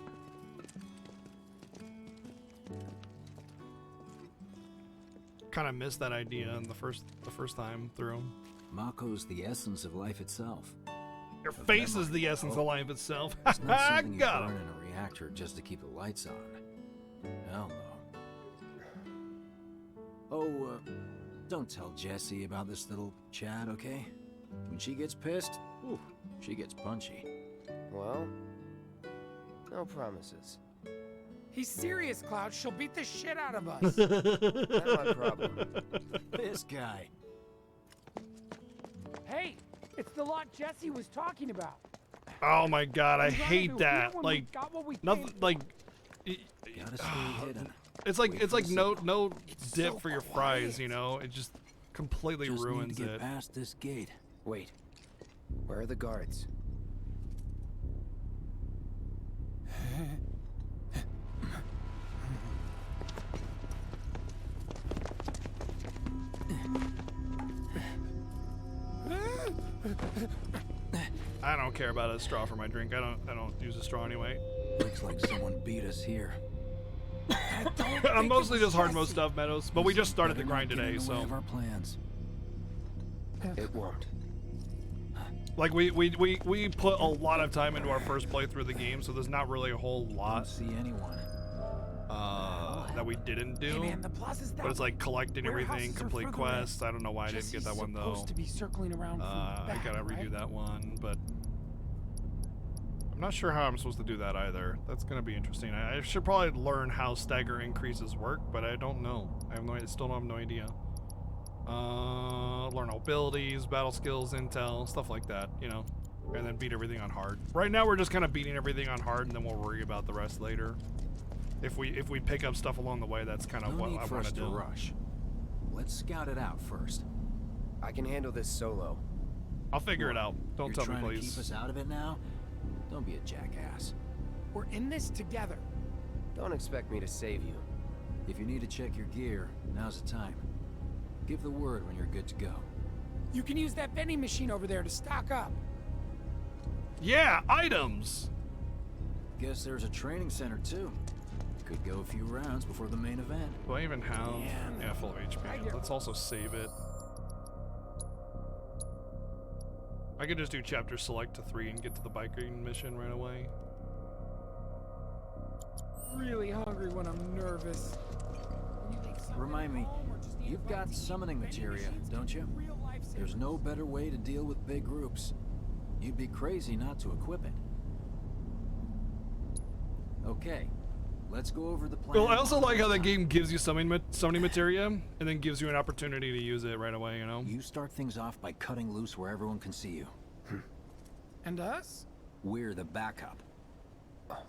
Kind of missed that idea in the first time through. Mako's the essence of life itself. Your face is the essence of life itself. It's not something you Got burn him. in a reactor just to keep the lights on. Hell no. Oh, don't tell Jessie about this little chat, okay? When she gets pissed, ooh, she gets punchy. Well, no promises. he's serious, Cloud. She'll beat the shit out of us. Not my problem. This guy. Hey, it's the lot Jesse was talking about. Oh my god, I We hate rendezvous here that. when we Like, got what we nothing. came- Like, Gotta stay hidden. it's like Wait it's for like the no signal. dip so for your quiet. fries. You know, it just completely Just need ruins to get it. past this gate. Wait. Where are the guards? I don't care about a straw for my drink. I don't use a straw anyway. Looks like someone beat us here. I'm mostly just hard mode stuff, Meadows. But we just started the Better grind not get in today, the way so of our plans. It won't. like we put a lot of time into our first playthrough of the game, so there's not really a whole Don't lot see anyone. that we didn't do. Hey man, the plaza's that But it's way. like collecting everything, Warehouses are complete further quests. in. I don't know why I didn't get that Jesse's one though. supposed to be circling around from I back, gotta redo right? that one, but I'm not sure how I'm supposed to do that either. That's gonna be interesting. I should probably learn how stagger increases work, but I don't know. I have still have no idea. Learn abilities, battle skills, intel, stuff like that, you know, and then beat everything on hard. Right now we're just kind of beating everything on hard, and then we'll worry about the rest later. If we pick up stuff along the way, that's kind of No what need I for want us to to do. rush. Let's scout it out first. I can handle this solo. I'll figure it out. Don't You're tell me, trying to please. keep us out of it now? Don't be a jackass. We're in this together. Don't expect me to save you. If you need to check your gear, now's the time. Give the word when you're good to go. You can use that vending machine over there to stock up. Yeah, items. Guess there's a training center too. Could go a few rounds before the main event. Do I even have full HP? Let's also save it. I could just do chapter select to 3 and get to the biking mission right away. Really hungry when I'm nervous. Remind me, you've got summoning materia, don't you? There's no better way to deal with big groups. You'd be crazy not to equip it. Okay, let's go over the plan. Well, I also like how that game gives you summoning materia and then gives you an opportunity to use it right away, you know? You start things off by cutting loose where everyone can see you. And us? We're the backup.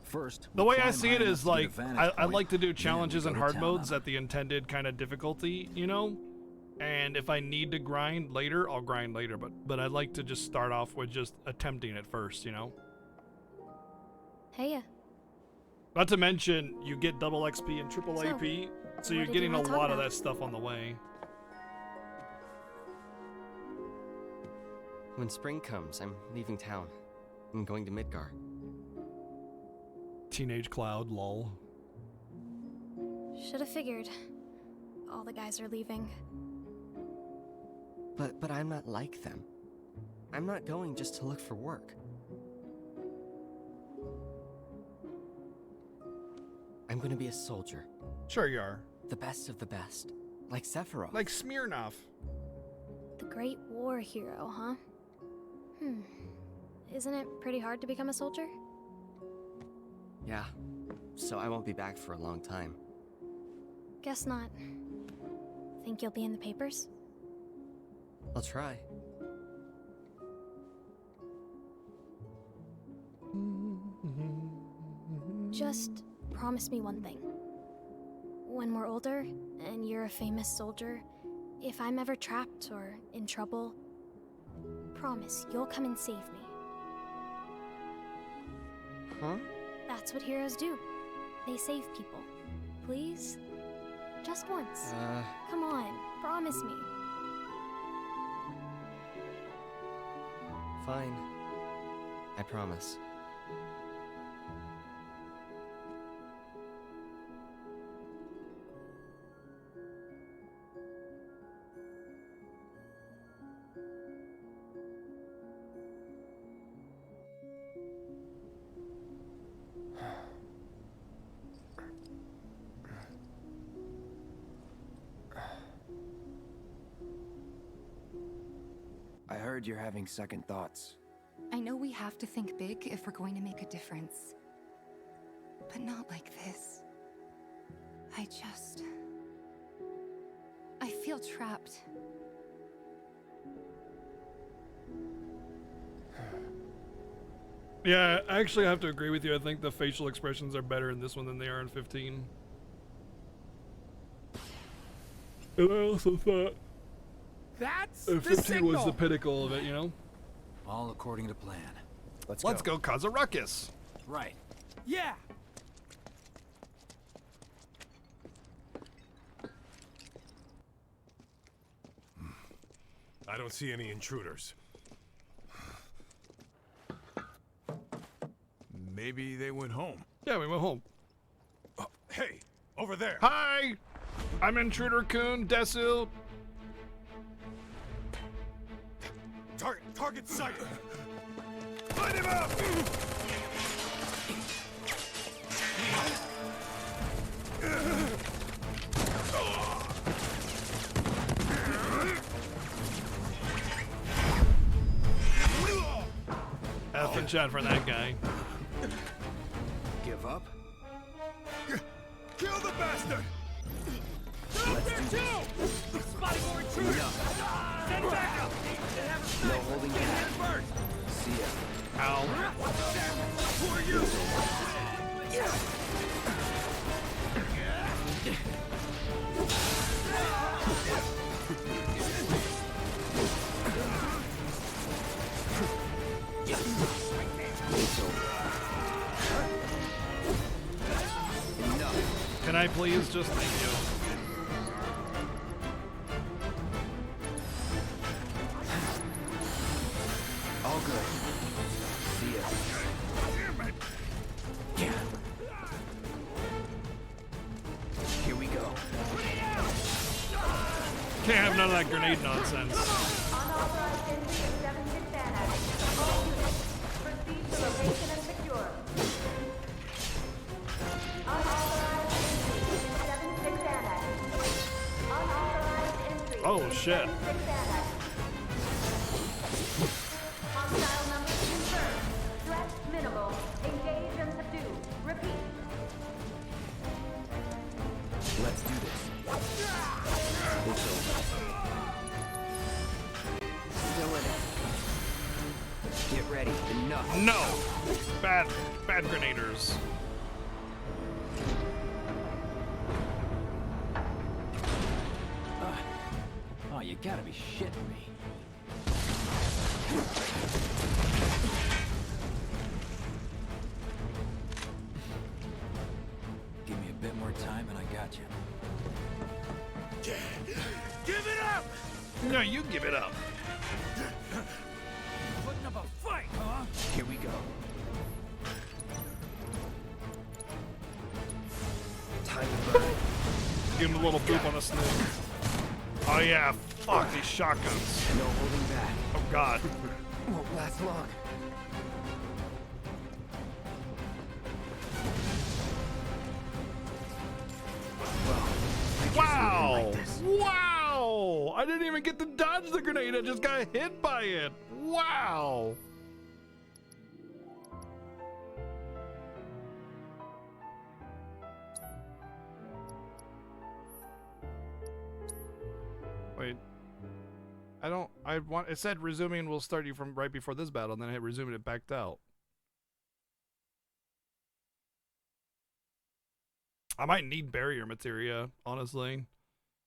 First, The we way I climb see high it enough is to get a like, vantage I point, like to do then challenges we and go to hard town modes on at the intended kind of difficulty, you know? And if I need to grind later, I'll grind later, but I'd like to just start off with just attempting it first, you know? Heya. Not to mention, you get double XP and triple So, AP, so what you're did getting you a wanna talk lot of about? that stuff on the way. When spring comes, I'm leaving town. I'm going to Midgar. Teenage Cloud, lol. Should have figured. All the guys are leaving. But I'm not like them. I'm not going just to look for work. I'm gonna be a soldier. Sure you are. The best of the best. Like Sephiroth. Like Smirnoff. The Great War hero, huh? Isn't it pretty hard to become a soldier? Yeah. So I won't be back for a long time. Guess not. Think you'll be in the papers? I'll try. Just promise me one thing. When we're older, and you're a famous soldier, if I'm ever trapped or in trouble, promise you'll come and save me. Huh? That's what heroes do. They save people. Please? Just once. Come on, promise me. Fine. I promise. I heard you're having second thoughts. I know we have to think big if we're going to make a difference. But not like this. I feel trapped. Yeah, I actually have to agree with you. I think the facial expressions are better in this one than they are in 15. And I also thought That's 15 was the pinnacle of it, you know? All according to plan. Let's go cause a ruckus. Right. Yeah. I don't see any intruders. Maybe they went home. Yeah, we went home. Hey, over there. Hi! I'm Intruder Kun, Desu. Target sighted. Light him up! Effing shot for that guy. Give up? Kill the bastard! There too! Spotting more intruders! Send backup! No holding back. See ya. Ow. Who are you? Can I please just thank you? All good. See ya. Here we go. Can't have none of that grenade nonsense. Unauthorized entry of 7 fan Oh shit. Hostile numbers confirmed. Threat minimal. Engage and subdue. Repeat. Let's do this. It's over. Still in it. Get ready. Enough. No! Bad grenaders. Oh, you gotta be shitting me. Give me a bit more time and I got you. Give it up! No, you give it up. Putting up a fight, huh? Here we go. Time to burn. Give him a little boop on the snake. Oh yeah, fuck these shotguns. No holding back. Oh god. Won't last long. Wow! Wow! I didn't even get to dodge the grenade, I just got hit by it. Wow! Wait. It said resuming will start you from right before this battle, and then I hit resume and it backed out. I might need barrier materia, honestly.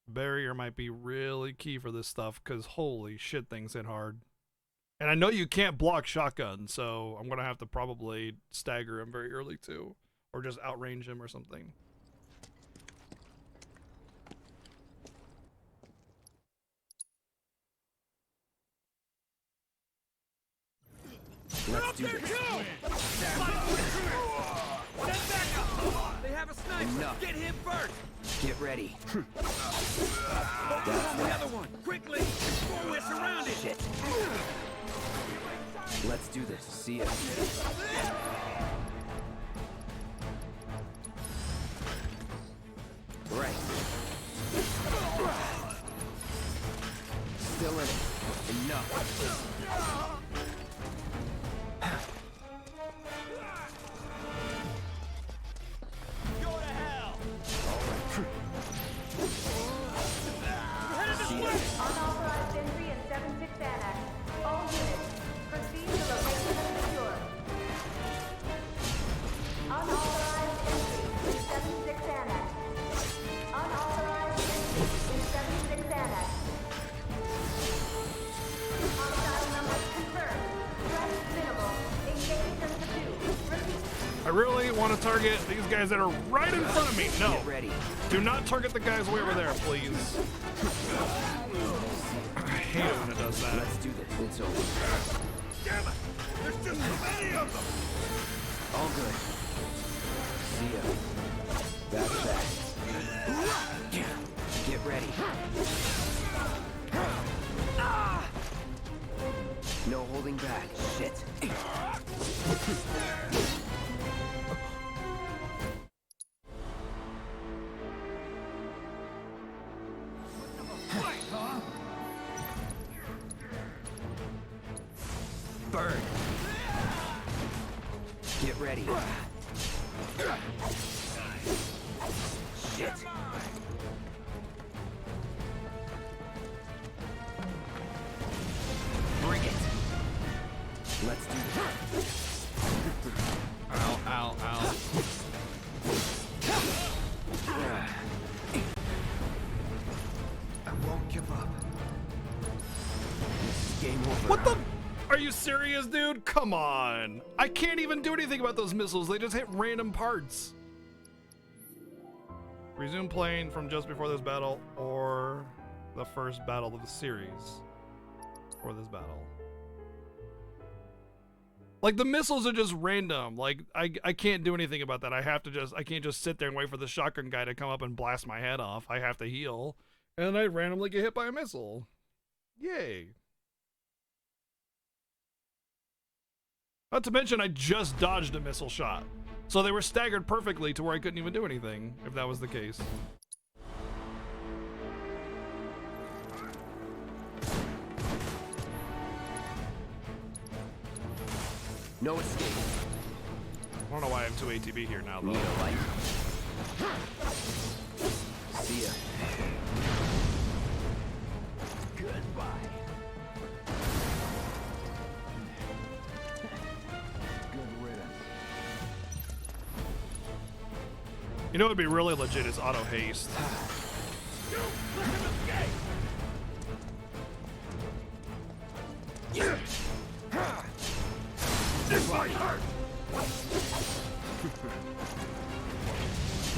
Barrier might be really key for this stuff, because holy shit, things hit hard. And I know you can't block shotgun, so I'm going to have to probably stagger him very early too. Or just outrange him or something. Let's do this. They have a sniper. Enough. Get him first. Get ready. Focus on the other one. Quickly, before we're surrounded. Shit. Let's do this. See ya. Right. Still in it. Enough. Go to hell. Unauthorized entry in 7-6 Annex. All units, proceed to location and secure. Unauthorized entry in 7-6 Annex. Unauthorized entry in 7-6 Annex. Hostile numbers confirmed. Threat minimal. Engage and subdue. Repeat. I really want to target these guys that are right in front of me. No. Get ready. Do not target the guys way over there, please. I hate it when it does that. Let's do this. It's over. Damn it! There's just so many of them. All good. See ya. That's that. Get ready. No holding back. Shit. Burn. Get ready. Shit. Bring it. Let's do this. Ow, ow, ow. I won't give up. This is game over. What the? Are you serious, dude? Come on. I can't even do anything about those missiles. They just hit random parts. Resume playing from just before this battle or the first battle of the series for this battle. Like, the missiles are just random. Like, I can't do anything about that. I can't just sit there and wait for the shotgun guy to come up and blast my head off. I have to heal. And then I randomly get hit by a missile. Yay. Not to mention, I just dodged a missile shot. So they were staggered perfectly to where I couldn't even do anything, if that was the case. No escape. I don't know why I have 2 ATB here now, though. Need a light. See ya. Goodbye. Good riddance. You know what would be really legit is auto haste. This might hurt.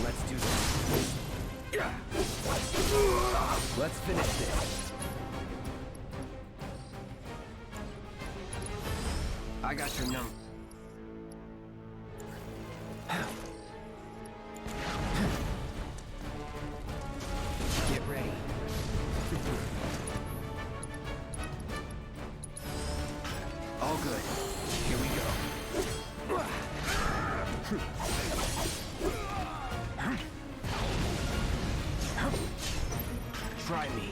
Let's do this. Let's finish this. I got your number. Get ready. All good. Here we go. Try me.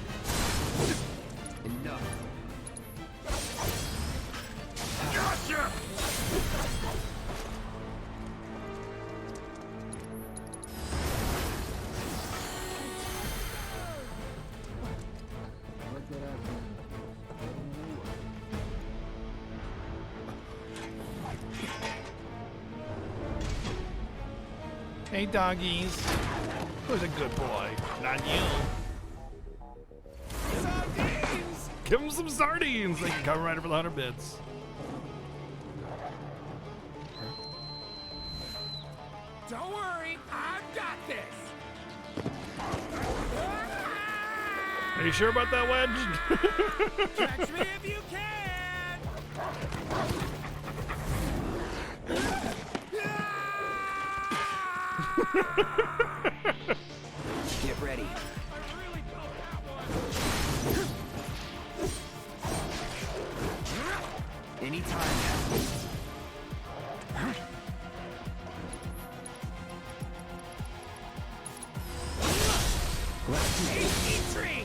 Enough. Gotcha! Hey, doggies. Who's a good boy? Not you. Sardines! Give him some sardines. They can come right for the 100 bits. Don't worry, I've got this. Are you sure about that, Wedge? Catch me if you can. Get ready. Anytime now. Let's do this.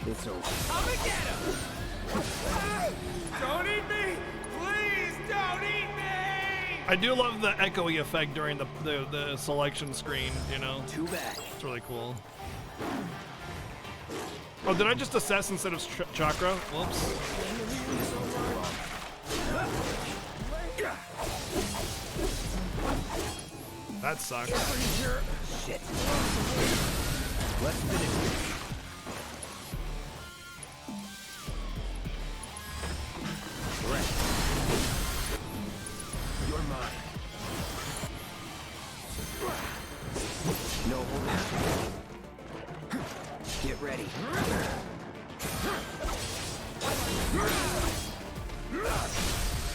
It's over. I'm gonna get him. Don't eat me! Please don't eat me! I do love the echoey effect during the selection screen, you know? Too bad. It's really cool. Oh, did I just assess instead of chakra? Whoops. That sucks. Shit. Let's finish this. Right. You're mine. No holding. Get ready.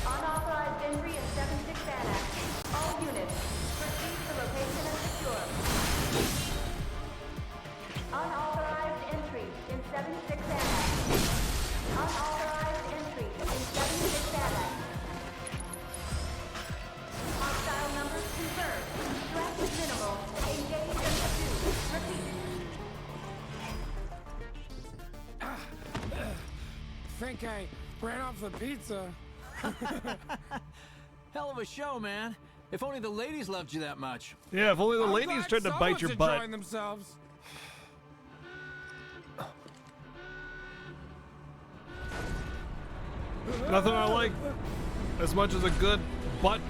Unauthorized entry in 7-6 Annex. All units, proceed to location and secure. Unauthorized entry in 7-6 Annex. Unauthorized entry in 7-6 Annex. Hostile numbers confirmed. Threat minimal. Engage and subdue. Repeat. Think I ran off the pizza. Hell of a show, man. If only the ladies loved you that much. Yeah, if only the I'm ladies glad tried to bite your someone's butt. enjoying themselves. Nothing I like as much as a good butt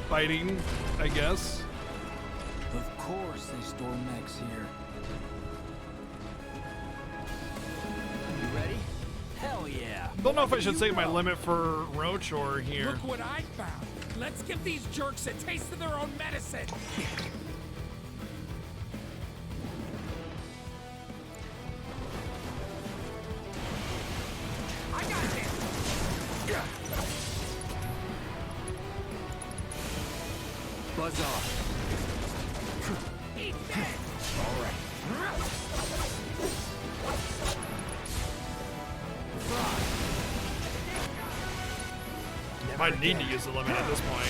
biting, I guess. Of course they store mechs here. You ready? Hell yeah. Don't know if I should say my limit for Roach or here. Look what I found. Let's give these jerks a taste of their own medicine. I got this. Buzz off. Eat that. All right. Might need to use the limit at this point.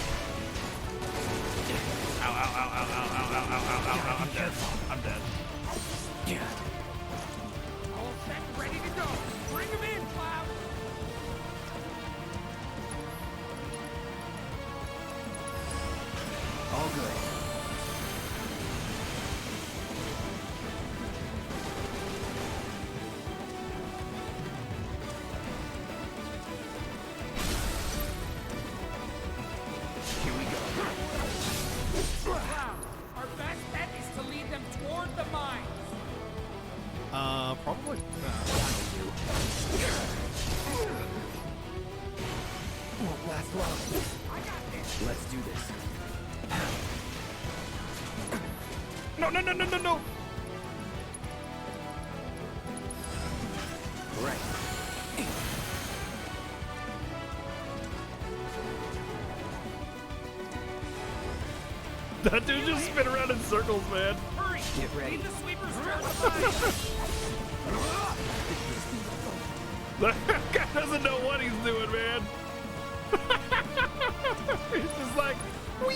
Ow, ow, ow, ow, ow, ow, ow, ow, ow, ow, ow. I'm dead. I'm dead. Yeah. All set, ready to go. Bring them in, Cloud. no, no, no, no, no! Right. That dude just spin around in circles, man. Hurry! Get ready. Leave the sweepers toward the fire! That guy doesn't know what he's doing, man. He's just like, whee!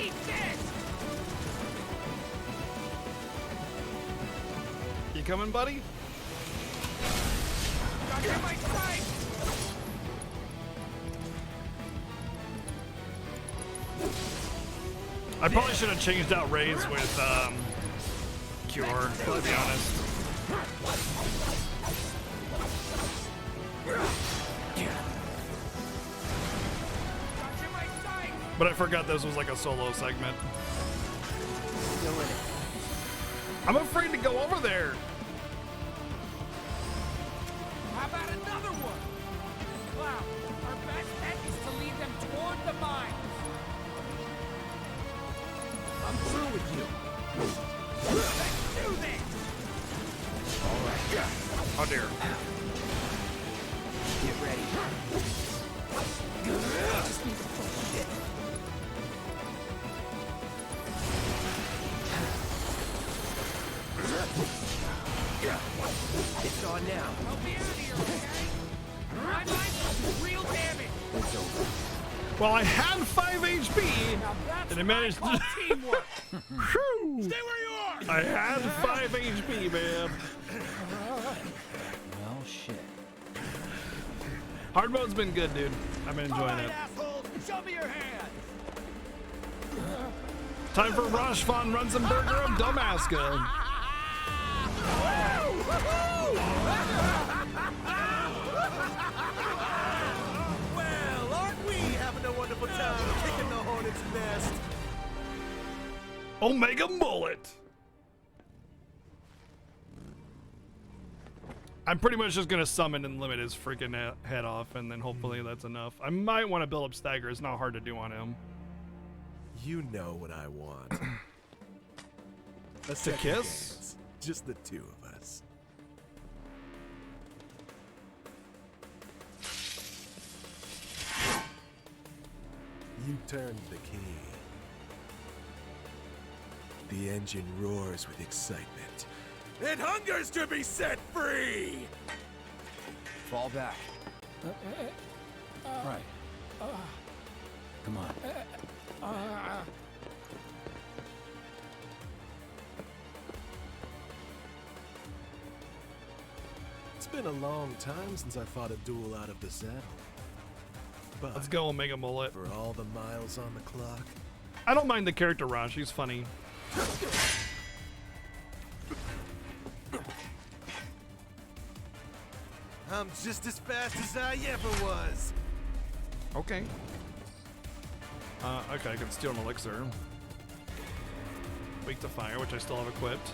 Eat this! You coming, buddy? Got you my sight! I probably should have changed out Ray's with Cure, to be honest. But I forgot this was like a solo segment. Still in it. I'm afraid to go over there. How about another one? Wow, our best bet is to lead them toward the mines. I'm through with you. Let's do this! All right. Oh dear. Get ready. Just need to shit. It's on now. I'll be out of here, okay? My mind's real damage. It's over. Well, I had 5 HP, and I managed to. Teamwork. Whew. Stay where you are. I had 5 HP, man. Well, shit. Hard mode's been good, dude. I've been enjoying it. Assholes, show me your hands. Time for Rosh von Runzenberger of Damaska. Well, aren't we having a wonderful time kicking the hornet's nest? Omega Mullet. I'm pretty much just gonna summon and limit his freaking head off, and then hopefully that's enough. I might want to build up stagger. It's not hard to do on him. You know what I want. A To second kiss? dance. Just the two of us. You turned the key. The engine roars with excitement. It hungers to be set free! Fall back. Right. Come on. It's been a long time since I fought a duel out of the saddle. But Let's go, Omega Mullet. for all the miles on the clock, I don't mind the character Rosh. He's funny. I'm just as fast as I ever was. Okay. Okay, I can steal an elixir. Weak to fire, which I still have equipped.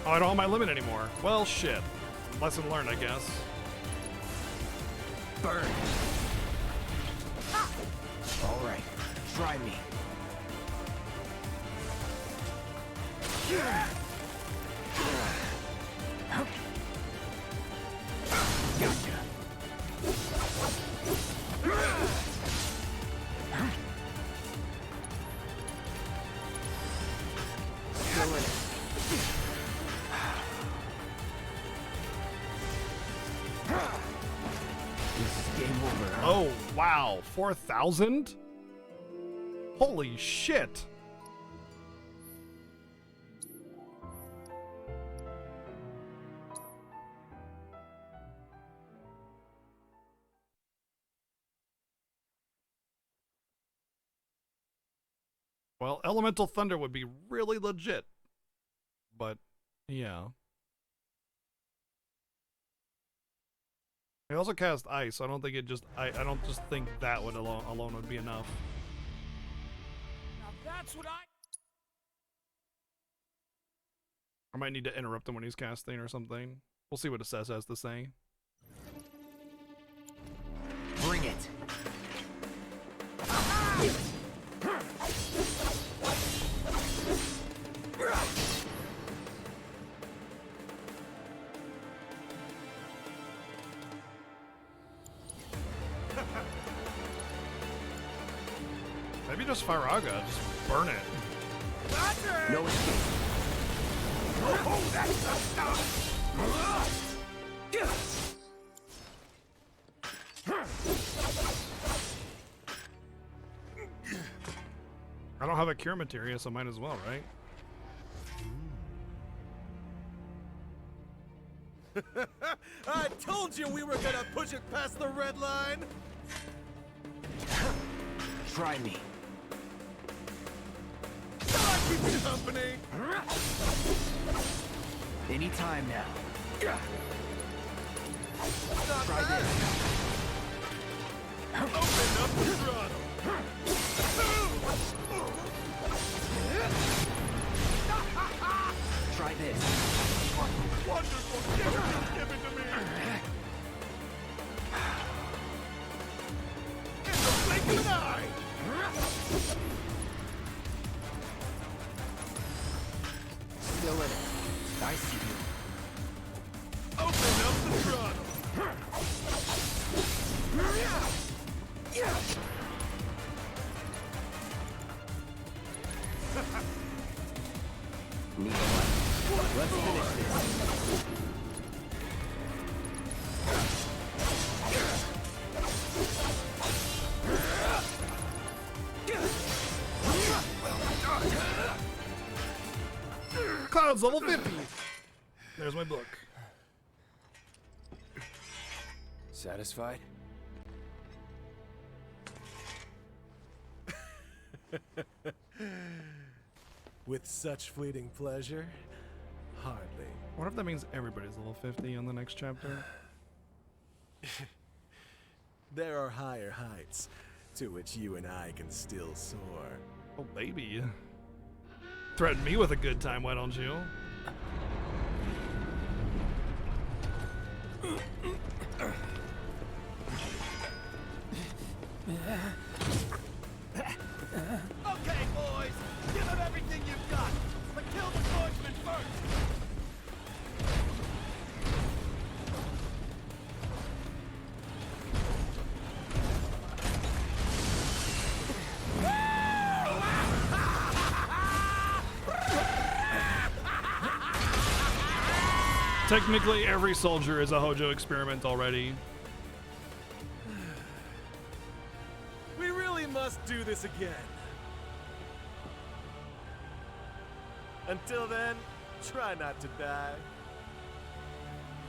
Oh, I don't have my limit anymore. Well, shit. Lesson learned, I guess. Burn. All right. Try me. Gotcha. Still in it. This is game over, huh? Oh, wow. 4,000? Holy shit. Well, Elemental Thunder would be really legit. But, yeah. I also cast Ice, so I don't think it just... I don't just think that would alone would be enough. Now that's what I might need to interrupt him when he's casting or something. We'll see what Assess has to say. Bring it. Maybe just Firaga, just burn it. No escape. Oh, that's the stuff! I don't have a cure materia, so might as well, right? I told you we were gonna push it past the red line! Try me. I keep you company! Anytime now. Not Try bad. this. Open up the throttle! Try this. What wonderful gift you've given to me! In the blink of an eye! Still in it. I see you. Open up the throttle! Need a light. Let's finish this. Cloud's level 50. There's my book. Satisfied? With such fleeting pleasure? Hardly. What if that means everybody's level 50 on the next chapter? There are higher heights to which you and I can still soar. Oh, baby. Threaten me with a good time, why don't you? Okay, boys! Give them everything you've got! But kill the swordsman first! Technically, every soldier is a Hojo experiment already. We really must do this again. Until then, try not to die.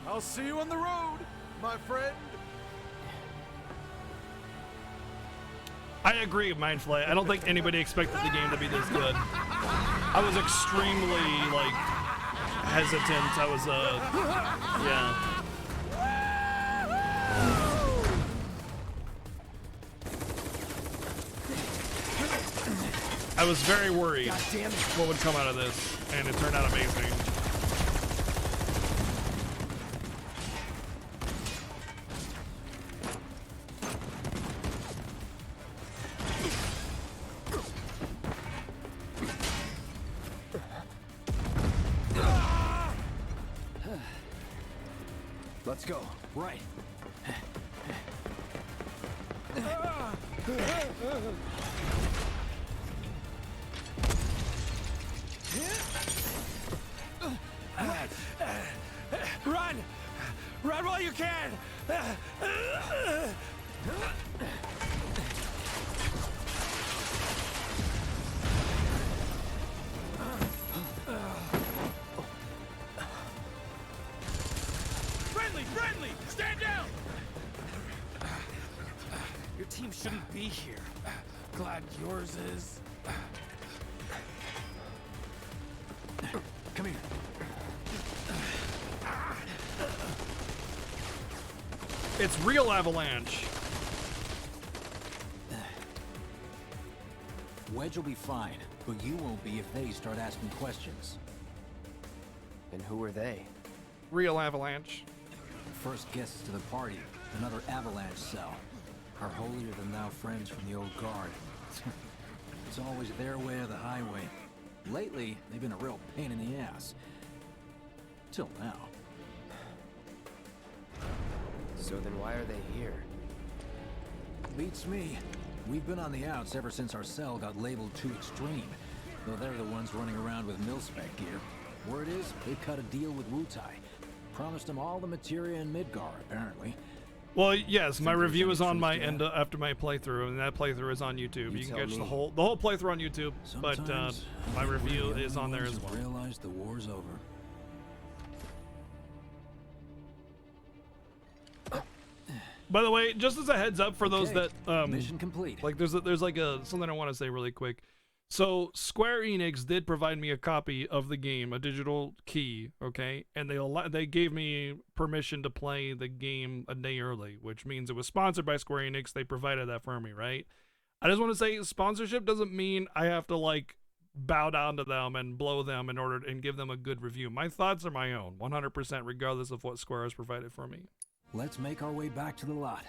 I'll see you on the road, my friend. I agree, Mindflay. I don't think anybody expected the game to be this good. I was extremely, like, hesitant. I was, yeah. I was very worried what would come out of this, and it turned out amazing. Let's go. Right. Run! Run while you can! Friendly! Friendly! Stand down! Your team shouldn't be here. Glad yours is. Come here. It's real Avalanche. Wedge will be fine, but you won't be if they start asking questions. And who are they? Real Avalanche. First guests to the party, another Avalanche cell. Our holier-than-thou friends from the old guard. It's always their way or the highway. Lately, they've been a real pain in the ass. Till now. So then why are they here? Beats me. We've been on the outs ever since our cell got labeled too extreme. Though they're the ones running around with mil-spec gear. Word is, they cut a deal with Wutai. Promised them all the materia in Midgar, apparently. Well, yes, my review is on my end after my playthrough, and that playthrough is on YouTube. You can catch the whole playthrough on YouTube, but my review is on there as well. Realized the war's over. By the way, just as a heads up for those that mission complete. Like there's like something I want to say really quick. So Square Enix did provide me a copy of the game, a digital key, okay, and they gave me permission to play the game a day early, which means it was sponsored by Square Enix. They provided that for me, right? I just want to say sponsorship doesn't mean I have to like bow down to them and blow them in order and give them a good review. My thoughts are my own, 100%, regardless of what Square has provided for me. Let's make our way back to the lot.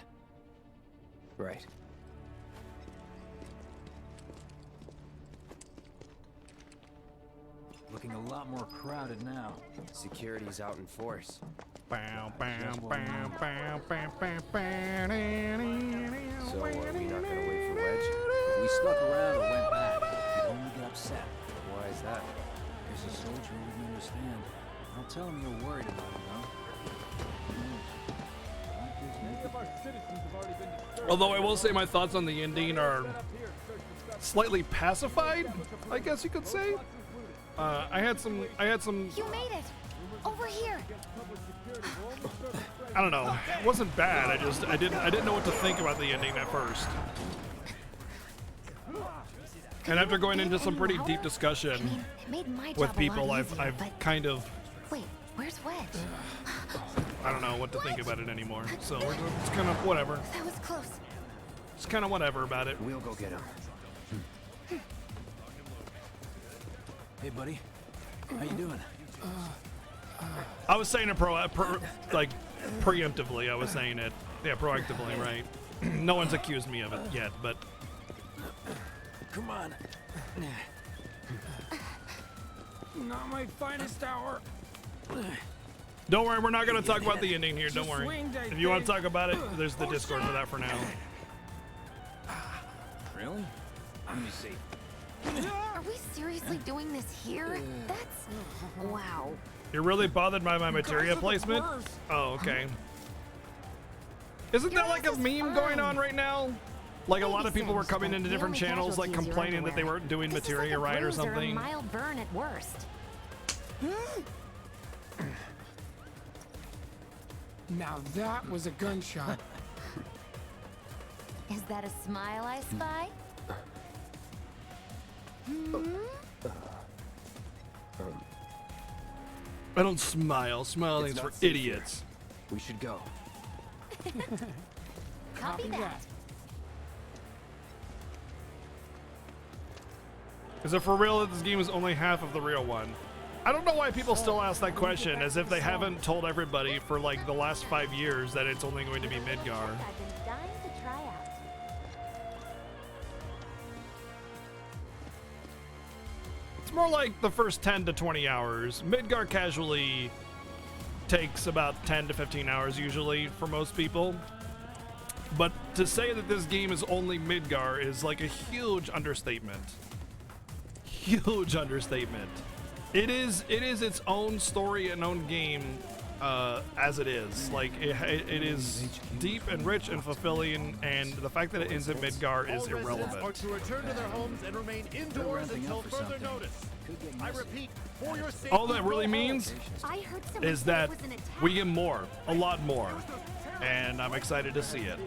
Right. Looking a lot more crowded now. Security's out in force. Bam, bam, bam, bam, bam, bam, bam. So are we not gonna wait for Wedge? If we stuck around or went back, we'd only get upset. Why is that? Because a soldier wouldn't understand. I'll tell him you're worried about him, though. Although I will say my thoughts on the ending are slightly pacified, I guess you could say. I had some. You made it! Over here! I don't know. It wasn't bad. I didn't know what to think about the ending at first. And after going into some pretty deep discussion with people, I've kind of. Wait, where's Wedge? I don't know what to think about it anymore. So it's kind of whatever. That was close. It's kind of whatever about it. We'll go get him. Hey, buddy. How you doing? I was saying it preemptively. I was saying it, yeah, proactively, right? No one's accused me of it yet, but. Come on. Not my finest hour. Don't worry, we're not going to talk about the ending here. Don't worry. If you want to talk about it, there's the Discord for that for now. Really? Let me see. Are we seriously doing this here? That's... wow. You're really bothered by my materia placement? Oh, okay. Isn't there like a meme going on right now? Like a lot of people were coming into different channels like complaining that they weren't doing materia right or something. A mild burn at worst. Now that was a gunshot. Is that a smile I spy? I don't smile. Smiling's for idiots. We should go. Copy that. Is it for real that this game is only half of the real one? I don't know why people still ask that question, as if they haven't told everybody for like the last 5 years that it's only going to be Midgar. I've been dying to try out. It's more like the first 10 to 20 hours. Midgar casually takes about 10 to 15 hours usually for most people. But to say that this game is only Midgar is like a huge understatement. Huge understatement. It is its own story and own game as it is. Like it is deep and rich and fulfilling, and the fact that it ends in Midgar is irrelevant. Are to return to their homes and remain indoors until further notice. I repeat, for your safety. All that really means is that we get more, a lot more, and I'm excited to see it.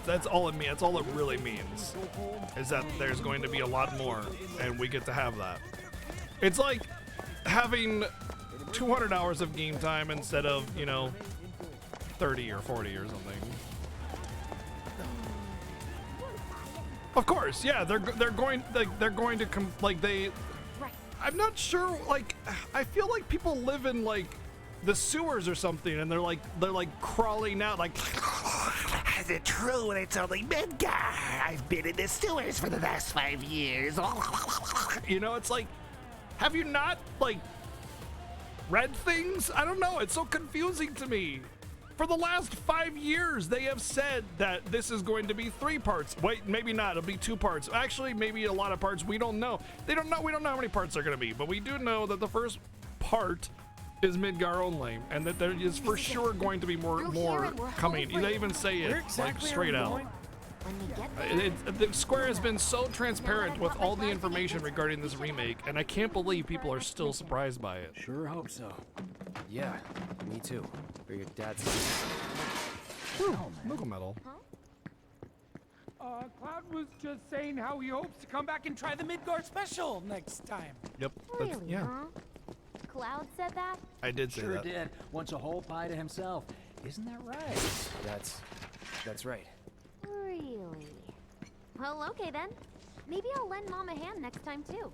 That's all it means. That's all it really means, is that there's going to be a lot more, and we get to have that. It's like having 200 hours of game time instead of, 30 or 40 or something. Of course, yeah, they're going to come, like they. I'm not sure. Like, I feel like people live in like the sewers or something, and they're like crawling out like Is it true that it's only Midgar? I've been in the sewers for the last 5 years. You know, it's like, have you not, like, read things? I don't know. It's so confusing to me. For the last 5 years, they have said that this is going to be 3 parts. Wait, maybe not. It'll be 2 parts. Actually, maybe a lot of parts. We don't know. They don't know. We don't know how many parts they're going to be, but we do know that the first part is Midgar only, and that there is for sure going to be more coming. They even say it like straight out. The Square has been so transparent with all the information regarding this remake, and I can't believe people are still surprised by it. Sure hope so. Yeah, me too. For your dad's. Nickel metal. Cloud was just saying how he hopes to come back and try the Midgar special next time. Yep. Really, Yeah. huh? Cloud said that? I did say Sure that. did. Wants a whole pie to himself. Isn't that right? That's right. Really? Well, okay then. Maybe I'll lend Mom a hand next time too.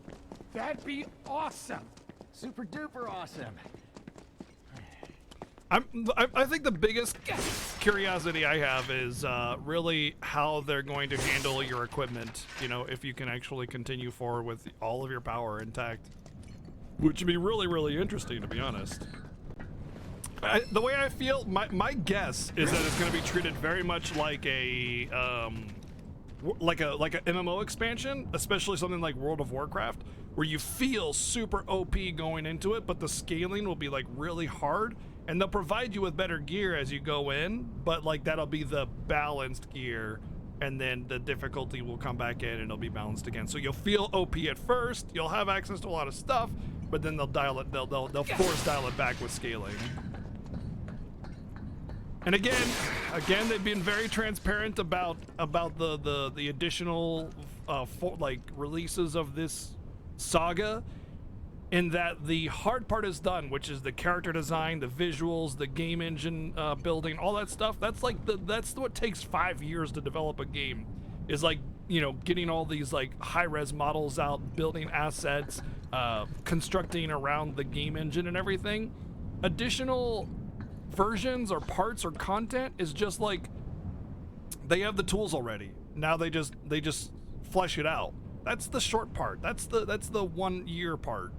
That'd be awesome. Super duper awesome. I think the biggest curiosity I have is really how they're going to handle your equipment. You know, if you can actually continue forward with all of your power intact, which would be really, really interesting, to be honest. The way I feel, my guess is that it's going to be treated very much like a like an MMO expansion, especially something like World of Warcraft, where you feel super OP going into it, but the scaling will be like really hard, and they'll provide you with better gear as you go in, but like that'll be the balanced gear, and then the difficulty will come back in and it'll be balanced again. So you'll feel OP at first, you'll have access to a lot of stuff, but then they'll dial it, they'll force dial it back with scaling. And again, they've been very transparent about the additional releases of this saga, in that the hard part is done, which is the character design, the visuals, the game engine building, all that stuff. That's what takes 5 years to develop a game, is like, you know, getting all these like high-res models out, building assets, constructing around the game engine and everything. Additional versions or parts or content is just like, they have the tools already. Now they just flesh it out. That's the short part. That's the 1 year part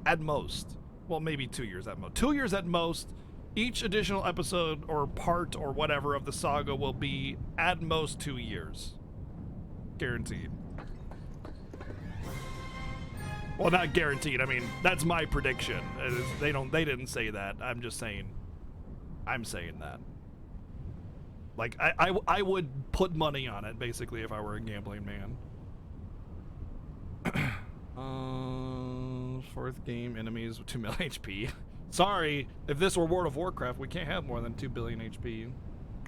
at most. Well, maybe 2 years at most. 2 years at most. Each additional episode or part or whatever of the saga will be at most 2 years. Guaranteed. Well, not guaranteed. I mean, that's my prediction. They didn't say that. I'm just saying. I'm saying that. Like, I would put money on it, basically, if I were a gambling man. Fourth game, enemies with 2 million HP. Sorry, if this were World of Warcraft, we can't have more than 2 billion HP.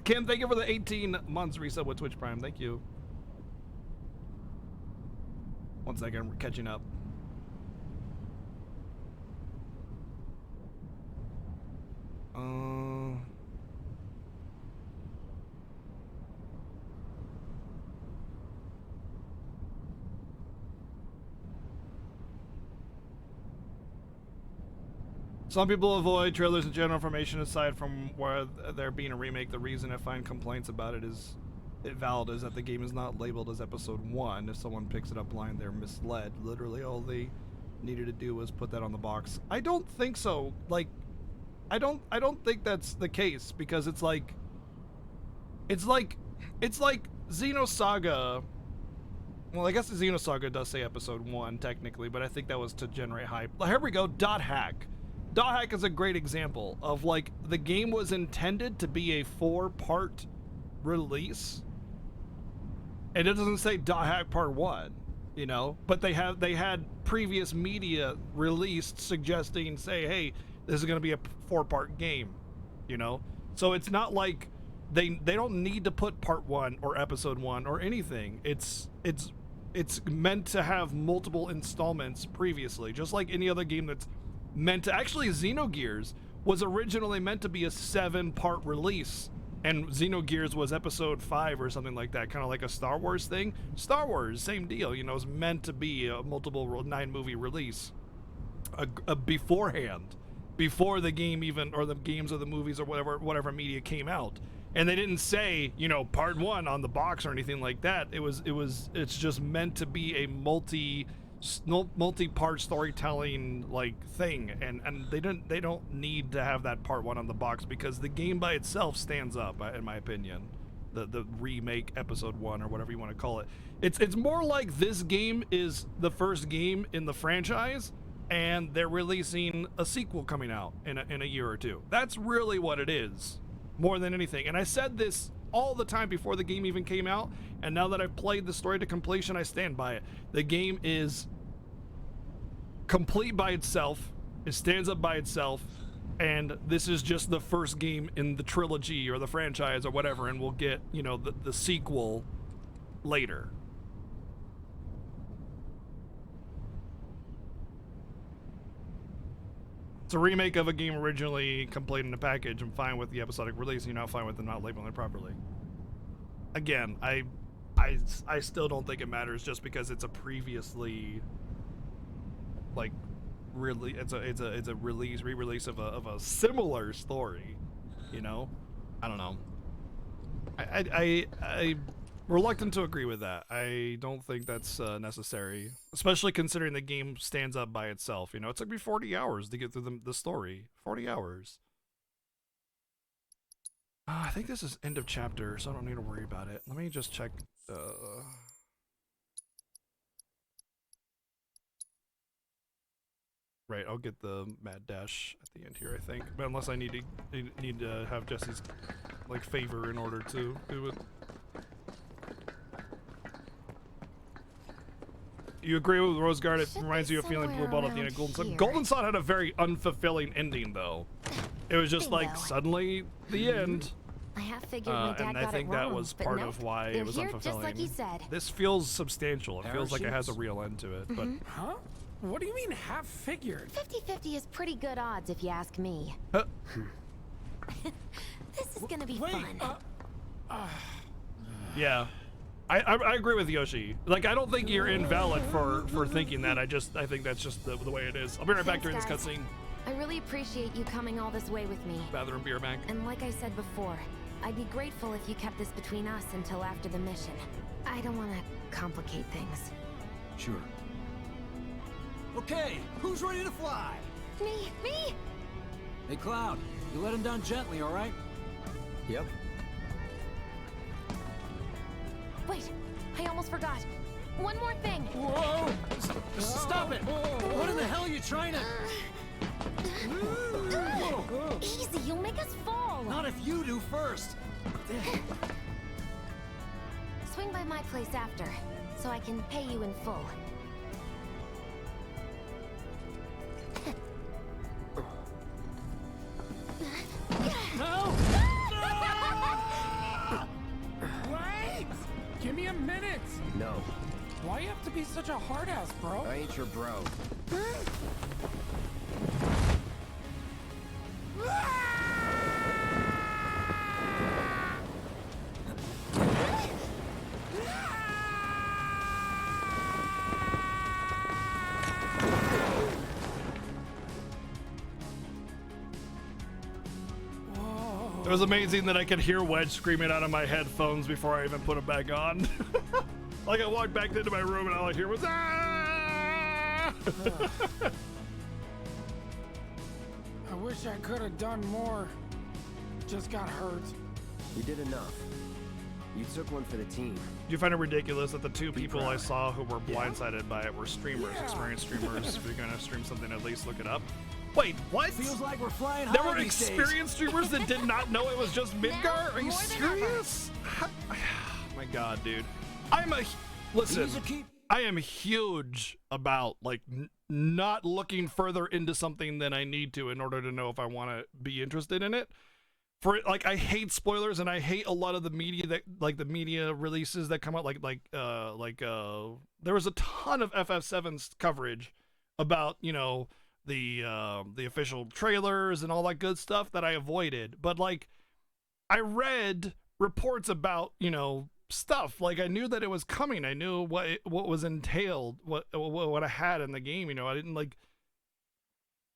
Kim, thank you for the 18 months reset with Twitch Prime. Thank you. 1 second, we're catching up. Some people avoid trailers and general information aside from where there being a remake. The reason I find complaints about it is valid is that the game is not labeled as episode 1. If someone picks it up blind, they're misled. Literally all they needed to do was put that on the box. I don't think so. Like, I don't think that's the case, because it's like Xenosaga. Well, I guess the Xenosaga does say episode 1 technically, but I think that was to generate hype. Here we go. Dot Hack. Dot Hack is a great example of, like, the game was intended to be a 4-part release, and it doesn't say Dot Hack Part 1, you know, but they had previous media released suggesting, say, hey, this is going to be a 4-part game, you know? So it's not like they don't need to put part 1 or episode 1 or anything. It's meant to have multiple installments previously, just like any other game that's meant to. Actually, Xenogears was originally meant to be a 7-part release, and Xenogears was episode 5 or something like that, kind of like a Star Wars thing. Star Wars, same deal, you know, is meant to be a multiple 9-movie release beforehand, before the game even, or the games or the movies or whatever media came out. And they didn't say, you know, part 1 on the box or anything like that. It's just meant to be a multi-part storytelling like thing, and they don't need to have that part 1 on the box because the game by itself stands up, in my opinion. The remake episode 1 or whatever you want to call it. It's more like this game is the first game in the franchise, and they're releasing a sequel coming out in a year or two. That's really what it is, more than anything. And I said this all the time before the game even came out, and now that I've played the story to completion, I stand by it. The game is complete by itself. It stands up by itself, and this is just the first game in the trilogy or the franchise or whatever, and we'll get, you know, the sequel later. It's a remake of a game originally complete in a package. I'm fine with the episodic release. You're not fine with them not labeling it properly. Again, I still don't think it matters just because it's a previously, like, really, it's a re-release of a similar story, you know. I don't know. I'm reluctant to agree with that. I don't think that's necessary, especially considering the game stands up by itself. You know, it took me 40 hours to get through the story. 40 hours. I think this is end of chapter, so I don't need to worry about it. Let me just check. Right, I'll get the mad dash at the end here, I think. But unless I need to have Jesse's like favor in order to do it. You agree with Roseguard? It reminds you of feeling blue ball at the end of Golden Sun. Golden Sun had a very unfulfilling ending, though. It was just like suddenly the end. I have figured my dad and got I think it wrong, that was but part nope, of why they're it was here unfulfilling. just like he said. This feels substantial. It feels like it has a Parachutes? real end to it. But Huh? What do you mean half figured? 50-50 is pretty good odds if you ask me. This is gonna be fun. yeah, I agree with Yoshi. Like, I don't think you're invalid for thinking that. I think that's just the way it is. I'll be right back during this Thanks, cutscene. I really appreciate you coming all this way with me. Bathroom beer back. And like I said before, I'd be grateful if you kept this between us until after the mission. I don't want to complicate things. Sure. Okay, who's ready to fly? Me! Hey, Cloud, you let him down gently, all right? Yep. Wait, I almost forgot. One more thing. Whoa! Stop it! What in the hell are you trying to... Easy, you'll make us fall. Not if you do first. Swing by my place after, so I can pay you in full. No! Wait! Give me a minute! No, Why you have to be such a hard ass, bro? I ain't your bro. It was amazing that I could hear Wedge screaming out of my headphones before I even put them back on. Like, I walked back into my room and all I hear was ah! I wish I could have done more. Just got hurt. You did enough. You took one for the team. Do you find it ridiculous that the two people I saw who were blindsided by it were streamers, experienced streamers? If you're gonna stream something, at least look it up. Wait, what? Feels like we're flying high There were these days. experienced streamers that did not know it was just Midgar? Are you serious? My God, dude. Listen, I am huge about, like, not looking further into something than I need to in order to know if I want to be interested in it. Like, I hate spoilers, and I hate a lot of the media that, like, the media releases that come out, there was a ton of FF7's coverage about, you know, the official trailers and all that good stuff that I avoided. But, like, I read reports about, you know, stuff. Like, I knew that it was coming. I knew what was entailed, what I had in the game. You know, I didn't, like,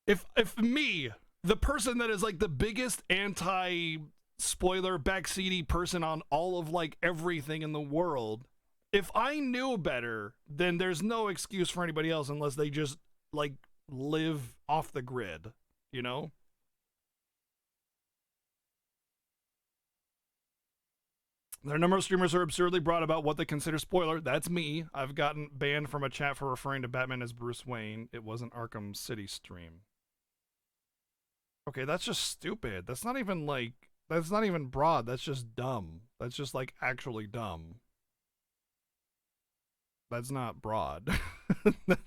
if me, the person that is, like, the biggest anti spoiler backseaty person on all of like everything in the world. If I knew better, then there's no excuse for anybody else unless they just like live off the grid, you know? There are a number of streamers who are absurdly broad about what they consider spoiler. That's me. I've gotten banned from a chat for referring to Batman as Bruce Wayne. It was an Arkham City stream. Okay, that's just stupid. That's not even like, that's not even broad. That's just dumb. That's just like actually dumb. That's not broad.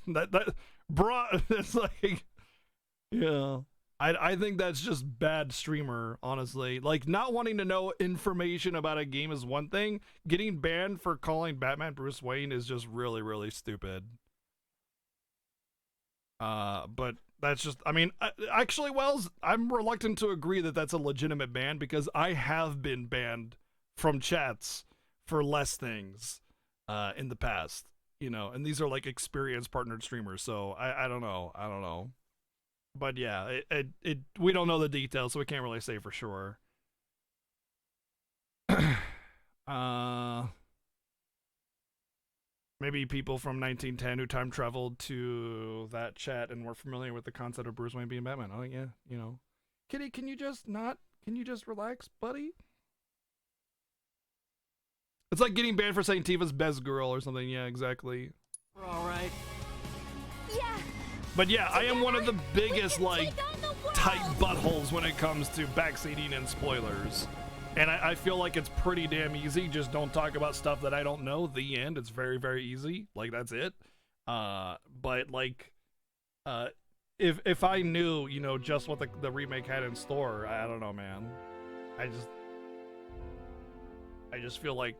that broad. It's like, yeah. I think that's just bad streamer, honestly. Like, not wanting to know information about a game is one thing. Getting banned for calling Batman Bruce Wayne is just really, really stupid. But that's just, I mean, actually, Wells, I'm reluctant to agree that that's a legitimate ban because I have been banned from chats for less things in the past, you know, and these are like experienced partnered streamers, so I don't know. But yeah, we don't know the details, so we can't really say for sure. Maybe people from 1910 who time traveled to that chat and were familiar with the concept of Bruce Wayne being Batman. Oh yeah, you know. Kitty, can you just relax, buddy? It's like getting banned for saying Tifa's best girl or something. Yeah, exactly. We're all right. Yeah. But yeah, I am one of the biggest, like, tight buttholes when it comes to backseating and spoilers. And I feel like it's pretty damn easy. Just don't talk about stuff that I don't know. The end. It's very, very easy. Like, that's it. But, like, if I knew, you know, just what the remake had in store, I don't know, man. I just feel like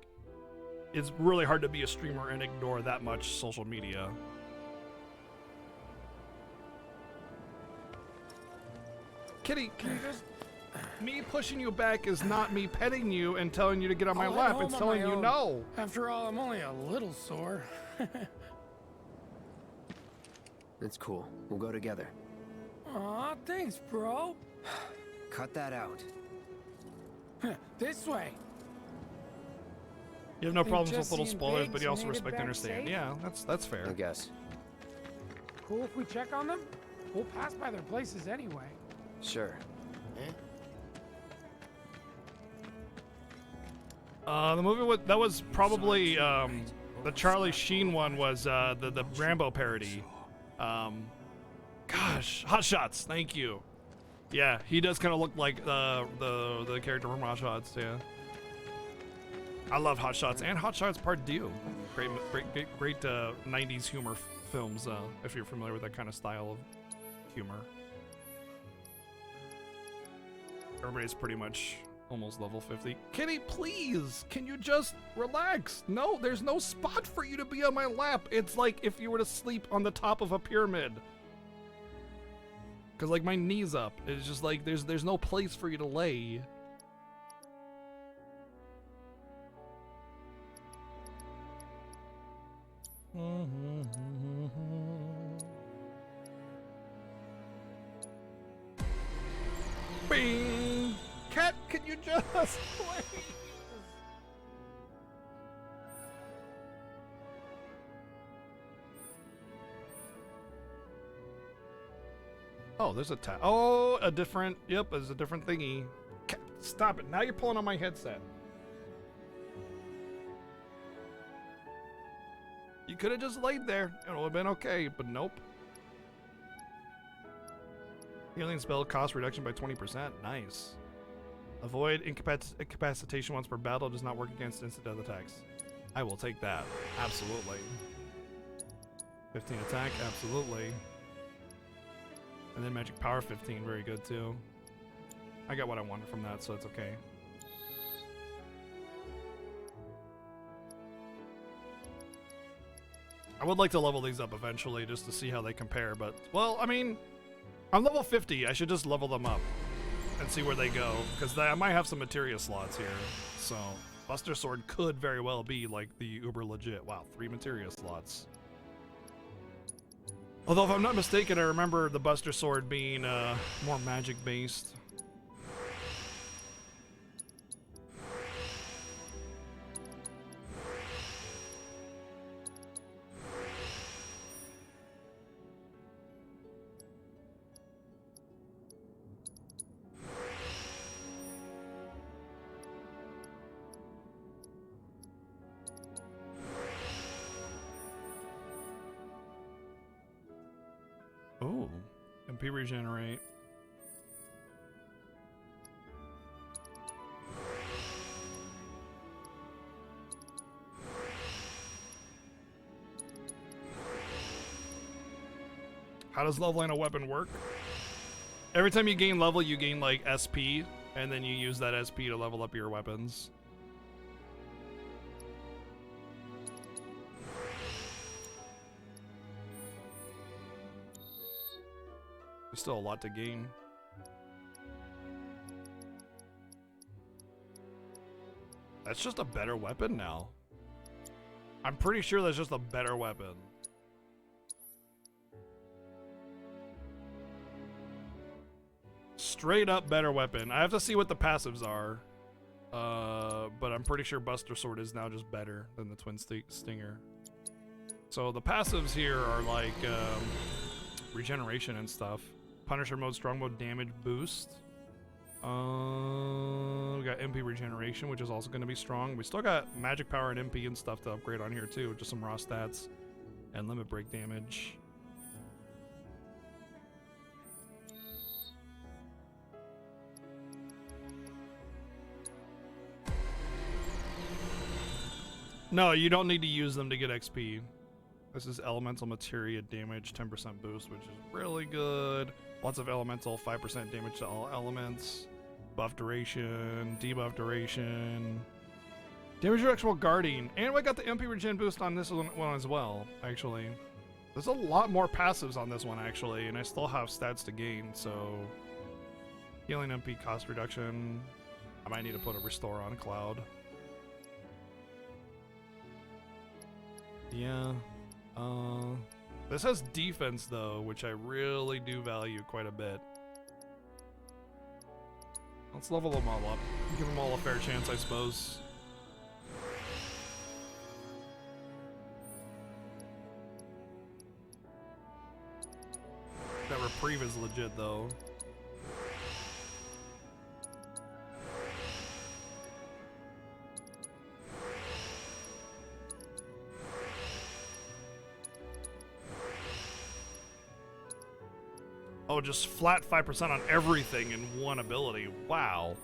it's really hard to be a streamer and ignore that much social media. Kitty, can you just... Me pushing you back is not me petting you and telling you to get on my lap. It's telling you no. After all, I'm only a little sore. It's cool. We'll go together. Aw, thanks, bro. Cut that out. This way. You have no problems with Jesse little and spoilers, but Biggs you also made it respect and back understand. safe? Yeah, that's fair. I guess. Cool if we check on them? We'll pass by their places anyway. Sure. The movie that was probably the Charlie Sheen one was the Rambo parody. Gosh, Hot Shots. Thank you. Yeah, he does kind of look like the character from Hot Shots. Yeah. I love Hot Shots and Hot Shots Part 2. Great 90s humor films. If you're familiar with that kind of style of humor. Everybody's pretty much almost level 50. Kitty, please, can you just relax? No, there's no spot for you to be on my lap. It's like if you were to sleep on the top of a pyramid. Cause like my knee's up. It's just like there's no place for you to lay. Bing! Cat, can you just please? Oh, there's a tab. Oh, a different. Yep, there's a different thingy. Cat, stop it! Now you're pulling on my headset. You could have just laid there. It would have been okay, but nope. Healing spell cost reduction by 20%. Nice. Avoid incapacitation once per battle. Does not work against instant death attacks. I will take that. Absolutely. 15 attack. Absolutely. And then magic power 15. Very good too. I got what I wanted from that, so it's okay. I would like to level these up eventually just to see how they compare, but, well, I mean, I'm level 50. I should just level them up and see where they go, because I might have some materia slots here. So, Buster Sword could very well be like the uber legit. Wow, 3 materia slots. Although, if I'm not mistaken, I remember the Buster Sword being more magic based. Oh, MP regenerate. How does leveling a weapon work? Every time you gain level, you gain like SP, and then you use that SP to level up your weapons. There's still a lot to gain. That's just a better weapon now. I'm pretty sure that's just a better weapon. Straight up better weapon. I have to see what the passives are. But I'm pretty sure Buster Sword is now just better than the Twin Stinger. So the passives here are like regeneration and stuff. Punisher mode, strong mode, damage boost. We got MP regeneration, which is also going to be strong. We still got magic power and MP and stuff to upgrade on here too. Just some raw stats and limit break damage. No, you don't need to use them to get XP. This is elemental materia damage, 10% boost, which is really good. Lots of elemental, 5% damage to all elements. Buff duration, debuff duration. Damage reduction while guarding. And we got the MP regen boost on this one as well, actually. There's a lot more passives on this one, actually, and I still have stats to gain, so... Healing MP cost reduction. I might need to put a restore on Cloud. Yeah. This has defense though, which I really do value quite a bit. Let's level them all up. Give them all a fair chance, I suppose. That reprieve is legit though. Oh, just flat 5% on everything in one ability. Wow.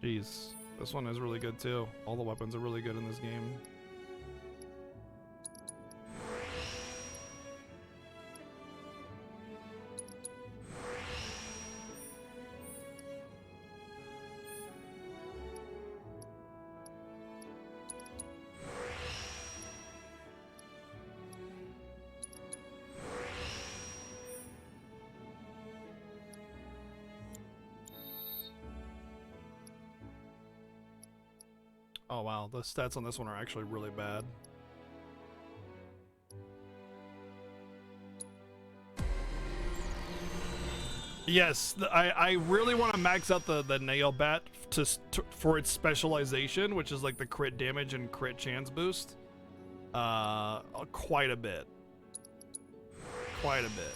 Jeez. This one is really good too. All the weapons are really good in this game. Oh wow, the stats on this one are actually really bad. Yes, I really want to max out the nail bat for its specialization, which is like the crit damage and crit chance boost. Quite a bit. Quite a bit.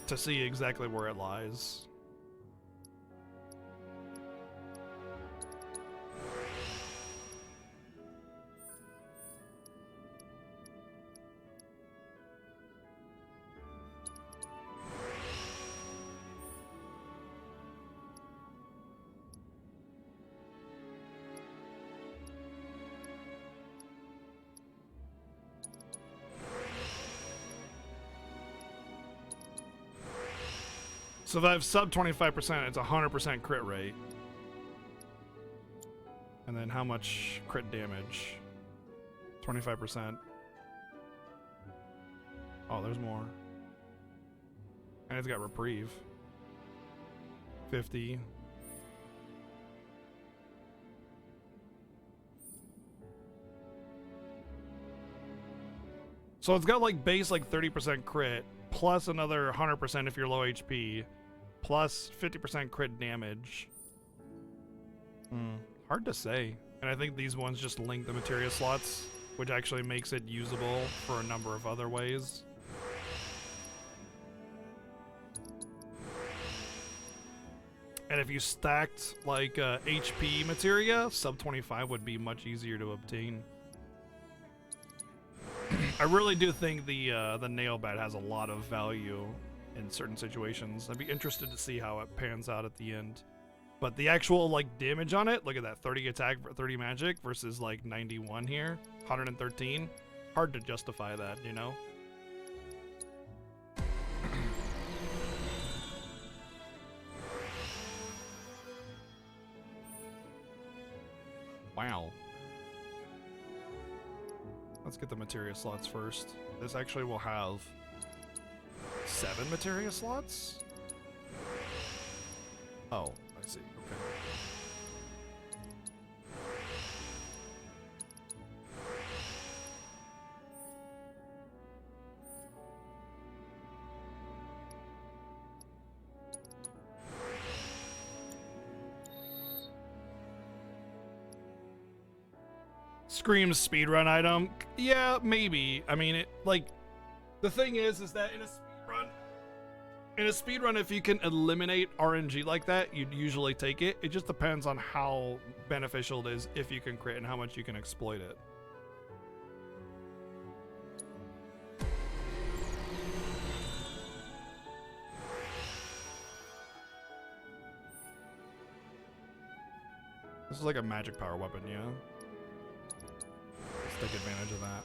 To see exactly where it lies. So if I have sub 25%, it's 100% crit rate. And then how much crit damage? 25%. Oh, there's more. And it's got reprieve. 50. So it's got like base like 30% crit, plus another 100% if you're low HP. Plus 50% crit damage. Hard to say. And I think these ones just link the materia slots, which actually makes it usable for a number of other ways. And if you stacked like HP materia, sub 25 would be much easier to obtain. I really do think the nail bat has a lot of value in certain situations. I'd be interested to see how it pans out at the end. But the actual like damage on it, look at that, 30 attack, 30 magic versus like 91 here, 113. Hard to justify that, you know? Wow. Let's get the materia slots first. This actually will have 7 materia slots? Oh, I see. Okay. Scream's speedrun item? Yeah, maybe. I mean, it like the thing is that in a speedrun, if you can eliminate RNG like that, you'd usually take it. It just depends on how beneficial it is if you can crit and how much you can exploit it. This is like a magic power weapon, yeah? Let's take advantage of that.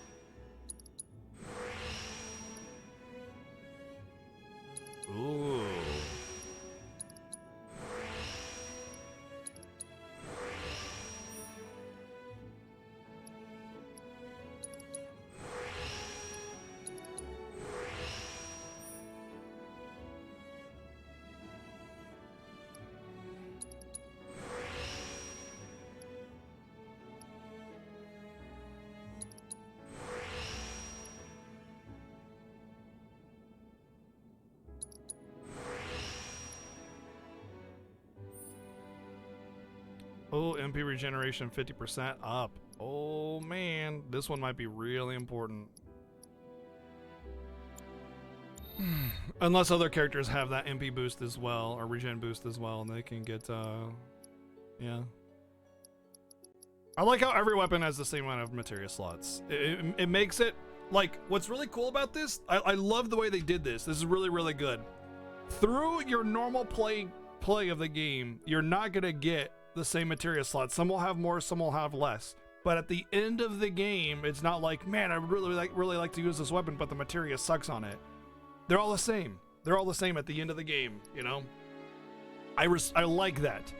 Ooh. Oh, MP regeneration 50% up. Oh man, this one might be really important. Unless other characters have that MP boost as well, or regen boost as well, and they can get, yeah. I like how every weapon has the same amount of materia slots. It makes it, like, what's really cool about this, I love the way they did this. This is really, really good. Through your normal play of the game, you're not gonna get the same materia slots. Some will have more, some will have less. But at the end of the game, it's not like, man, I would really like to use this weapon, but the materia sucks on it. They're all the same. They're all the same at the end of the game, you know? I like that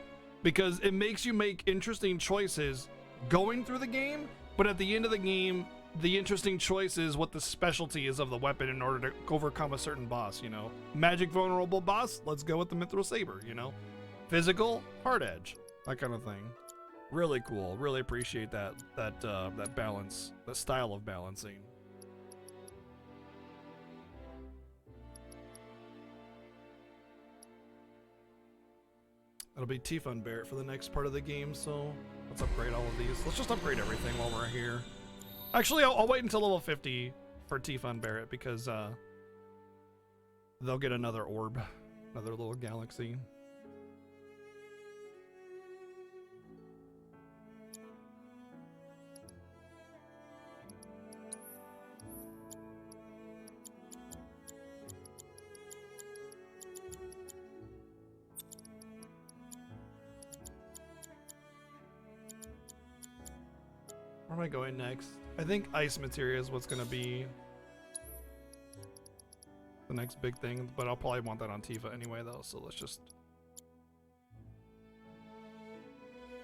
because it makes you make interesting choices going through the game, but at the end of the game, the interesting choice is what the specialty is of the weapon in order to overcome a certain boss, you know? Magic vulnerable boss, let's go with the Mithril Saber, you know? Physical, hard edge. That kind of thing. Really cool. Really appreciate that balance, that style of balancing. It'll be Tifa and Barrett for the next part of the game, so let's upgrade all of these. Let's just upgrade everything while we're here. Actually, I'll wait until level 50 for Tifa and Barrett because they'll get another orb, another little galaxy. Where am I going next? I think ice materia is what's gonna be the next big thing, but I'll probably want that on Tifa anyway though, so let's just...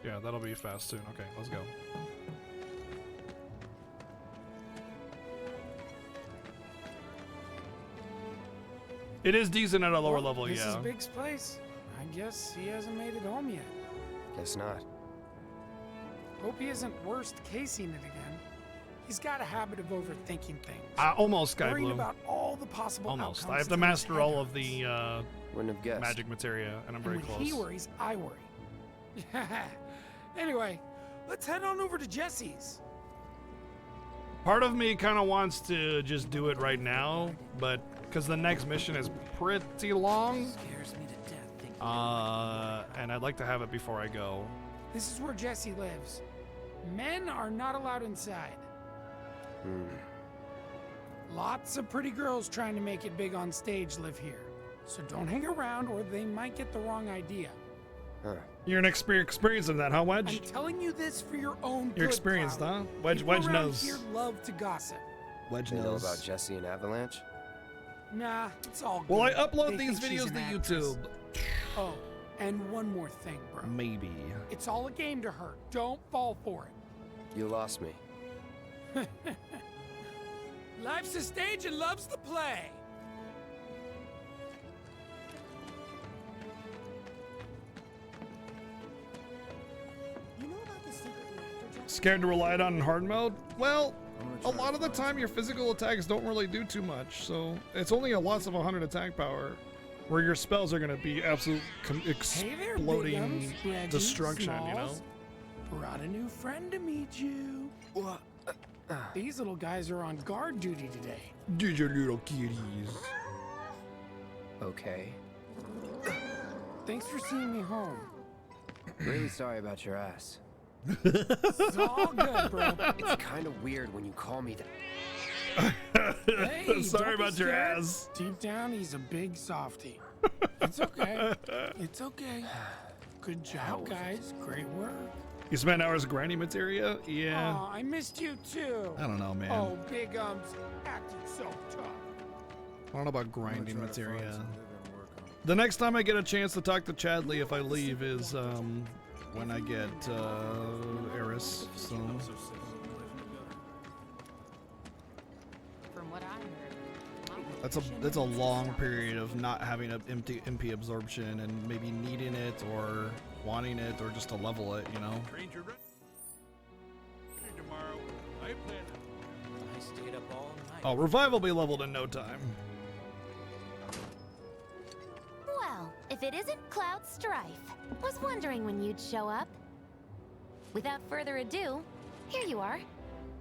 Yeah, that'll be fast soon. Okay, let's go. It is decent at a lower level, this yeah. This is Big's place. I guess he hasn't made it home yet. Guess not. Hope he isn't worst casing it again. He's got a habit of overthinking things. Almost, Sky Worrying Blue. about all the possible Almost. outcomes I have to in his master head all of hurts. the Wouldn't have guessed. magic materia, and I'm very And when close. he worries, I worry. Anyway, let's head on over to Jesse's. Part of me kind of wants to just do it right now, but because the next mission is pretty long. Scares me to death thinking And I'd like to have it before I go. This is where Jesse lives. Men are not allowed inside. Lots of pretty girls trying to make it big on stage live here. So don't hang around or they might get the wrong idea. You're an experienced in that, huh, Wedge? I'm telling you this for your own good, You're experienced, Cloud. huh? Wedge People around knows. here love to gossip. Wedge They know knows. about Jesse and Avalanche? Nah, it's all good. Well, I upload They these think she's videos to an actress. YouTube. Oh, and one more thing, bro. Maybe. It's all a game to her. Don't fall for You lost me. it. Life's a stage and love's the play. Scared to rely on in hard mode? Well, a lot of the time your physical attacks don't really do too much, so it's only a loss of 100 attack power, where your spells are going to be absolute Hey there, exploding Bigums, Reggie, destruction, you know? Smalls. Brought a new friend to meet you. These little guys are on guard duty today. Did your little kitties. Okay. Thanks for seeing me home. Really sorry about your ass. It's all good, bro. It's kind of weird when you call me that. Hey, Sorry don't be about your scared. ass. Deep down, he's a big softie. It's okay. It's okay. Good job, guys. Great work. You spent hours grinding materia? Yeah. Aw, I missed you too. I don't know, man. Oh, Big Ums acting so tough. I don't know about grinding materia. The next time I get a chance to talk to Chadley if I leave is when I get Eris. So From what I heard, that's a long period of not having an empty MP absorption and maybe needing it or wanting it or just to level it, you know. Tomorrow, I plan I stayed up all night. Oh, Revive will be leveled in no time. well, if it isn't Cloud Strife, was wondering when you'd show up. Without further ado, here you are.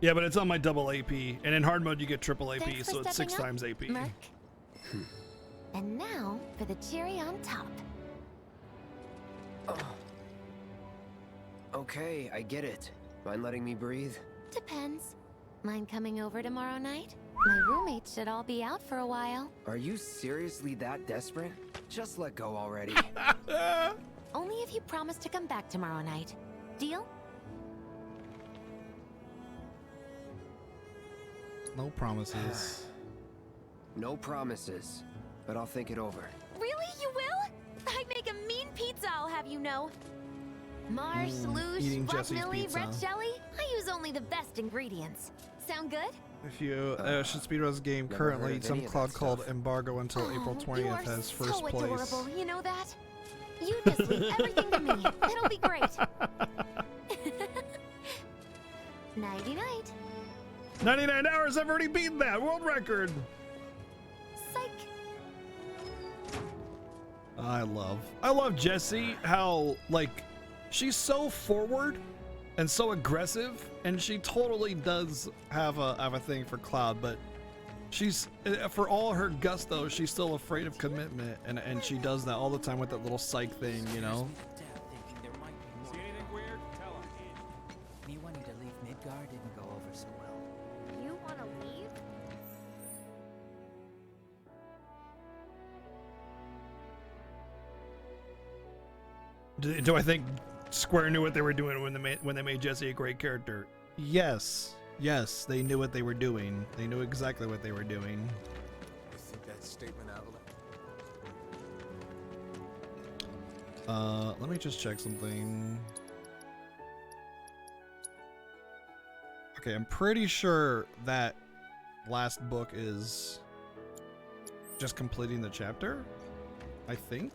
Yeah, but it's on my double AP, and in hard mode you get triple AP, Thanks for so it's 6 stepping up, times AP. Merc. And now for the cherry on top. Okay, I get it. Mind letting me breathe? Depends. Mind coming over tomorrow night? My roommates should all be out for a while. Are you seriously that desperate? Just let go already. Only if you promise to come back tomorrow night. Deal? No promises. No promises, but I'll think it over. Really? You will? I'd make a mean pizza, I'll have you know. Marsh, eating luge, Jesse's guacamole, pizza. red jelly? I use only the best ingredients. Sound good? If you should speedrun this game Never currently, heard of some any of cloud that called stuff. Embargo until April Oh, you 20th are has first so place. adorable, you know that? You just leave everything to me. It'll be great. Nighty-night. 99 hours, I've already beaten that world record. Psych. I love Jessie, how like she's so forward and so aggressive, and she totally does have a thing for Cloud, but she's, for all her gusto, she's still afraid of commitment, and she does that all the time with that little psych thing, you know. See anything weird? Tell us. Me wanting to leave Midgar didn't go over so well. You want to leave? Do I think Square knew what they were doing when they made Jessie a great character? Yes, they knew what they were doing. They knew exactly what they were doing. You think that statement out Let me just check something. Okay, I'm pretty sure that last book is just completing the chapter, I think.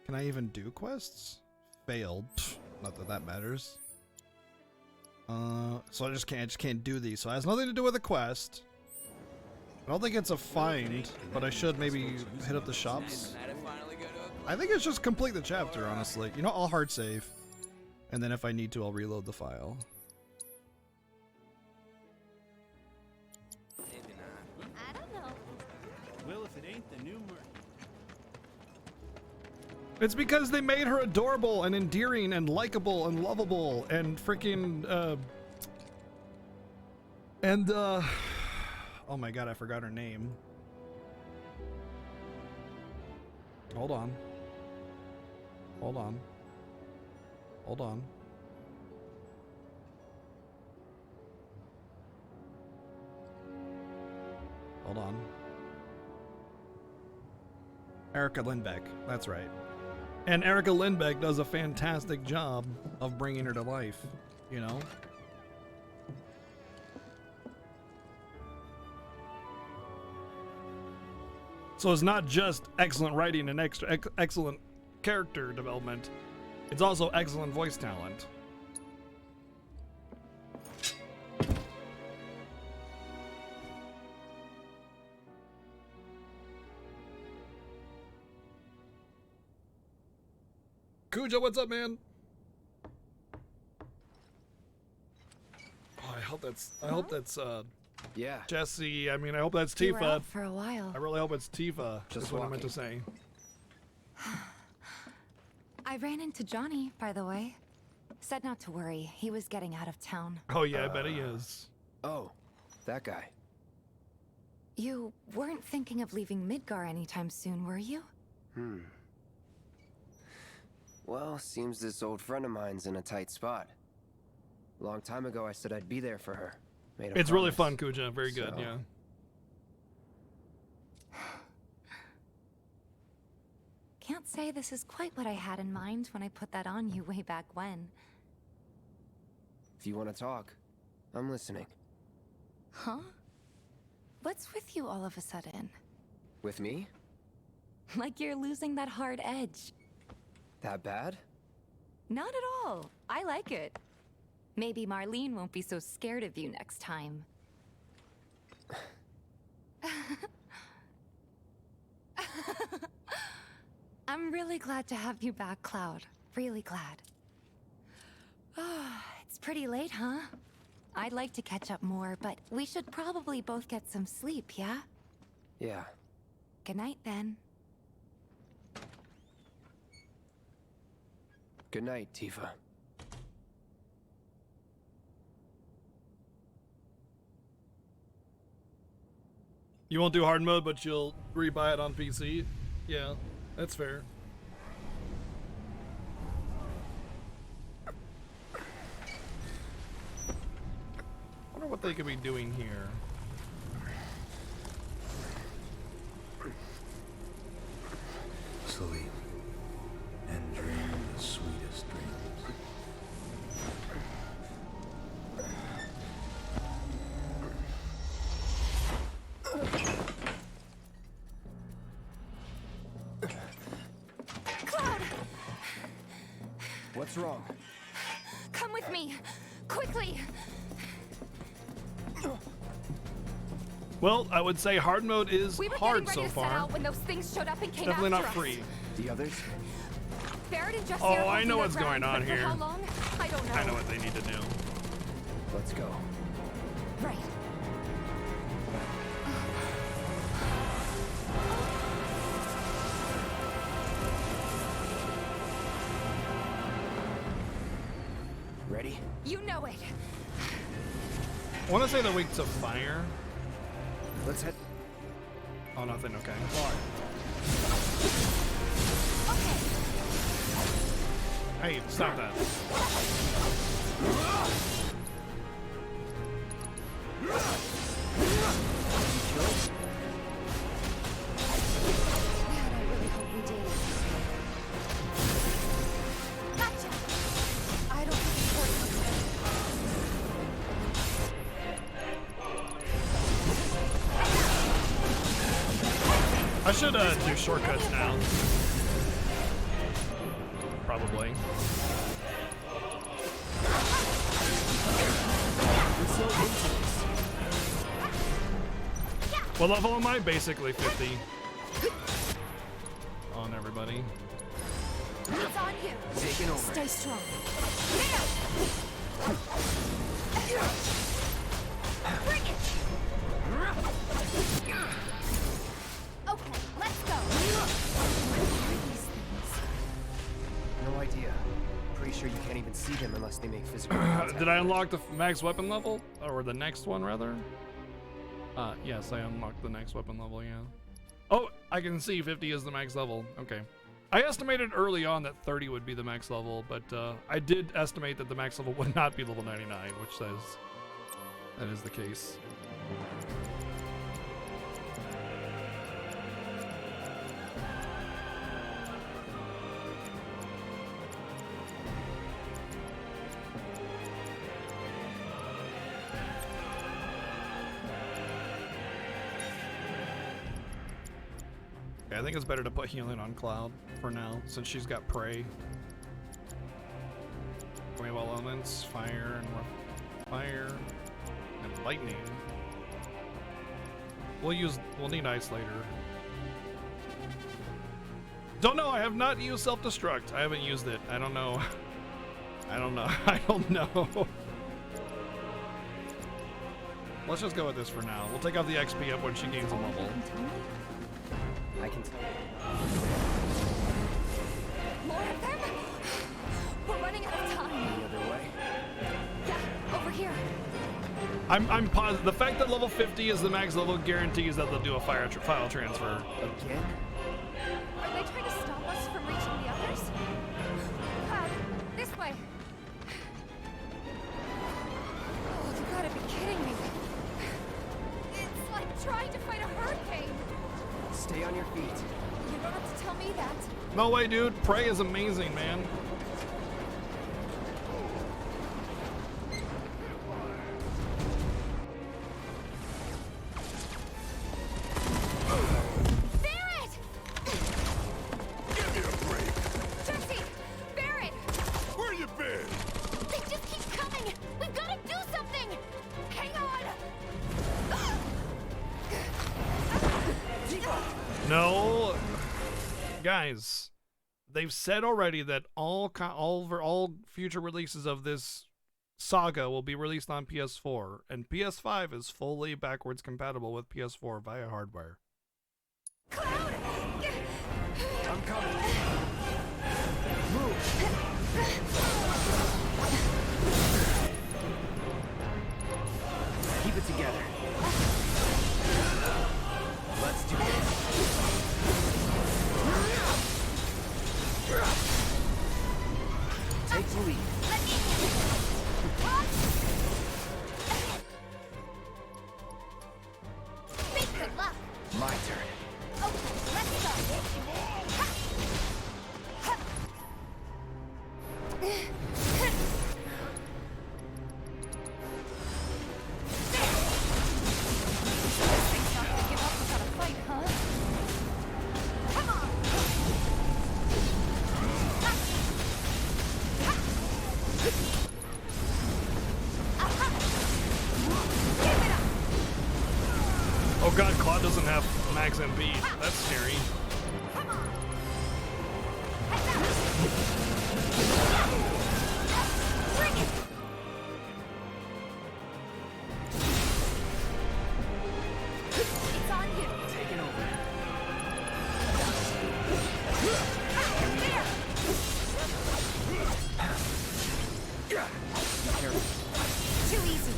Can I even do quests? Failed. Pfft, not that that matters. So I just can't do these. So it has nothing to do with the quest. I don't think it's a find, but I should maybe hit up the shops. I think it's just complete the chapter, honestly. You know, I'll hard save, and then if I need to, I'll reload the file. I don't know. Well, if it ain't the new Merc. It's because they made her adorable and endearing and likable and lovable and freaking oh my god, I forgot her name. Hold on. Hold on. Hold on. Hold on. Erica Lindbeck, that's right. And Erica Lindbeck does a fantastic job of bringing her to life, you know? So it's not just excellent writing and excellent character development, it's also excellent voice talent. Kuja, what's up, man? Oh, I hope that's yeah. Jesse. I mean, I hope that's You were Tifa. out for a while. I really hope it's Tifa. Just That's what I meant walking. to say. I ran into Johnny, by the way. Said not to worry. He was getting out of town. Oh yeah, I bet he is. Oh, that guy. You weren't thinking of leaving Midgar anytime soon, were you? Well, seems this old friend of mine's in a tight spot. Long time ago, I said I'd be there for her. Made a It's really promise. fun, Kuja. Very good, So- yeah. Can't say this is quite what I had in mind when I put that on you way back when. If you want to talk, I'm listening. Huh? What's with you all of a sudden? With me? Like you're losing that hard edge. That bad? Not at all. I like it. Maybe Marlene won't be so scared of you next time. I'm really glad to have you back, Cloud. Really glad. It's pretty late, huh? I'd like to catch up more, but we should probably both get some sleep, yeah? Yeah. Good night, then. Good night, Tifa. You won't do hard mode, but you'll rebuy it on PC. Yeah, that's fair. I wonder what they could be doing here. Sleep and dream the sweetest dreams. Cloud! What's wrong? Come with me! Quickly! Well, I would say hard mode is We were hard getting ready so to set far. out when those things showed up and came Definitely after not us. free. The others? Barrett and Jesse Oh, are I holding know their what's going ground, on but for here. how long? I don't know. I know what they need to do. Let's go. Right. Ready? You know it. I want to say they're weak to fire. Let's head. Oh, nothing. Okay. Hey, stop that. Man, I really hope we did. Gotcha. I don't think it's I should do shortcuts now. Probably. What level am I? Basically 50. On everybody. It's on you. Taking over. Stay strong. Bring it. see them unless they make physical contact. Did I unlock the max weapon level? Or the next one, rather? Yes, I unlocked the next weapon level, yeah. Oh, I can see 50 is the max level. Okay. I estimated early on that 30 would be the max level, but I did estimate that the max level would not be level 99, which says that is the case. I think it's better to put healing on Cloud for now, since she's got prey. We have all elements, fire and lightning. We'll need ice later. Don't know, I have not used self-destruct. I haven't used it. I don't know. I don't know. Let's just go with this for now. We'll take off the XP up when she gains a level. I can tell. More of them? We're running out of time. Any other way? Yeah, over here. I'm positive. The fact that level 50 is the max level guarantees that they'll do a file transfer. Again? Are they trying to stop us from reaching the others? Cloud, this way. Oh, you gotta be kidding me. It's like trying to fight a hurricane. Stay on your feet. You don't have to tell me that. No way, dude. Prey is amazing, man. Barrett! Give me a break. Jesse! Barrett! Where you been? They just keep coming! We've gotta do something! Hang on! No, guys, they've said already that all future releases of this saga will be released on PS4, and PS5 is fully backwards compatible with PS4 via hardware. Cloud! I'm coming. Move. Keep it together. Let's do this. Take the lead. Good luck. My turn. Okay, let's go. Thing's not gonna give up without a fight, huh? Come on! Oh god, Claude doesn't have max MP. That's scary. It's on you. Taking over. Be careful. Too easy.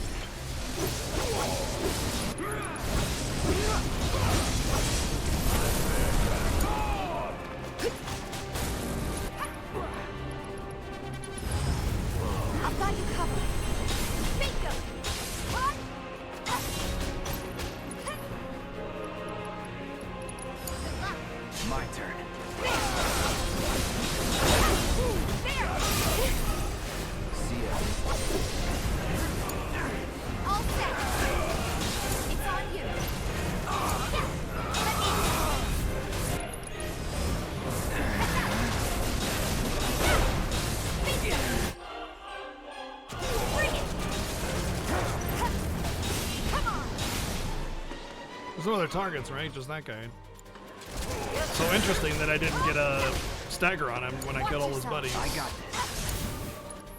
I've got you covered. Bingo! My turn. See ya. All set. It's on you. There's no other targets, right? Just that guy. So interesting that I didn't get a stagger on him when I killed all his buddies. I got this.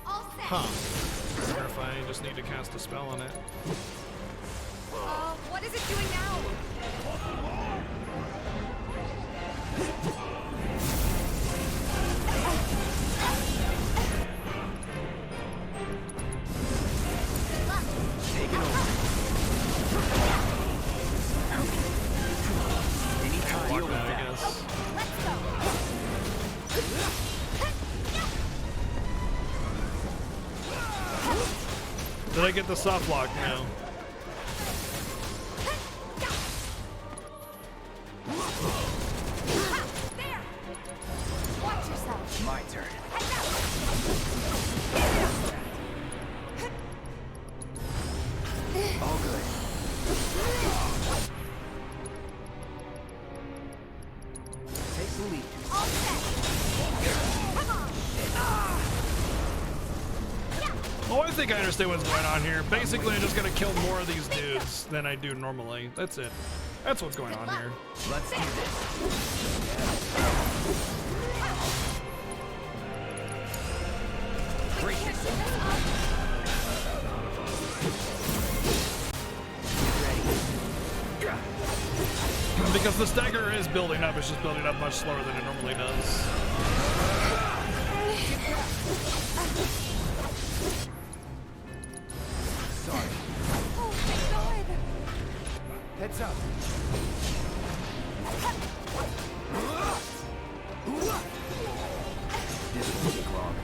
Huh. Or if I just need to cast a spell on it. What is it doing now? the soft lock now. There! Watch yourself! My turn. All good. Take the lead. All set! Come on! Oh, I think I understand what's going on here. Basically, I just gotta kill more of these dudes than I do normally. That's it. That's what's going on here. Let's do this. Break yourself. Because the stagger is building up, it's just building up much slower than it normally does. Sorry. Oh my god! Heads up. This won't take long.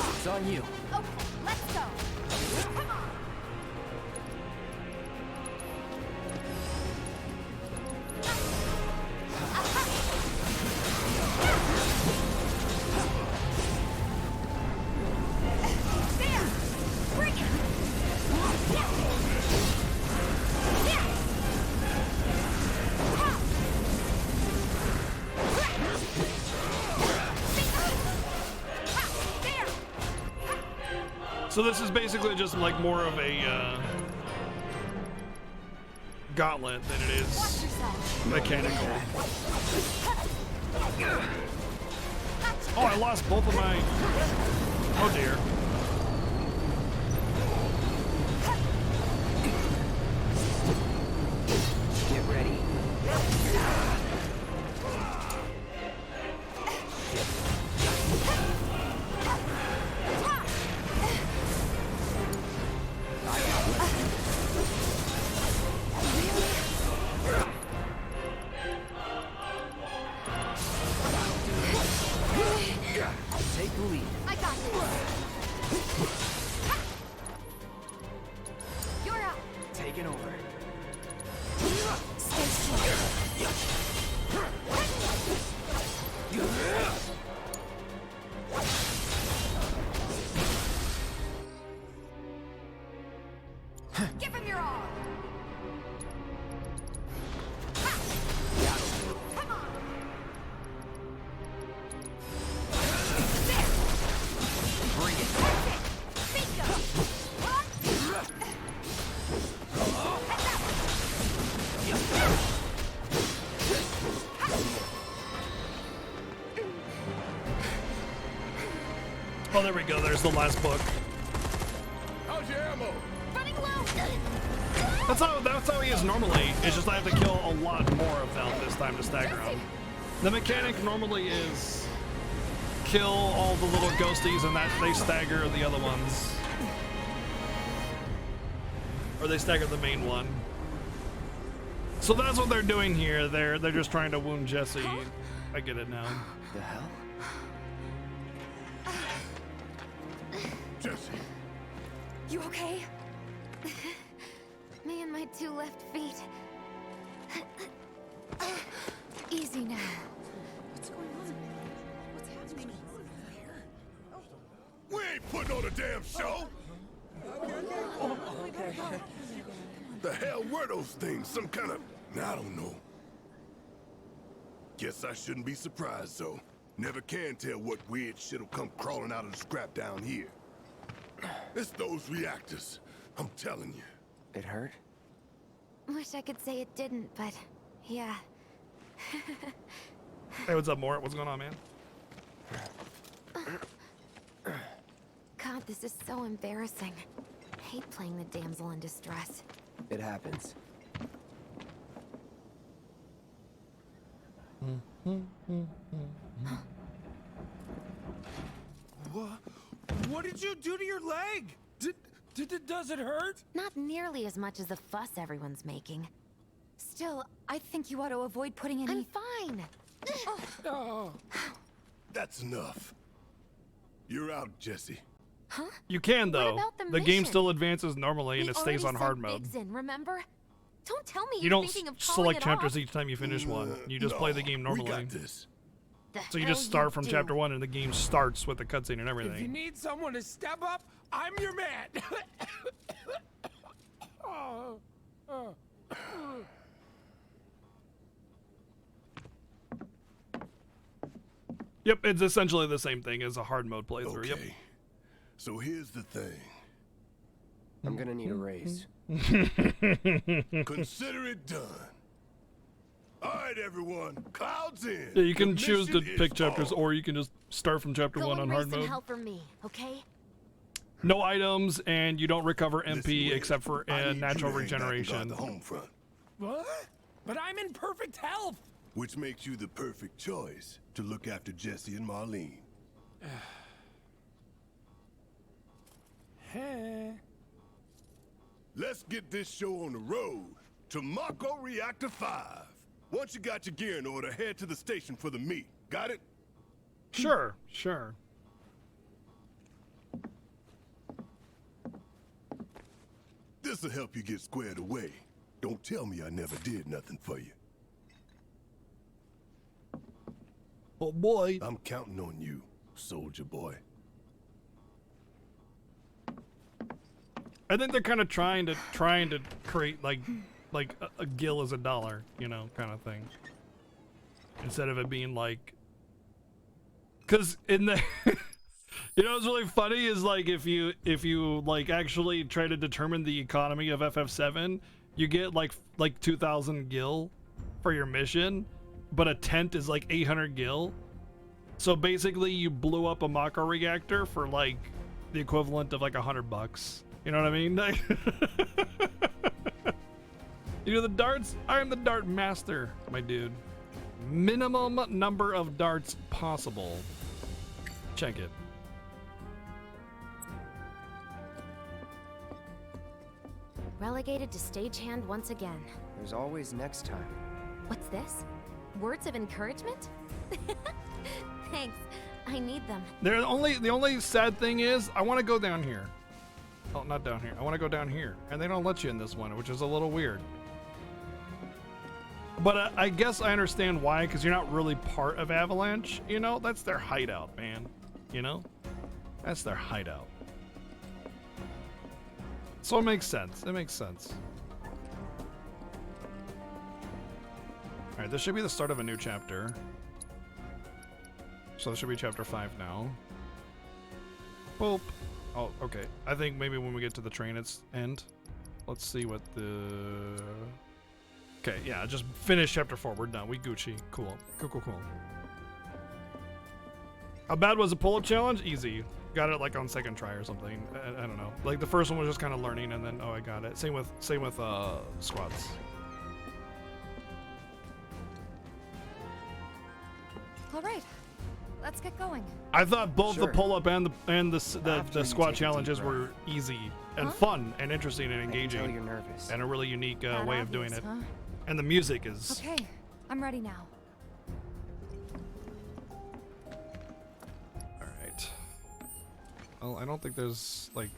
It's on you. Okay, let's go! Come on! There! Bring it! So this is basically just like more of a gauntlet than it is mechanical. Oh, I lost both of my... Oh dear. Get ready. Take the lead. I got this! You're up! Taking over. Stay slow. Give him your all! Come on! Bring it. Bingo! Oh, there we go. There's the last book. How's your ammo? Running low! That's how he is normally. It's just I have to kill a lot more of them this time to stagger them. The mechanic normally is kill all the little ghosties and that they stagger the other ones. Or they stagger the main one. So that's what they're doing here. They're just trying to wound Jesse. I get it now. The hell? Jesse. You okay? Me and my two left feet. Easy now. What's going on? What's happening? We ain't putting on a damn show! The hell were those things? Some kind of... I don't know. Guess I shouldn't be surprised, though. Never can tell what weird shit'll come crawling out of the scrap down here. It's those reactors. I'm telling you. It hurt? Wish I could say it didn't, but yeah. Hey, what's up, Mort? What's going on, man? God, this is so embarrassing. Hate playing the damsel in distress. It happens. What did you do to your leg? Does it hurt? Not nearly as much as the fuss everyone's making. Still, I think you ought to avoid putting any... I'm fine. That's enough. You're out, Jesse. Huh? You can though. about the The game mission? still advances normally and We it stays on already hard sent mode. Biggs in, remember? Don't tell me You you're don't thinking of calling select it chapters off. each time you finish one. You just play the game We normally. got this. The So you hell just start from do. chapter 1 and the game starts with the cutscene and If you everything. need someone to step up, I'm your man. Oh, oh. Yep, it's essentially the same thing as a hard mode playthrough. Yep. Okay. So here's the thing. I'm gonna need a raise. Consider it done. All right, everyone. Clouds in. Yeah, you can The choose to mission pick is chapters on. or you can just start from chapter Go 1 on and hard raise some mode. hell for me, okay? No items and you don't recover MP way, except for I need you natural to hang back and guard regeneration. the home front, What? But I'm in perfect health. which makes you the perfect choice to look after Jesse and Marlene. Hey. Let's get this show on the road to Mako Reactor 5. Once you got your gear in order, head to the station for the meet. Got it? Sure, sure. This'll help you get squared away. Don't tell me I never did nothing for you. Oh boy. I'm counting on you, soldier boy. I think they're kind of trying to create like a gil is a dollar, you know, kind of thing. Instead of it being like, cause in the, you know, what's really funny is like if you like actually try to determine the economy of FF7, you get like 2,000 gil for your mission, but a tent is like 800 gil. So basically, you blew up a Mako reactor for like the equivalent of like $100. You know what I mean? You know the darts? I am the dart master, my dude. Minimum number of darts possible. Check it. Relegated to stagehand once again. There's always next time. What's this? Words of encouragement? Thanks. I need them. The only sad thing is I want to go down here. Oh, not down here. I want to go down here, and they don't let you in this one, which is a little weird. But I guess I understand why, because you're not really part of Avalanche. You know, that's their hideout, man. You know, that's their hideout. So it makes sense. It makes sense. All right, this should be the start of a new chapter. So this should be chapter 5 now. Boop. Oh, okay. I think maybe when we get to the train, it's end. Let's see what the... Okay, yeah, just finish chapter 4. We're done. We Gucci. Cool. Cool. How bad was the pull-up challenge? Easy. Got it like on second try or something. I don't know. Like the first one was just kind of learning, and then I got it. Same with squats. All right, let's get going. I thought both Sure. the pull-up and the After you squat take a deep challenges breath. were easy and Huh? fun and interesting and I can tell engaging you're nervous. and a really unique That way of doing obvious, it. huh? And the music is Okay, I'm ready now. alright. Well, I don't think there's like,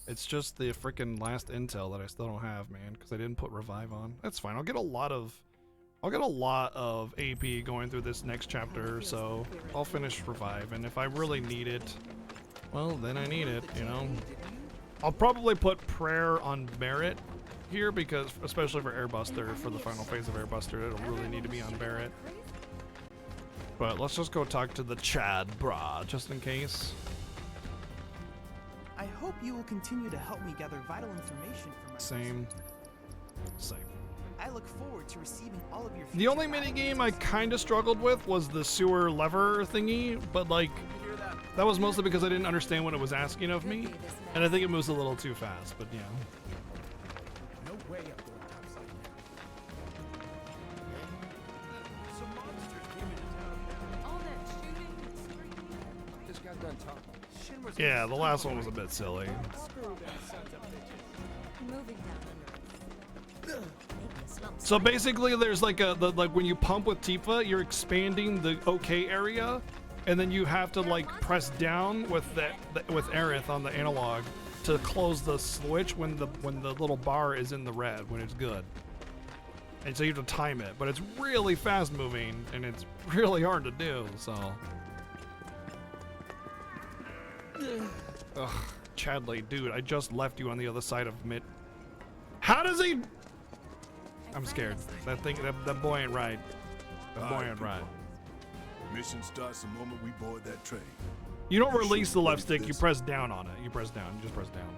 it's just the freaking last intel that I still don't have, man, because I didn't put revive on. That's fine. I'll get a lot of AP going through this next chapter, so I'll finish revive, and if I really need it, well, then I need it, you know. I'll probably put prayer on merit here, because especially for Airbuster, for the final phase of Airbuster, it'll really need to be on Barrett. But let's just go talk to the Chad, brah, just in case. I hope you will continue to help me gather vital information for my Same. I look forward to receiving all of your The only minigame I kind of struggled with was the sewer lever thingy, but like, that was mostly because I didn't understand what it was asking of me, and I think it moves a little too fast, but yeah. No way I'm going topside now. Some monsters came into town. All that shooting. Just got done talking. Yeah, the last one was a bit silly. Screw that sons of bitches. Moving down. So basically, there's like like when you pump with Tifa, you're expanding the OK area, and then you have to like press down with with Aerith on the analog to close the switch when the little bar is in the red when it's good. And so you have to time it, but it's really fast moving and it's really hard to do. So, ugh, Chadley, dude, I just left you on the other side of mid. How does he? I'm scared. That thing, that boy ain't right. That boy ain't right. Mission starts the moment we board that train. You don't release the left stick. You press down on it. You press down. You just press down.